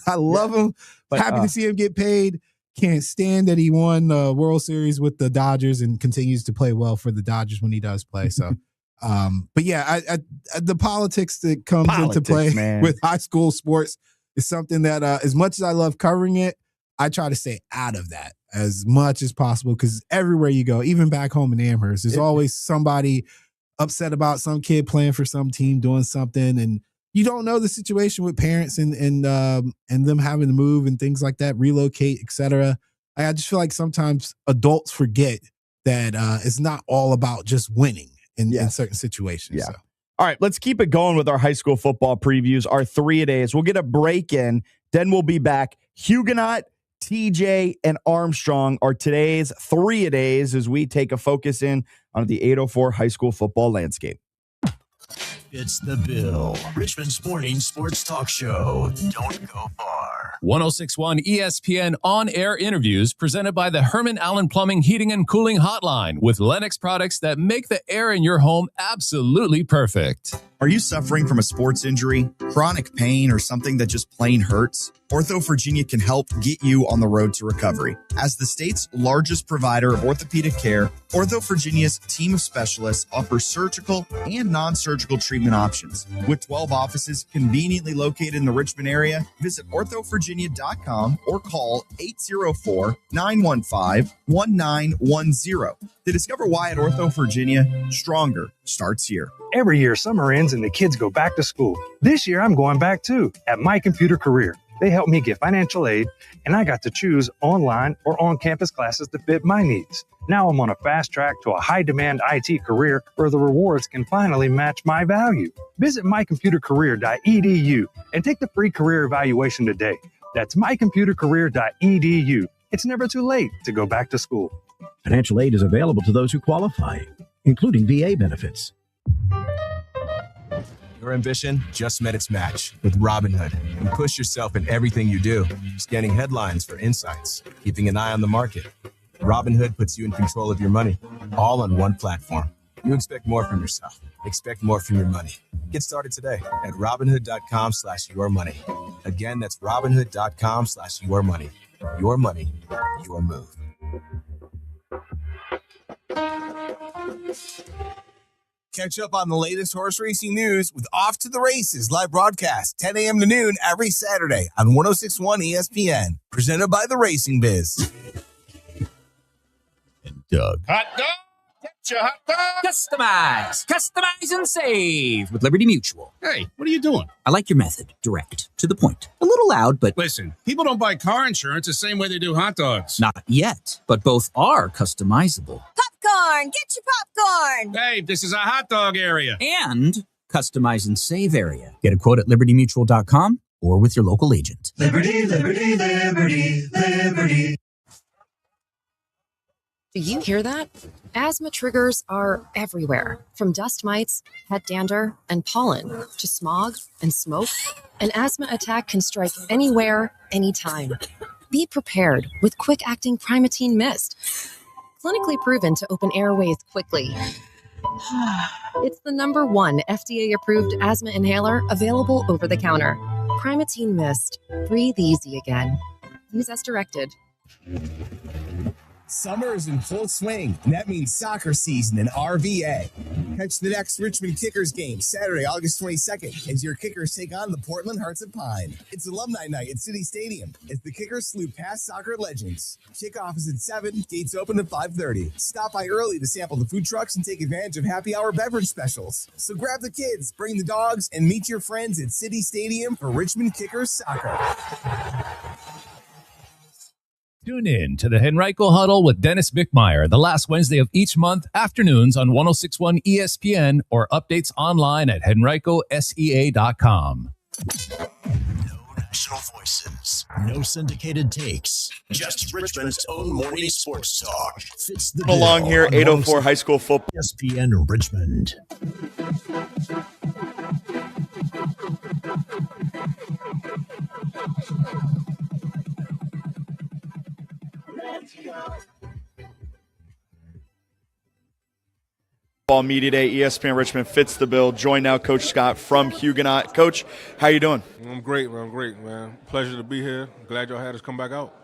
S11: I love him. But, happy to see him get paid. Can't stand that he won the World Series with the Dodgers and continues to play well for the Dodgers when he does play. So, but yeah, the politics that comes into play with high school sports is something that, as much as I love covering it, I try to stay out of that as much as possible, because everywhere you go, even back home in Amherst, there's always somebody upset about some kid playing for some team doing something, and you don't know the situation with parents and them having to move and things like that, relocate, etc. I just feel like sometimes adults forget that it's not all about just winning in certain situations.
S10: Yeah.
S11: So.
S10: All right, let's keep it going with our high school football previews, our 3-a-days. We'll get a break in, then we'll be back. Huguenot, TJ, and Armstrong are today's 3-a-days as we take a focus in on the 804 high school football landscape.
S9: It's the Bill, Richmond's morning sports talk show. Don't go far.
S2: 106.1 ESPN on-air interviews presented by the Herman Allen Plumbing Heating and Cooling Hotline with Lennox products that make the air in your home absolutely perfect.
S14: Are you suffering from a sports injury, chronic pain, or something that just plain hurts? Ortho Virginia can help get you on the road to recovery. As the state's largest provider of orthopedic care, Ortho Virginia's team of specialists offers surgical and non-surgical treatment options. With 12 offices conveniently located in the Richmond area, visit orthovirginia.com or call 804-915-1910 to discover why at Ortho Virginia, stronger starts here.
S23: Every year, summer ends and the kids go back to school. This year, I'm going back too, at My Computer Career. They helped me get financial aid, and I got to choose online or on-campus classes to fit my needs. Now I'm on a fast track to a high-demand IT career where the rewards can finally match my value. Visit mycomputercareer.edu and take the free career evaluation today. That's mycomputercareer.edu. It's never too late to go back to school.
S9: Financial aid is available to those who qualify, including VA benefits.
S24: Your ambition just met its match with Robinhood. And push yourself in everything you do. Scanning headlines for insights, keeping an eye on the market. Robinhood puts you in control of your money, all on one platform. You expect more from yourself. Expect more from your money. Get started today at Robinhood.com/yourmoney. Again, that's Robinhood.com/yourmoney. Your money, your move.
S25: Catch up on the latest horse racing news with Off to the Races live broadcast 10 a.m. to noon every Saturday on 106.1 ESPN. Presented by the Racing Biz.
S12: And Doug.
S20: Hot dog! Get your hot dog!
S26: Customize and save with Liberty Mutual.
S20: Hey, what are you doing?
S26: I like your method. Direct. To the point. A little loud, but...
S20: Listen, people don't buy car insurance the same way they do hot dogs.
S26: Not yet, but both are customizable.
S27: Popcorn! Get your popcorn!
S20: Hey, this is a hot dog area.
S26: And customize and save area. Get a quote at libertymutual.com or with your local agent.
S9: Liberty, liberty, liberty, liberty.
S28: Do you hear that? Asthma triggers are everywhere, from dust mites, pet dander, and pollen to smog and smoke. An asthma attack can strike anywhere, anytime. Be prepared with quick-acting Primatene Mist. Clinically proven to open airways quickly. It's the #1 FDA-approved asthma inhaler available over the counter. Primatene Mist. Breathe easy again. Use as directed.
S25: Summer is in full swing, and that means soccer season in RVA. Catch the next Richmond Kickers game Saturday, August 22nd, as your Kickers take on the Portland Hearts of Pine. It's Alumni Night at City Stadium as the Kickers salute past soccer legends. Kickoff is at 7, gates open at 5:30. Stop by early to sample the food trucks and take advantage of happy hour beverage specials. So grab the kids, bring the dogs, and meet your friends at City Stadium for Richmond Kickers soccer.
S2: Tune in to the Henrico Huddle with Dennis Bickmeyer the last Wednesday of each month, afternoons on 106.1 ESPN, or updates online at henricosea.com.
S9: National voices, no syndicated takes, just Richmond's own morning sports talk. Fits the bill.
S14: Along here, 804 high school football.
S9: ESPN Richmond.
S14: Ball Media Day, ESPN Richmond fits the bill. Join now, Coach Scott from Huguenot. Coach, how you doing?
S1: I'm great, man. Pleasure to be here. Glad y'all had us come back out.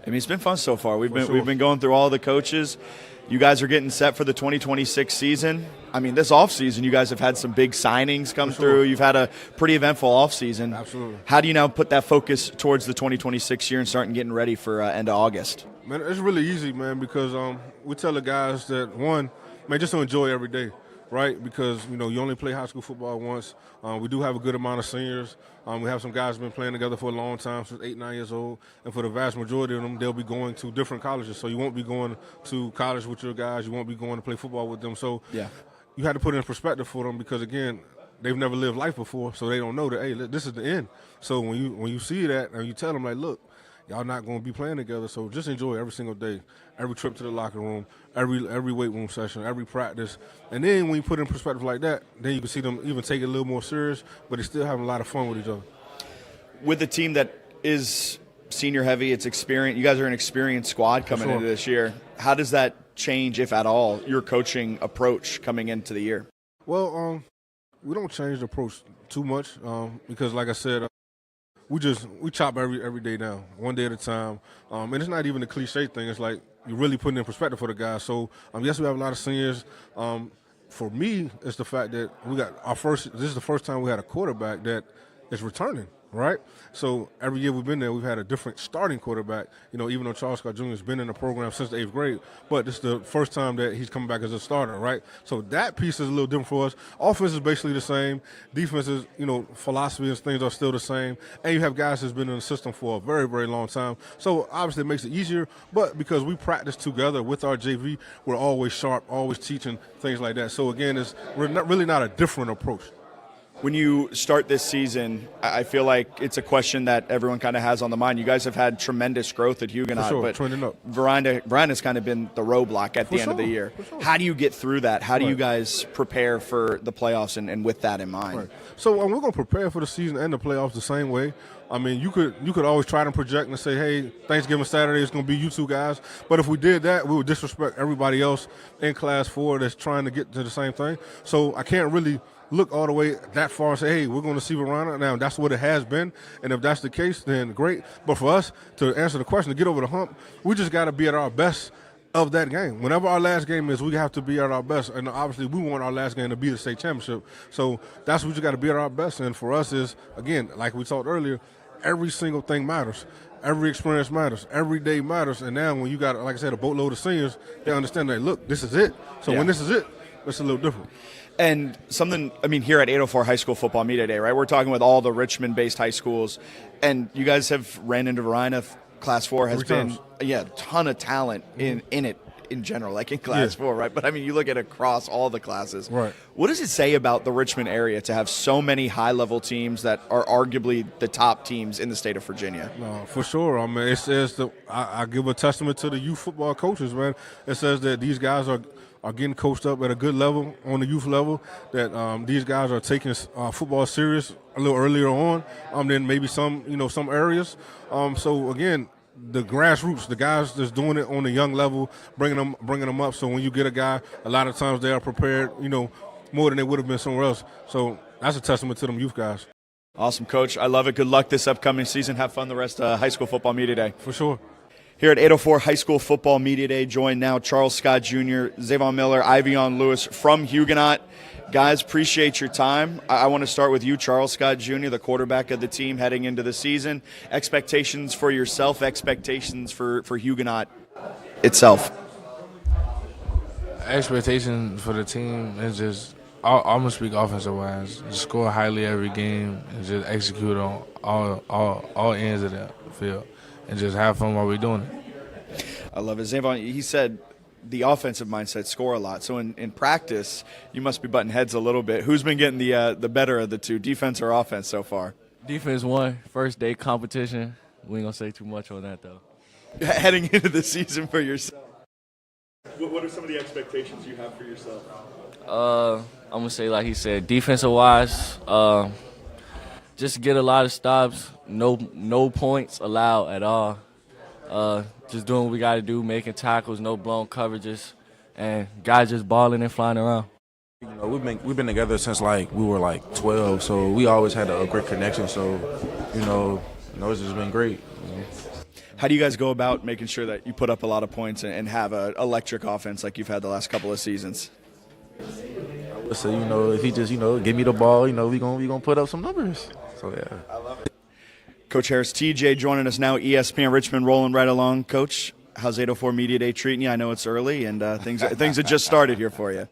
S14: I mean, it's been fun so far. We've been going through all the coaches. You guys are getting set for the 2026 season. I mean, this offseason, you guys have had some big signings come through. You've had a pretty eventful offseason.
S1: Absolutely.
S14: How do you now put that focus towards the 2026 year and starting getting ready for end of August?
S1: Man, it's really easy, man, because we tell the guys that, one, man, just to enjoy every day, right? Because, you only play high school football once. We do have a good amount of seniors. We have some guys who have been playing together for a long time, since 8, 9 years old. And for the vast majority of them, they'll be going to different colleges. So you won't be going to college with your guys. You won't be going to play football with them. So you had to put it in perspective for them because, again, they've never lived life before, so they don't know that, hey, this is the end. So when you see that and you tell them, like, look, y'all not going to be playing together, so just enjoy every single day, every trip to the locker room, every weight room session, every practice. And then when you put it in perspective like that, then you can see them even take it a little more serious, but they're still having a lot of fun with each other.
S14: With a team that is senior heavy, it's experienced. You guys are an experienced squad coming into this year. How does that change, if at all, your coaching approach coming into the year?
S1: Well, we don't change the approach too much because, like I said, we chop every day down, one day at a time. And it's not even a cliche thing. It's like you're really putting in perspective for the guys. So, yes, we have a lot of seniors. For me, it's the fact that this is the first time we had a quarterback that is returning, right? So every year we've been there, we've had a different starting quarterback, even though Charles Scott Jr. has been in the program since the 8th grade, but this is the first time that he's coming back as a starter, right? So that piece is a little different for us. Offense is basically the same. Defense is, philosophy and things are still the same. And you have guys that's been in the system for a very, very long time. So obviously it makes it easier, but because we practice together with our JV, we're always sharp, always teaching, things like that. So again, we're really not a different approach.
S14: When you start this season, I feel like it's a question that everyone kind of has on the mind. You guys have had tremendous growth at Huguenot, but Veranda's kind of been the roadblock at the end of the year. How do you get through that? How do you guys prepare for the playoffs and with that in mind?
S1: Right. So we're going to prepare for the season and the playoffs the same way. I mean, you could always try to project and say, hey, Thanksgiving Saturday is going to be you two guys. But if we did that, we would disrespect everybody else in Class 4 that's trying to get to the same thing. So I can't really look all the way that far and say, hey, we're going to see Veranda. Now, that's what it has been. And if that's the case, then great. But for us, to answer the question, to get over the hump, we just got to be at our best of that game. Whenever our last game is, we have to be at our best. And obviously, we want our last game to be the state championship. So that's what we just got to be at our best. And for us is, again, like we talked earlier, every single thing matters. Every experience matters. Every day matters. And now when you got, like I said, a boatload of seniors, they understand that, look, this is it. So when this is it, it's a little different.
S14: And here at 804 High School Football Media Day, right, we're talking with all the Richmond-based high schools, and you guys have ran into Verina. Class 4 has been a ton of talent in it in general, like in Class 4, right? But, you look at across all the classes. Right. What does it say about the Richmond area to have so many high-level teams that are arguably the top teams in the state of Virginia?
S1: No, for sure. It says that I give a testament to the youth football coaches, man. It says that these guys are getting coached up at a good level on the youth level, that these guys are taking football serious a little earlier on than maybe some areas. So, again, the grassroots, the guys that's doing it on the young level, bringing them up. So when you get a guy, a lot of times they are prepared, more than they would have been somewhere else. So that's a testament to them youth guys.
S14: Awesome, Coach. I love it. Good luck this upcoming season. Have fun the rest of High School Football Media Day.
S1: For sure.
S14: Here at 804 High School Football Media Day, joined now Charles Scott Jr., Zavon Miller, Ivion Lewis from Huguenot. Guys, appreciate your time. I want to start with you, Charles Scott Jr., the quarterback of the team heading into the season. Expectations for yourself, expectations for Huguenot itself.
S5: Expectations for the team is just, I'm going to speak offensive-wise, just score highly every game and just execute on all ends of the field and just have fun while we're doing it.
S14: I love it. Zavon, he said the offensive mindset, score a lot. So in practice, you must be butting heads a little bit. Who's been getting the better of the two, defense or offense so far?
S4: Defense won. First day competition. We ain't going to say too much on that, though.
S14: Heading into the season for yourself, what are some of the expectations you have for yourself?
S4: I'm going to say, like he said, defensive-wise, just get a lot of stops, no points allowed at all. Just doing what we got to do, making tackles, no blown coverages, and guys just balling and flying around.
S7: You know, we've been together since we were 12, so we always had a great connection. So, it's just been great.
S14: How do you guys go about making sure that you put up a lot of points and have an electric offense like you've had the last couple of seasons?
S7: So, if he just, give me the ball, we gonna put up some numbers. So, yeah.
S14: I love it. Coach Harris, TJ joining us now, ESPN Richmond rolling right along. Coach, how's 804 Media Day treating you? I know it's early and things have just started here for you.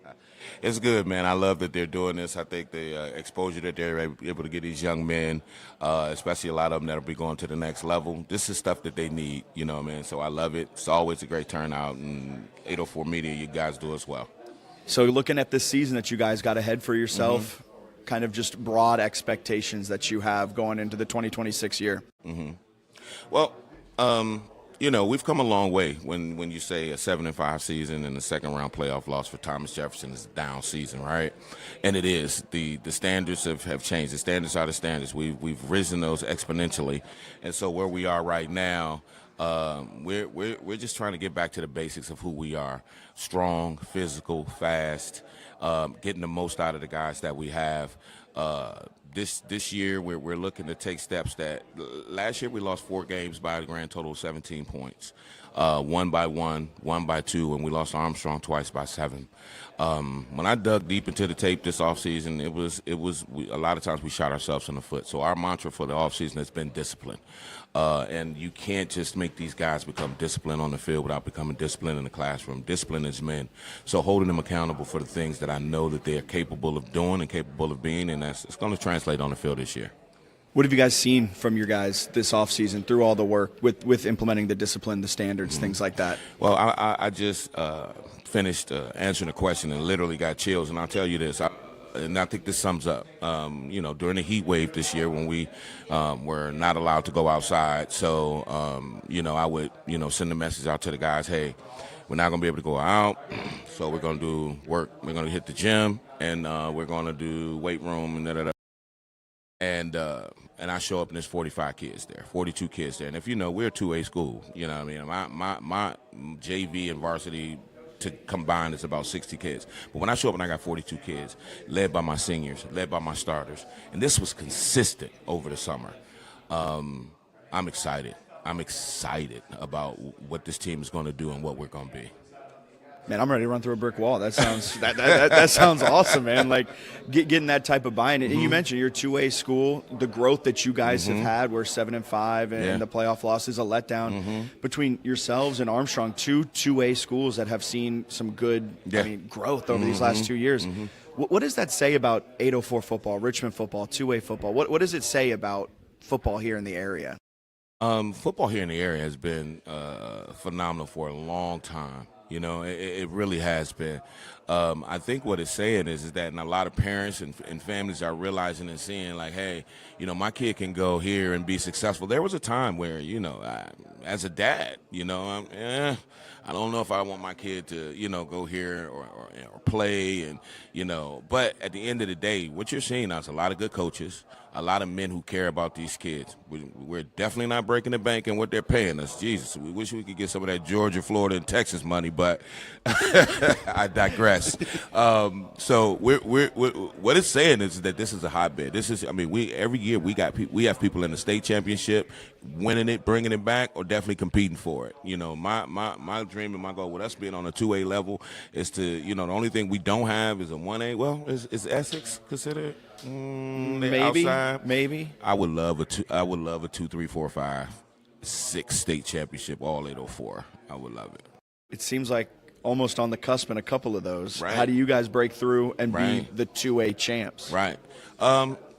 S8: It's good, man. I love that they're doing this. I think the exposure that they're able to get these young men, especially a lot of them that will be going to the next level, this is stuff that they need, So I love it. It's always a great turnout, and 804 Media, you guys do as well.
S14: So looking at this season that you guys got ahead for yourself, kind of just broad expectations that you have going into the 2026 year?
S8: Well, we've come a long way when you say a 7-5 season and the second round playoff loss for Thomas Jefferson is a down season, right? And it is. The standards have changed. The standards are the standards. We've risen those exponentially. And so where we are right now, we're just trying to get back to the basics of who we are. Strong, physical, fast, getting the most out of the guys that we have. This year, we're looking to take steps that last year we lost 4 games by a grand total of 17 points. 1 by 1, 1 by 2, and we lost Armstrong twice by 7. When I dug deep into the tape this offseason, a lot of times we shot ourselves in the foot. So our mantra for the offseason has been discipline. And you can't just make these guys become disciplined on the field without becoming disciplined in the classroom. Discipline is men. So holding them accountable for the things that I know that they are capable of doing and capable of being, and it's going to translate on the field this year.
S14: What have you guys seen from your guys this offseason through all the work with implementing the discipline, the standards, things like that?
S8: Well, I just finished answering a question and literally got chills, and I'll tell you this. And I think this sums up, during the heat wave this year when we were not allowed to go outside. So, I would, send a message out to the guys, hey, we're not going to be able to go out, so we're going to do work. We're going to hit the gym, and we're going to do weight room and da-da-da. And I show up and there's 45 kids there, 42 kids there. And if we're a 2A school, my JV and varsity to combine is about 60 kids. But when I show up and I got 42 kids, led by my seniors, led by my starters, and this was consistent over the summer, I'm excited. I'm excited about what this team is going to do and what we're going to be.
S14: Man, I'm ready to run through a brick wall. That sounds that sounds awesome, man. Like getting that type of buy-in. And you mentioned your 2A school, the growth that you guys have had, where 7-5 and the playoff loss is a letdown. Between yourselves and Armstrong, 2 2A schools that have seen some good growth over these last 2 years. What does that say about 804 football, Richmond football, 2A football? What does it say about football here in the area?
S8: Football here in the area has been phenomenal for a long time. It really has been. I think what it's saying is that a lot of parents and families are realizing and seeing like, hey, my kid can go here and be successful. There was a time where, as a dad, I don't know if I want my kid to, go here or play and, but at the end of the day, what you're seeing now is a lot of good coaches, a lot of men who care about these kids. We're definitely not breaking the bank in what they're paying us. Jesus, we wish we could get some of that Georgia, Florida, and Texas money, but I digress. So what it's saying is that this is a hotbed. Every year we have people in the state championship winning it, bringing it back, or definitely competing for it. My dream and my goal with us being on a 2A level is to, the only thing we don't have is a 1A. Well, is Essex considered?
S14: Maybe.
S8: I would love a 2, 3, 4, 5, 6 state championship, all 804. I would love it.
S14: It seems like almost on the cusp in a couple of those.
S8: Right.
S14: How do you guys break through and be the 2A champs?
S8: Right.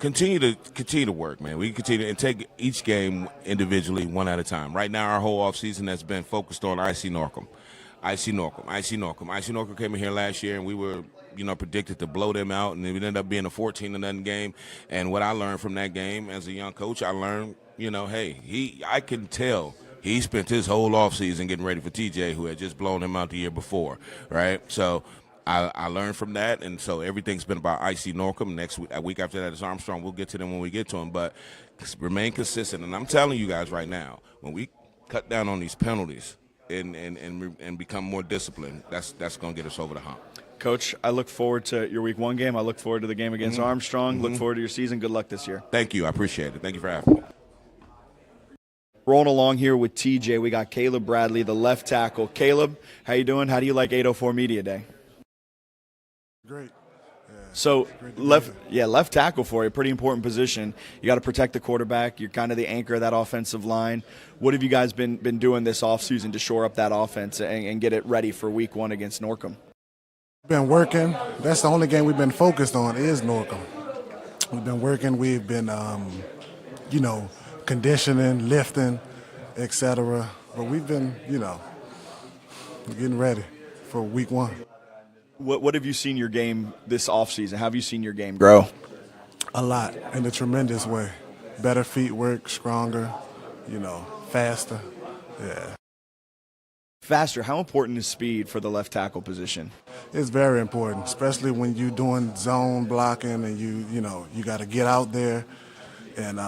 S8: Continue to work, man. We continue and take each game individually, one at a time. Right now, our whole offseason has been focused on IC Norcom. IC Norcom came in here last year, and we were, predicted to blow them out, and it ended up being a 14-0 game. And what I learned from that game as a young coach, I learned, I can tell he spent his whole offseason getting ready for TJ, who had just blown him out the year before, right? So I learned from that, and so everything's been about IC Norcom. Next week, a week after that is Armstrong. We'll get to them when we get to them, but remain consistent. And I'm telling you guys right now, when we cut down on these penalties and become more disciplined, that's going to get us over the hump.
S10: Coach, I look forward to your week 1 game. I look forward to the game against Armstrong. Look forward to your season. Good luck this year.
S8: Thank you. I appreciate it. Thank you for having me.
S10: Rolling along here with TJ, we got Caleb Bradley, the left tackle. Caleb, how you doing? How do you like 804 Media Day?
S6: Great.
S10: So left tackle for you, pretty important position. You got to protect the quarterback. You're kind of the anchor of that offensive line. What have you guys been doing this offseason to shore up that offense and get it ready for week 1 against Norcom?
S6: Been working. That's the only game we've been focused on is Norcom. We've been working. We've been, conditioning, lifting, etc. But we've been, getting ready for week 1.
S10: What have you seen your game this offseason? How have you seen your game grow?
S6: A lot, in a tremendous way. Better feet work, stronger, faster. Yeah.
S10: Faster. How important is speed for the left tackle position?
S6: It's very important, especially when you're doing zone blocking and you got to get out there and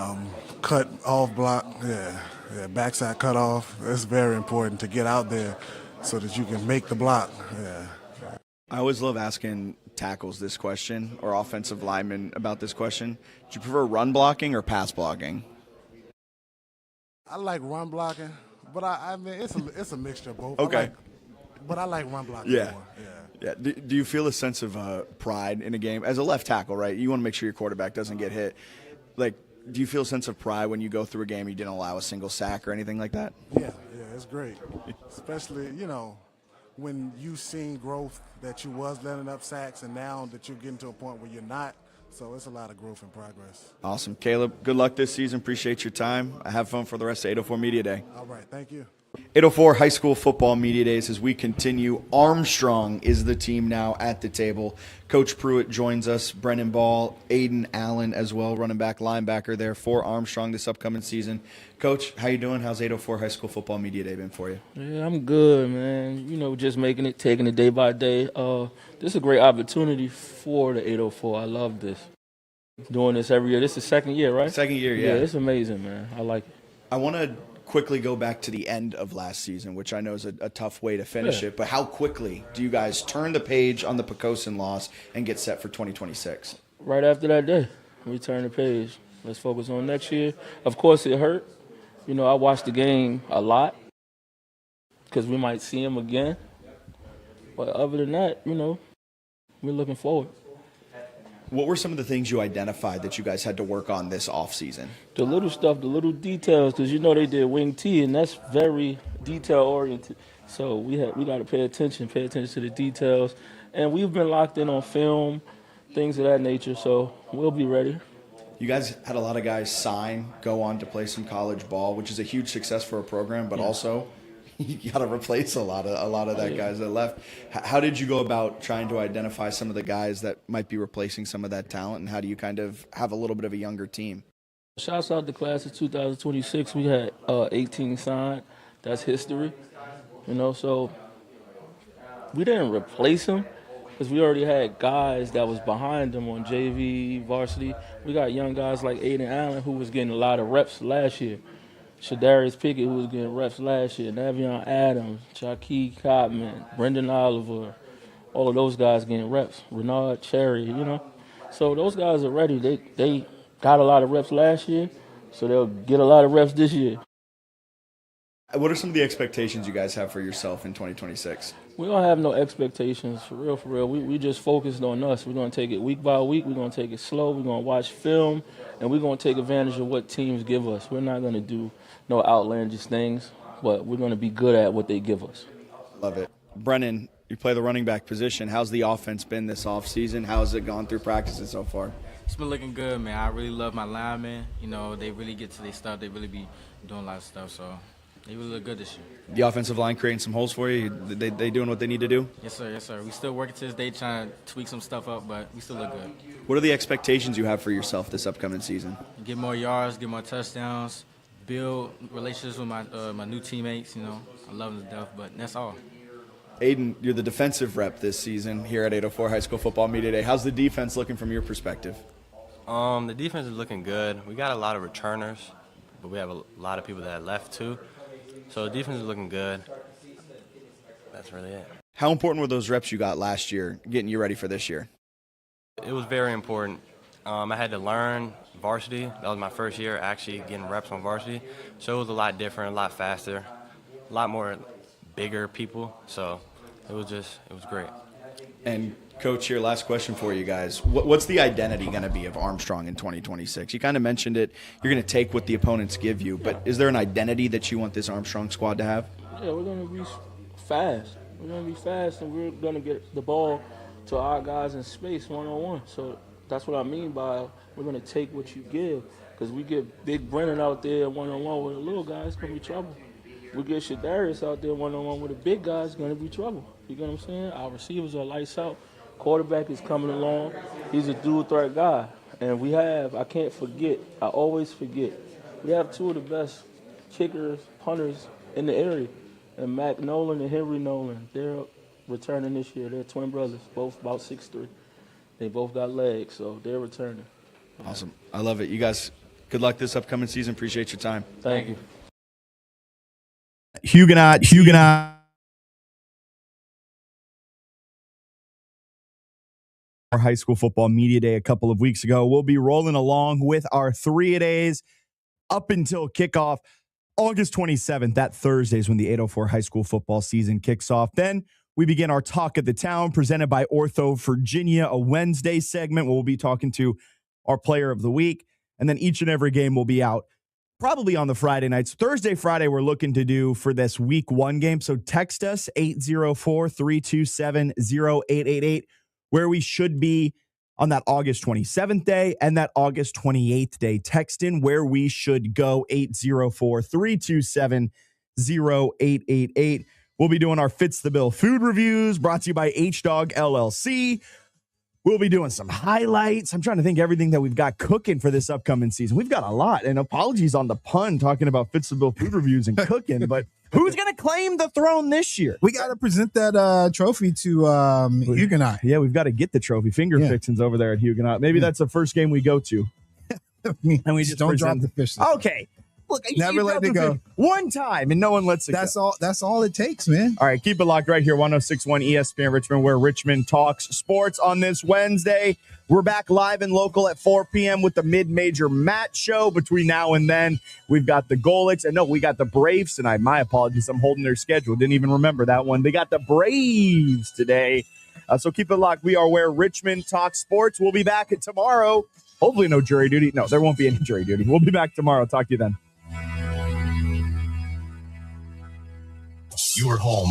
S6: cut off block. Yeah, backside cut off. It's very important to get out there so that you can make the block. Yeah.
S10: I always love asking tackles this question or offensive linemen about this question. Do you prefer run blocking or pass blocking?
S6: I like run blocking, but I mean it's a mixture of both.
S10: Okay.
S6: But I like run blocking
S10: more.
S6: Yeah.
S10: Do you feel a sense of pride in a game as a left tackle? Right, you want to make sure your quarterback doesn't get hit. Like, do you feel a sense of pride when you go through a game you didn't allow a single sack or anything like that?
S6: Yeah, it's great, especially when you've seen growth that you was letting up sacks and now that you're getting to a point where you're not. So it's a lot of growth and progress.
S10: Awesome. Caleb, good luck this season. Appreciate your time. Have fun for the rest of 804 Media Day.
S6: All right. Thank you.
S10: 804 High School Football Media Days as we continue. Armstrong is the team now at the table. Coach Pruitt joins us. Brennan Ball, Aiden Allen as well, running back, linebacker there for Armstrong this upcoming season. Coach, how you doing? How's 804 High School Football Media Day been for you?
S13: Yeah, I'm good, man. Just making it, taking it day by day. This is a great opportunity for the 804. I love this. Doing this every year. This is the second year, right?
S10: Second year, yeah.
S13: Yeah, it's amazing, man. I like it.
S10: I want to quickly go back to the end of last season, which I know is a tough way to finish it, but how quickly do you guys turn the page on the Pocosin loss and get set for 2026?
S13: Right after that day, we turn the page. Let's focus on next year. Of course, it hurt. I watched the game a lot because we might see him again. But other than that, we're looking forward.
S10: What were some of the things you identified that you guys had to work on this offseason?
S13: The little stuff, the little details, because they did wing T, and that's very detail-oriented. So we got to pay attention to the details. And we've been locked in on film, things of that nature, so we'll be ready.
S10: You guys had a lot of guys go on to play some college ball, which is a huge success for a program, but also you got to replace a lot of that guys that left. How did you go about trying to identify some of the guys that might be replacing some of that talent, and how do you kind of have a little bit of a younger team?
S13: Shouts out the class of 2026. We had 18 signed. That's history. So we didn't replace them because we already had guys that was behind them on JV, varsity. We got young guys like Aiden Allen who was getting a lot of reps last year. Shadarius Pickett, who was getting reps last year, Navion Adams, Shaquille Cotman, Brendan Oliver, all of those guys getting reps. Renard Cherry, So those guys are ready. They got a lot of reps last year, so they'll get a lot of reps this year.
S10: What are some of the expectations you guys have for yourself in 2026?
S13: We don't have no expectations, for real. We just focused on us. We're going to take it week by week. We're going to take it slow. We're going to watch film, and we're going to take advantage of what teams give us. We're not going to do no outlandish things, but we're going to be good at what they give us.
S10: Love it. Brennan, you play the running back position. How's the offense been this offseason? How has it gone through practices so far?
S3: It's been looking good, man. I really love my linemen. You know, they really get to their stuff. They really be doing a lot of stuff, so they really look good this year.
S15: The offensive line creating some holes for you? They doing what they need to do?
S3: Yes, sir. Yes, sir. We still working to this day trying to tweak some stuff up, but we still look good.
S15: What are the expectations you have for yourself this upcoming season?
S3: Get more yards, get more touchdowns, build relationships with my new teammates. You know, I love them to death, but that's all.
S15: Aiden, you're the defensive rep this season here at 804 High School Football Media Day. How's the defense looking from your perspective?
S16: The defense is looking good. We got a lot of returners, but we have a lot of people that left too. So the defense is looking good. That's really it.
S15: How important were those reps you got last year getting you ready for this year?
S16: It was very important. I had to learn varsity. That was my first year actually getting reps on varsity. So it was a lot different, a lot faster, a lot more bigger people. So it was great.
S15: And Coach, here, last question for you guys. What's the identity going to be of Armstrong in 2026? You kind of mentioned it. You're going to take what the opponents give you, but is there an identity that you want this Armstrong squad to have?
S13: Yeah, we're going to be fast. We're going to be fast, and we're going to get the ball to our guys in space one-on-one. So that's what I mean by we're going to take what you give, because we get Big Brennan out there one-on-one with a little guy, it's going to be trouble. We get Shadarius out there one-on-one with a big guy, it's going to be trouble. You get what I'm saying? Our receivers are lights out. Quarterback is coming along. He's a dual threat guy. And we have, I can't forget, I always forget, we have two of the best kickers, punters in the area. And Mac Nolan and Henry Nolan, they're returning this year. They're twin brothers, both about 6'3". They both got legs, so they're returning.
S15: Awesome. I love it. You guys, good luck this upcoming season. Appreciate your time.
S13: Thank you.
S10: Huguenot. Our high school football media day a couple of weeks ago. We'll be rolling along with our 3-a-days up until kickoff. August 27th, that Thursday is when the 804 high school football season kicks off. Then we begin our Talk of the Town presented by Ortho Virginia, a Wednesday segment where we'll be talking to our player of the week. And then each and every game will be out probably on the Friday nights. Thursday, Friday, we're looking to do for this week 1 game. So text us 804-327-0888. where we should be on that August 27th day and that August 28th day. Text in where we should go, 804-327-0888. We'll be doing our Fitz the Bill food reviews brought to you by H-Dog LLC. We'll be doing some highlights. I'm trying to think everything that we've got cooking for this upcoming season. We've got a lot, and apologies on the pun talking about Fitz the Bill food reviews and cooking, but who's going to claim the throne this year?
S11: We got to present that trophy to Huguenot.
S10: Yeah, we've got to get the trophy. Finger fixings over there at Huguenot. Maybe that's the first game we go to.
S11: And we just don't drop the fish.
S10: Okay. Look,
S11: never let it go.
S10: One time, and no one lets it go.
S11: That's all it takes, man.
S10: All right, keep it locked right here, 106.1 ESPN Richmond, where Richmond talks sports on this Wednesday. We're back live and local at 4 p.m. with the mid-major match show. Between now and then, we've got the Golics. And no, we got the Braves tonight. My apologies. I'm holding their schedule. Didn't even remember that one. They got the Braves today. So keep it locked. We are where Richmond talks sports. We'll be back tomorrow. Hopefully no jury duty. No, there won't be any jury duty. We'll be back tomorrow. Talk to you then.
S9: Your home